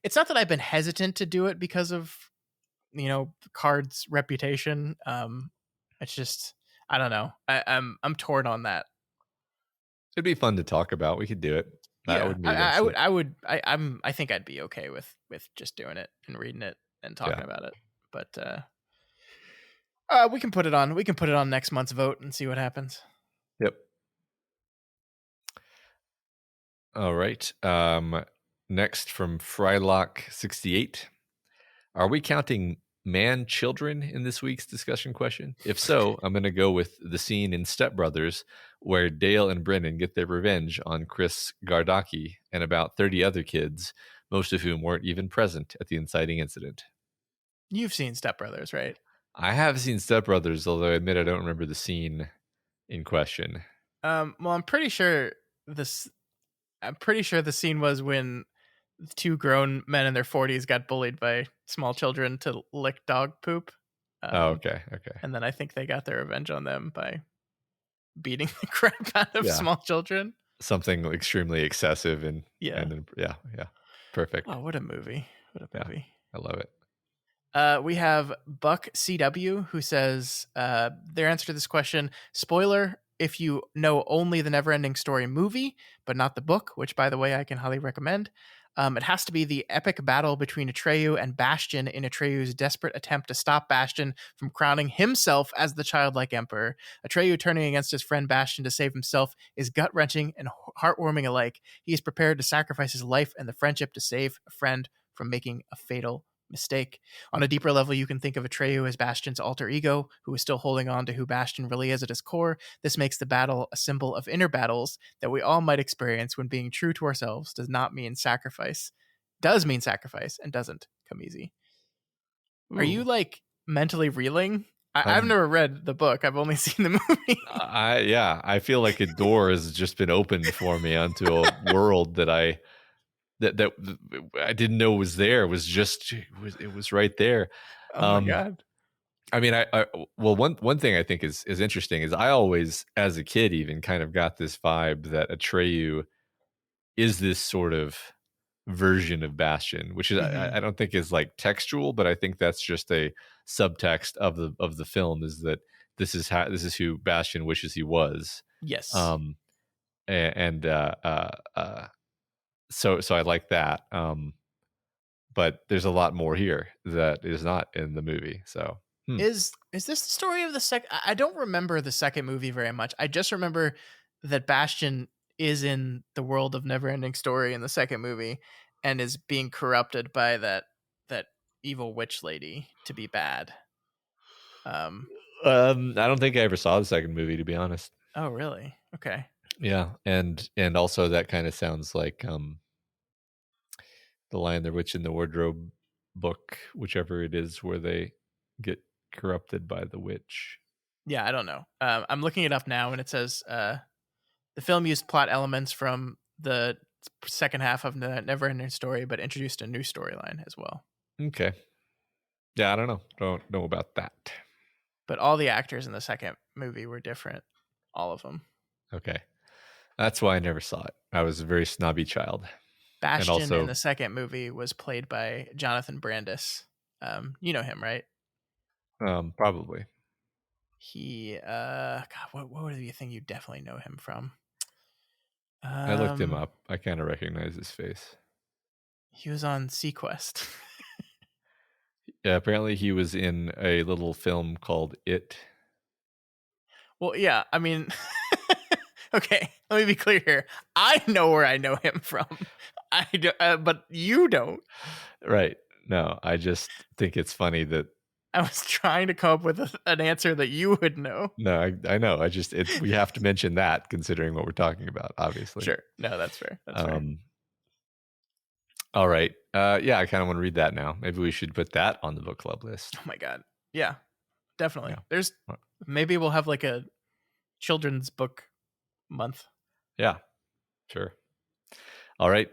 it's not that I've been hesitant to do it because of Card's reputation. It's just I don't know. I'm torn on that. It'd be fun to talk about. We could do it. I think I'd be okay with just doing it and reading it and talking about it. But we can put it on. We can put it on next month's vote and see what happens. Yep. All right. Next from Frylock68. Are we counting man-children in this week's discussion question? If so, I'm going to go with the scene in Step Brothers where Dale and Brennan get their revenge on Chris Gardocki and about 30 other kids, most of whom weren't even present at the inciting incident. You've seen Step Brothers, right? I have seen Step Brothers, although I admit I don't remember the scene in question. Well, I'm pretty sure the scene was when two grown men in their 40s got bullied by small children to lick dog poop. Okay. And then I think they got their revenge on them by beating the crap out of small children. Something extremely excessive and perfect. Oh, what a movie. I love it. We have Buck CW who says their answer to this question, spoiler, if you know only the Neverending Story movie, but not the book, which by the way, I can highly recommend. It has to be the epic battle between Atreyu and Bastion in Atreyu's desperate attempt to stop Bastion from crowning himself as the childlike emperor. Atreyu turning against his friend Bastion to save himself is gut-wrenching and heartwarming alike. He is prepared to sacrifice his life and the friendship to save a friend from making a fatal Mistake. On a deeper level, you can think of Atreyu as Bastion's alter ego, who is still holding on to who Bastion really is at his core. This makes the battle a symbol of inner battles that we all might experience when being true to ourselves does mean sacrifice, and doesn't come easy. Are you Ooh. like mentally reeling? I've I'm never read the book. I've only seen the movie. I feel like a door has just been opened for me onto a world that I didn't know was there. It was right there. Oh my Um, god. I mean, well, one thing I think is interesting is I always, as a kid, even kind of got this vibe that Atreyu is this sort of version of Bastion, which is Mm-hmm. I don't think is like textual, but I think that's just a subtext of the film is that this is who Bastion wishes he was. Yes. Um, and so I like that. But there's a lot more here that is not in the movie. So Is this the story of the second? I don't remember the second movie very much. I just remember that Bastion is in the world of Neverending Story in the second movie and is being corrupted by that evil witch lady to be bad. I don't think I ever saw the second movie, to be honest. Oh really? Okay. Yeah, and also that kind of sounds like the Lion, the Witch, and the Wardrobe book, whichever it is, where they get corrupted by the witch. Yeah, I don't know. I'm looking it up now, and it says the film used plot elements from the second half of the Neverending Story, but introduced a new storyline as well. Okay. Yeah, I don't know. Don't know about that. But all the actors in the second movie were different. All of them. Okay. That's why I never saw it. I was a very snobby child. And Bastion in also, the second movie was played by Jonathan Brandis. You know him, right? probably. He, God, what would be a thing you definitely know him from? I looked him Um, up. I kind of recognize his face. he was on Sequest. Yeah, apparently he was in a little film called It. Well, yeah, I mean, okay, let me be clear here. I know where I know him from. I do, but you don't. Right. No, I just think it's funny that I was trying to come up with an answer that you would know. no, I know. I just we have to mention that considering what we're talking about, obviously. Sure. No, that's fair. That's fair. All right. Yeah, I kind of want to read that now. Maybe we should put that on the book club list. Oh my god. Yeah, definitely. Yeah. There's maybe we'll have like a children's book month. Yeah, sure. All right.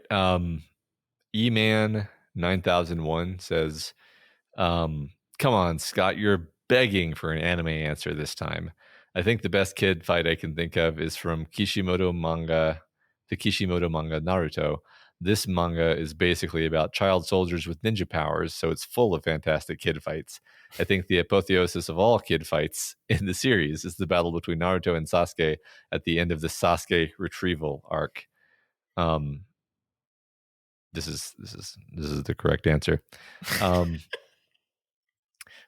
E-Man 9001 says, come on, Scott, you're begging for an anime answer this time. I think the best kid fight I can think of is from the Kishimoto manga Naruto. This manga is basically about child soldiers with ninja powers, so it's full of fantastic kid fights. I think the apotheosis of all kid fights in the series is the battle between Naruto and Sasuke at the end of the Sasuke retrieval arc. This is the correct answer.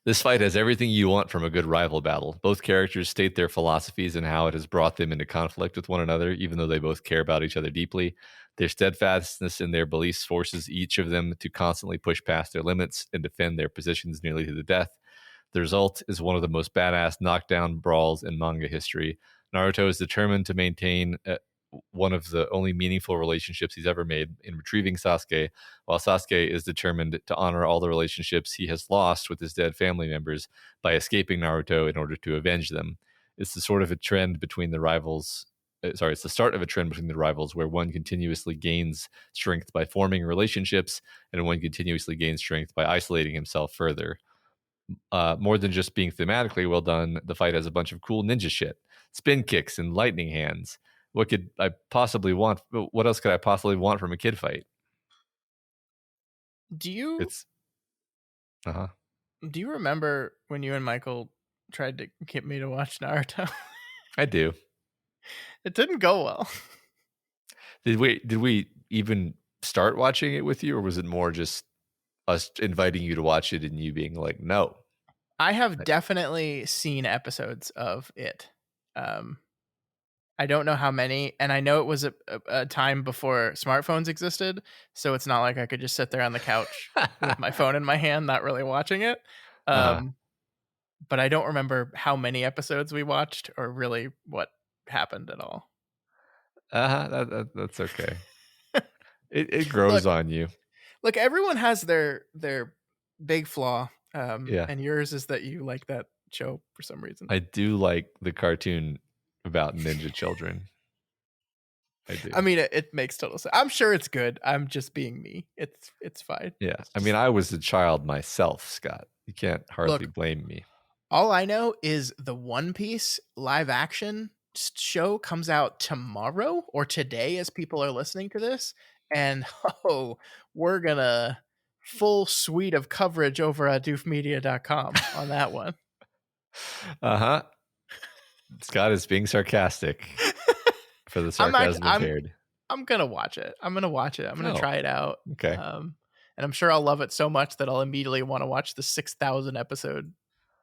This fight has everything you want from a good rival battle. Both characters state their philosophies and how it has brought them into conflict with one another, even though they both care about each other deeply. Their steadfastness in their beliefs forces each of them to constantly push past their limits and defend their positions nearly to the death. The result is one of the most badass knockdown brawls in manga history. Naruto is determined to maintain one of the only meaningful relationships he's ever made in retrieving Sasuke, while Sasuke is determined to honor all the relationships he has lost with his dead family members by escaping Naruto in order to avenge them. It's the sort of a trend between the rivals. It's the start of a trend between the rivals where one continuously gains strength by forming relationships and one continuously gains strength by isolating himself further. More than just being thematically well done, the fight has a bunch of cool ninja shit, spin kicks and lightning hands. What could I possibly want? What else could I possibly want from a kid fight? Do you It's do you remember when you and Michael tried to get me to watch Naruto? I do. It didn't go well. Did we even start watching it with you, or was it more just us inviting you to watch it and you being like, no? I have definitely seen episodes of it. I don't know how many, and I know it was a time before smartphones existed, so it's not like I could just sit there on the couch with my phone in my hand, not really watching it. Uh-huh. Um, but I don't remember how many episodes we watched or really what happened at all. Uh-huh. That's okay. It grows Look, on you. everyone has their big flaw, Yeah. and yours is that you like that show for some reason. I do like the cartoon about ninja children. I do. I mean, it makes total sense. I'm sure it's good. I'm just being me. It's fine. Yeah. It's I mean, just, I was a child myself, Scott. You can't hardly look, blame me. all I know is the One Piece live action show comes out tomorrow or today as people are listening to this. And oh, we're gonna full suite of coverage over at doofmedia.com on that one. Uh-huh. Scott is being sarcastic for the I'm not sarcasm I'm impaired. I'm gonna watch it. I'm gonna watch it. I'm gonna Oh, try it out. okay. And I'm sure I'll love it so much that I'll immediately want to watch the 6,000 episode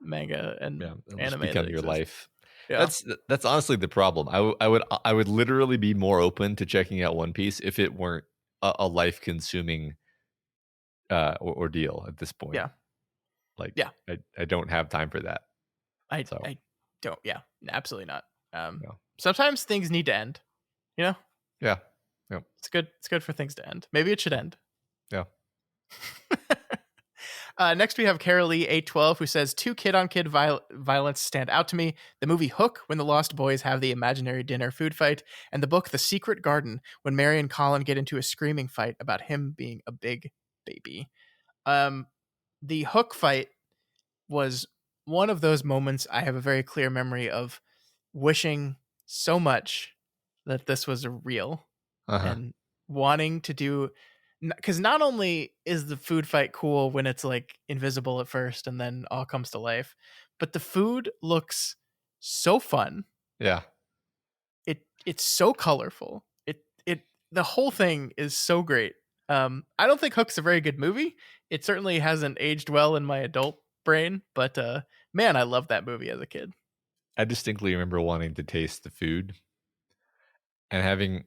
manga and Yeah, it'll just anime that become your exists. life. Yeah. That's honestly the problem. I would literally be more open to checking out One Piece if it weren't a life consuming ordeal at this point. Yeah. Like, Yeah. I don't have time for that. So I don't. Yeah, absolutely not. yeah. Sometimes things need to end. You know, Yeah. Yeah. it's good. It's good for things to end. Maybe it should end. Yeah. Next, we have Carol Lee 812 who says two kid-on-kid violence stand out to me: the movie Hook, when the Lost Boys have the imaginary dinner food fight, and the book The Secret Garden, when Mary and Colin get into a screaming fight about him being a big baby. The Hook fight was one of those moments I have a very clear memory of wishing so much that this was real Uh-huh. and wanting to do, because not only is the food fight cool when it's like invisible at first and then all comes to life, but the food looks so fun. Yeah. It's so colorful. The whole thing is so great. I don't think Hook's a very good movie. It certainly hasn't aged well in my adult brain, but man, I loved that movie as a kid. I distinctly remember wanting to taste the food and having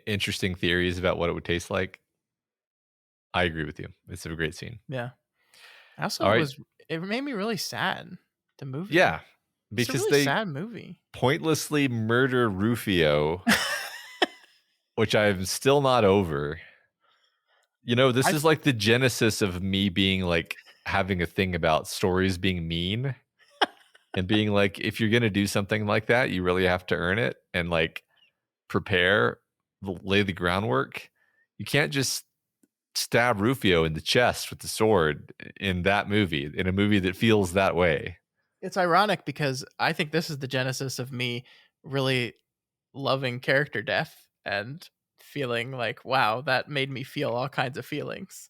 interesting theories about what it would taste like. I agree with you. It's a great scene. Yeah. All right. It made me really sad. The movie. Yeah. It's a Because really they sad movie. pointlessly murder Rufio, which I'm still not over. You know, this is like the genesis of me being like having a thing about stories being mean and being like, if you're going to do something like that, you really have to earn it and like prepare, lay the groundwork. You can't just stab Rufio in the chest with the sword in that movie, in a movie that feels that way. It's ironic because I think this is the genesis of me really loving character death and feeling like, wow, that made me feel all kinds of feelings.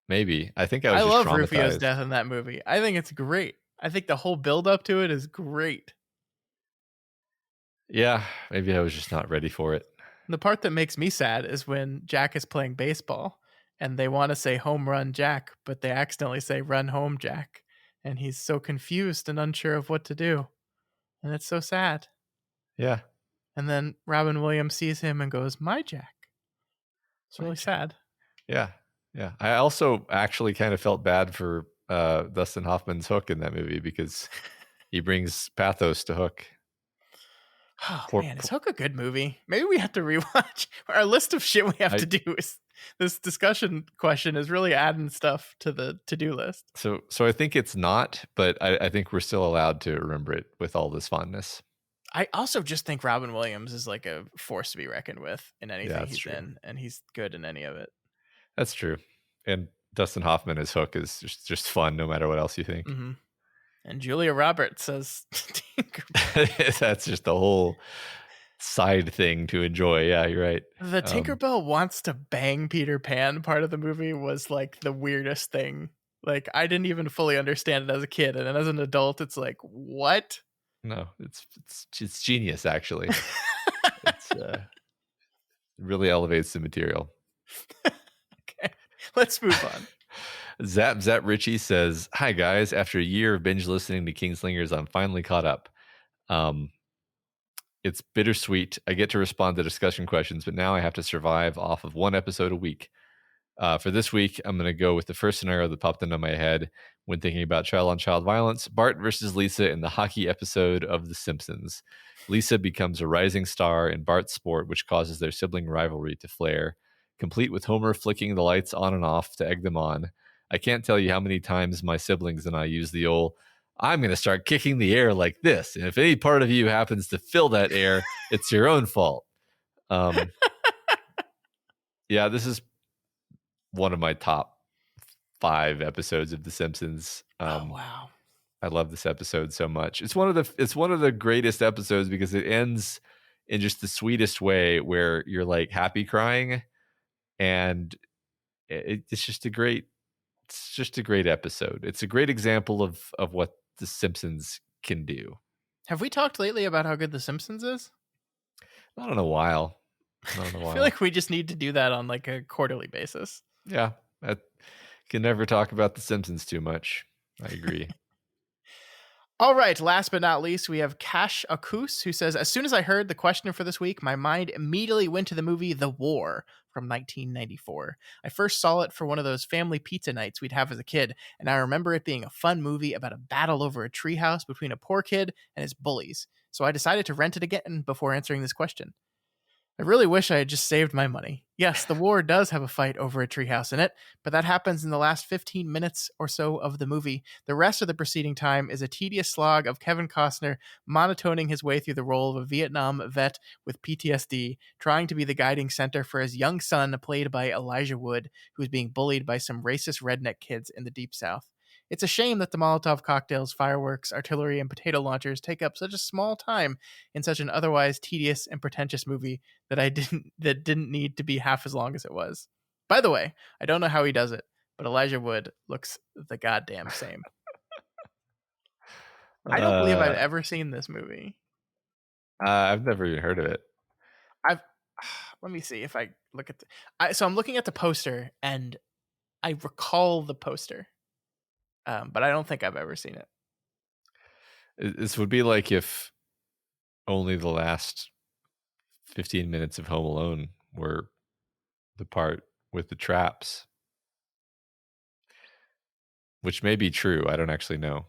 Maybe. I think I was I just love Rufio's traumatized. death in that movie. I think it's great. I think the whole build up to it is great. Yeah, maybe I was just not ready for it. The part that makes me sad is when Jack is playing baseball and they want to say home run Jack, but they accidentally say run home Jack. And he's so confused and unsure of what to do. And it's so sad. Yeah. And then Robin Williams sees him and goes, my Jack. It's really sad. Yeah. Yeah. I also actually kind of felt bad for Dustin Hoffman's Hook in that movie because he brings pathos to Hook. Oh, man, is Hook a good movie? Maybe we have to rewatch. Our list of shit we have to do is this discussion question is really adding stuff to the to-do list. So I think it's not, but I think we're still allowed to remember it with all this fondness. I also just think Robin Williams is like a force to be reckoned with in anything he's in, and he's good in any of it. That's true. And Dustin Hoffman as Hook is just fun no matter what else you think. Mm-hmm. And Julia Roberts says Tinkerbell. That's just the whole side thing to enjoy. Yeah, you're right. The Tinkerbell wants to bang Peter Pan part of the movie was like the weirdest thing. Like I didn't even fully understand it as a kid, and then as an adult, it's like, what? No, it's genius actually. It really elevates the material. Okay, let's move on. Zap Richie says, "Hi guys, after a year of binge listening to Kingslingers, I'm finally caught up. It's bittersweet. I get to respond to discussion questions, but now I have to survive off of one episode a week. For this week, I'm going to go with the first scenario that popped into my head when thinking about child-on-child violence: Bart versus Lisa in the hockey episode of The Simpsons. Lisa becomes a rising star in Bart's sport, which causes their sibling rivalry to flare, complete with Homer flicking the lights on and off to egg them on. I can't tell you how many times my siblings and I use the old, I'm going to start kicking the air like this, and if any part of you happens to fill that air, it's your own fault. Yeah, this is one of my top 5 episodes of The Simpsons. Oh wow. I love this episode so much. It's one of the greatest episodes because it ends in just the sweetest way, where you're like happy crying, and it's just a great episode. It's a great example of what The Simpsons can do. Have we talked lately about how good The Simpsons is? Not in a while. I feel like we just need to do that on like a quarterly basis. Yeah, I can never talk about The Simpsons too much. I agree. All right, last but not least, we have Cash Akus, who says, as soon as I heard the question for this week, my mind immediately went to the movie The War from 1994. I first saw it for one of those family pizza nights we'd have as a kid, and I remember it being a fun movie about a battle over a treehouse between a poor kid and his bullies. So I decided to rent it again before answering this question. I really wish I had just saved my money. Yes, The War does have a fight over a treehouse in it, but that happens in the last 15 minutes or so of the movie. The rest of the preceding time is a tedious slog of Kevin Costner monotoning his way through the role of a Vietnam vet with PTSD, trying to be the guiding center for his young son, played by Elijah Wood, who's being bullied by some racist redneck kids in the Deep South. It's a shame that the Molotov cocktails, fireworks, artillery, and potato launchers take up such a small time in such an otherwise tedious and pretentious movie that didn't need to be half as long as it was. By the way, I don't know how he does it, but Elijah Wood looks the goddamn same. I don't believe I've ever seen this movie. I've never even heard of it. Let me see if I look at so I'm looking at the poster and I recall the poster. But I don't think I've ever seen it. This would be like if only the last 15 minutes of Home Alone were the part with the traps, which may be true. I don't actually know.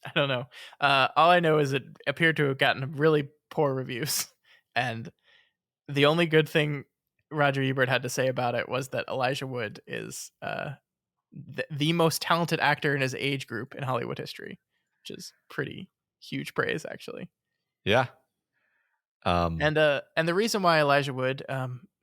I don't know. All I know is it appeared to have gotten really poor reviews, and the only good thing Roger Ebert had to say about it was that Elijah Wood is the most talented actor in his age group in Hollywood history, which is pretty huge praise, actually. Yeah. And the reason why Elijah Wood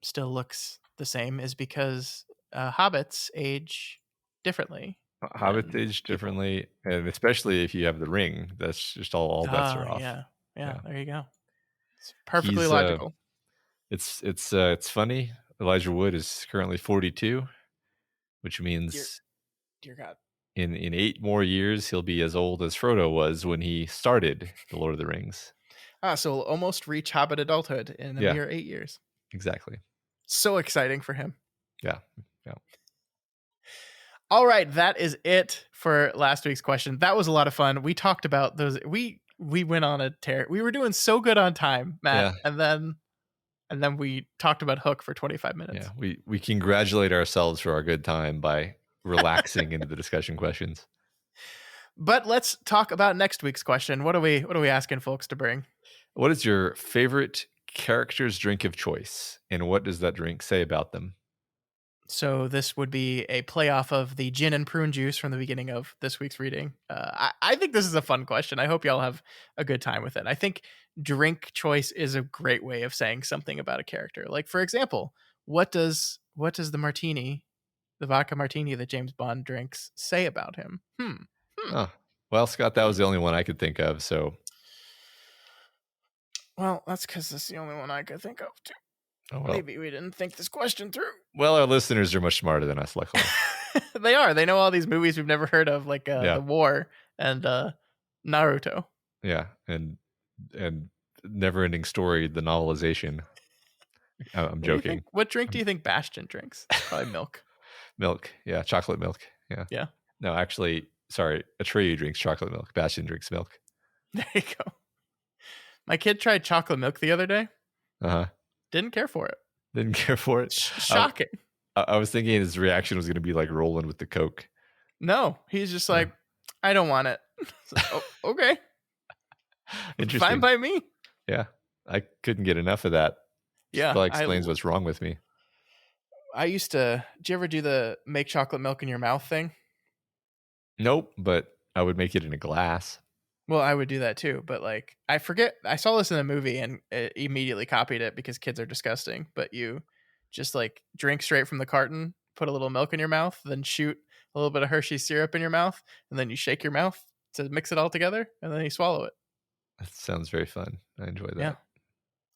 still looks the same is because hobbits age differently. Hobbits age differently, and especially if you have the ring, that's just all bets are off. Yeah, there you go. It's perfectly logical. It's funny. Elijah Wood is currently 42. Which means, dear God, in 8 more years, he'll be as old as Frodo was when he started The Lord of the Rings. So he'll almost reach Hobbit adulthood in a mere 8 years. Exactly. So exciting for him. Yeah. All right, that is it for last week's question. That was a lot of fun. We talked about those. We went on a tear. We were doing so good on time, Matt, and then we talked about Hook for 25 minutes. Yeah, we congratulate ourselves for our good time by relaxing into the discussion questions. But let's talk about next week's question. What are we asking folks to bring? What is your favorite character's drink of choice, and what does that drink say about them? So this would be a playoff of the gin and prune juice from the beginning of this week's reading. I think this is a fun question. I hope y'all have a good time with it. I think drink choice is a great way of saying something about a character. Like, for example, what does the martini, the vodka martini that James Bond drinks, say about him? Oh, well, Scott, that was the only one I could think of. So, well, that's because it's the only one I could think of too. Oh, well. Maybe we didn't think this question through. Well, our listeners are much smarter than us, luckily. They are. They know all these movies we've never heard of, like The War and Naruto. Yeah, and Never-Ending Story, the novelization. I'm joking. What drink do you think Bastion drinks? Probably milk. Milk, yeah, chocolate milk. Yeah. No, actually, sorry, Atreyu drinks chocolate milk. Bastion drinks milk. There you go. My kid tried chocolate milk the other day. Uh-huh. Didn't care for it. Didn't care for it. Shocking. I was thinking his reaction was going to be like rolling with the Coke. No, he's just like, I don't want it. Oh, okay. Interesting. Fine by me. Yeah. I couldn't get enough of that. Yeah. Probably explains what's wrong with me. I used to, did you ever do the make chocolate milk in your mouth thing? Nope, but I would make it in a glass. Well, I would do that too, but like, I forget, I saw this in a movie and immediately copied it because kids are disgusting, but you just like drink straight from the carton, put a little milk in your mouth, then shoot a little bit of Hershey's syrup in your mouth, and then you shake your mouth to mix it all together, and then you swallow it. That sounds very fun. I enjoy that. Yeah.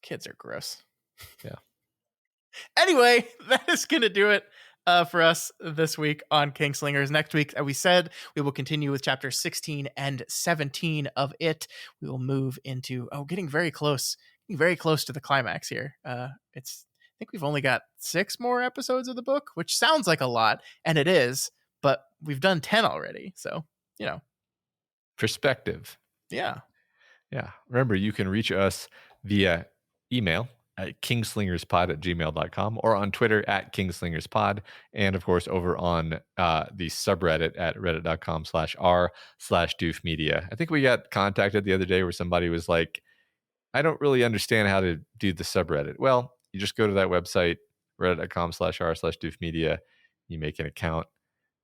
Kids are gross. Yeah. Anyway, that is going to do it for us this week on Kingslingers. Next week, as we said, we will continue with chapters 16 and 17 of it. We will move into, getting very close to the climax here. I think we've only got 6 more episodes of the book, which sounds like a lot, and it is, but we've done 10 already. So, Perspective. Yeah. Yeah. Remember, you can reach us via email at kingslingerspod@gmail.com or on Twitter at kingslingerspod. And of course, over on the subreddit at reddit.com/r/doofmedia. I think we got contacted the other day where somebody was like, I don't really understand how to do the subreddit. Well, you just go to that website, reddit.com/r/doofmedia. You make an account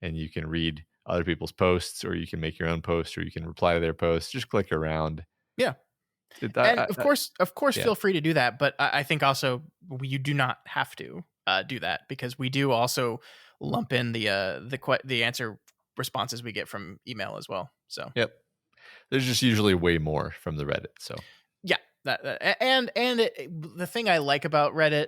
and you can read other people's posts, or you can make your own posts, or you can reply to their posts. Just click around. Yeah. And of course, feel free to do that. But I think also you do not have to do that, because we do also lump in the answer responses we get from email as well. So yep, there's just usually way more from the Reddit. So yeah, the thing I like about Reddit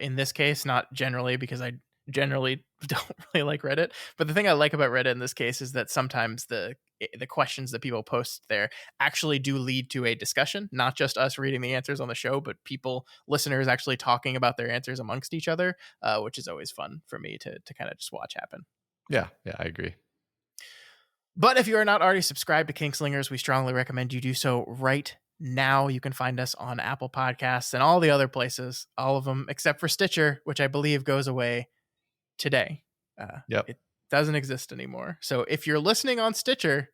in this case, not generally, because I generally don't really like Reddit, but the thing I like about Reddit in this case is that sometimes the questions that people post there actually do lead to a discussion, not just us reading the answers on the show, but listeners actually talking about their answers amongst each other, which is always fun for me to kind of just watch happen. Yeah, I agree. But if you are not already subscribed to Kingslingers, we strongly recommend you do so right now. You can find us on Apple Podcasts and all the other places, all of them except for Stitcher, which I believe goes away today. It doesn't exist anymore. So if you're listening on Stitcher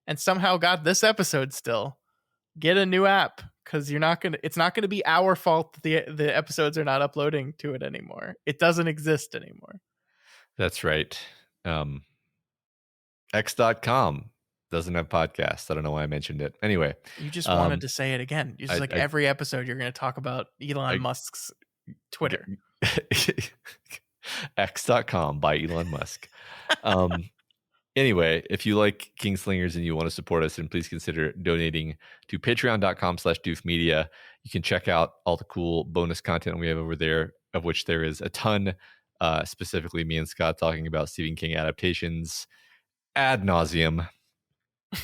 and somehow got this episode still, get a new app, because it's not gonna be our fault that the episodes are not uploading to it anymore. It doesn't exist anymore. That's right. X.com doesn't have podcasts. I don't know why I mentioned it. Anyway, you just wanted to say it again. You just every episode you're going to talk about Elon Musk's Twitter. X.com by Elon Musk. Anyway, if you like Kingslingers and you want to support us, then please consider donating to patreon.com/doofmedia. You can check out all the cool bonus content we have over there, of which there is a ton, specifically me and Scott talking about Stephen King adaptations ad nauseum. I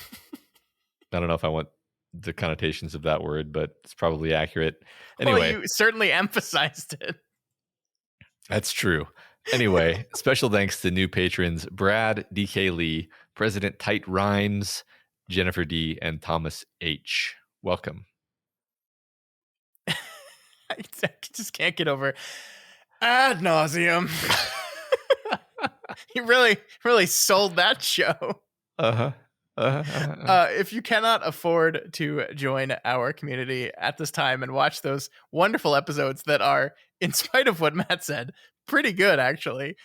don't know if I want the connotations of that word, but it's probably accurate. Anyway, well, you certainly emphasized it. That's true. Anyway, special thanks to new patrons Brad DK Lee, President Tite Rhymes, Jennifer D, and Thomas H. Welcome. I just can't get over ad nauseum. You really sold that show. If you cannot afford to join our community at this time and watch those wonderful episodes that are, in spite of what Matt said, pretty good, actually,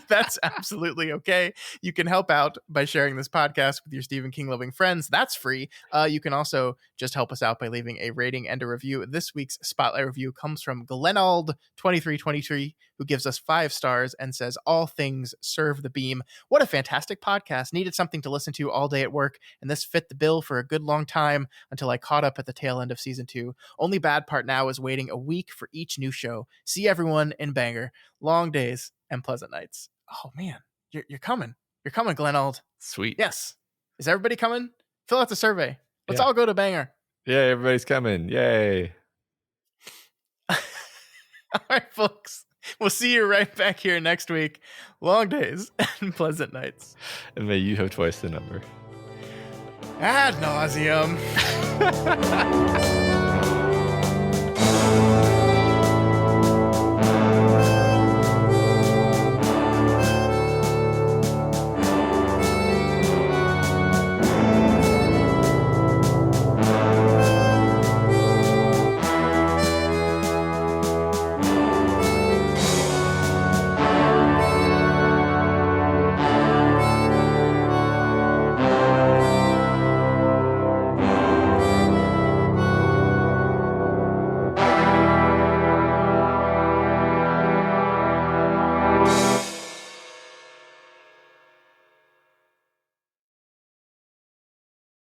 that's absolutely okay. You can help out by sharing this podcast with your Stephen King loving friends. That's free. You can also just help us out by leaving a rating and a review. This week's Spotlight review comes from Glenald2323, who gives us 5 stars and says, "All things serve the beam. What a fantastic podcast. Needed something to listen to all day at work, and this fit the bill for a good long time until I caught up at the tail end of season 2. Only bad part now is waiting a week for each new show. See everyone in Banger. Long days and pleasant nights." Oh man, you're coming. You're coming, Glenald. Sweet. Yes. Is everybody coming? Fill out the survey. Let's all go to Banger. Yeah, everybody's coming. Yay. All right, folks. We'll see you right back here next week. Long days and pleasant nights. And may you have twice the number. Ad nauseum.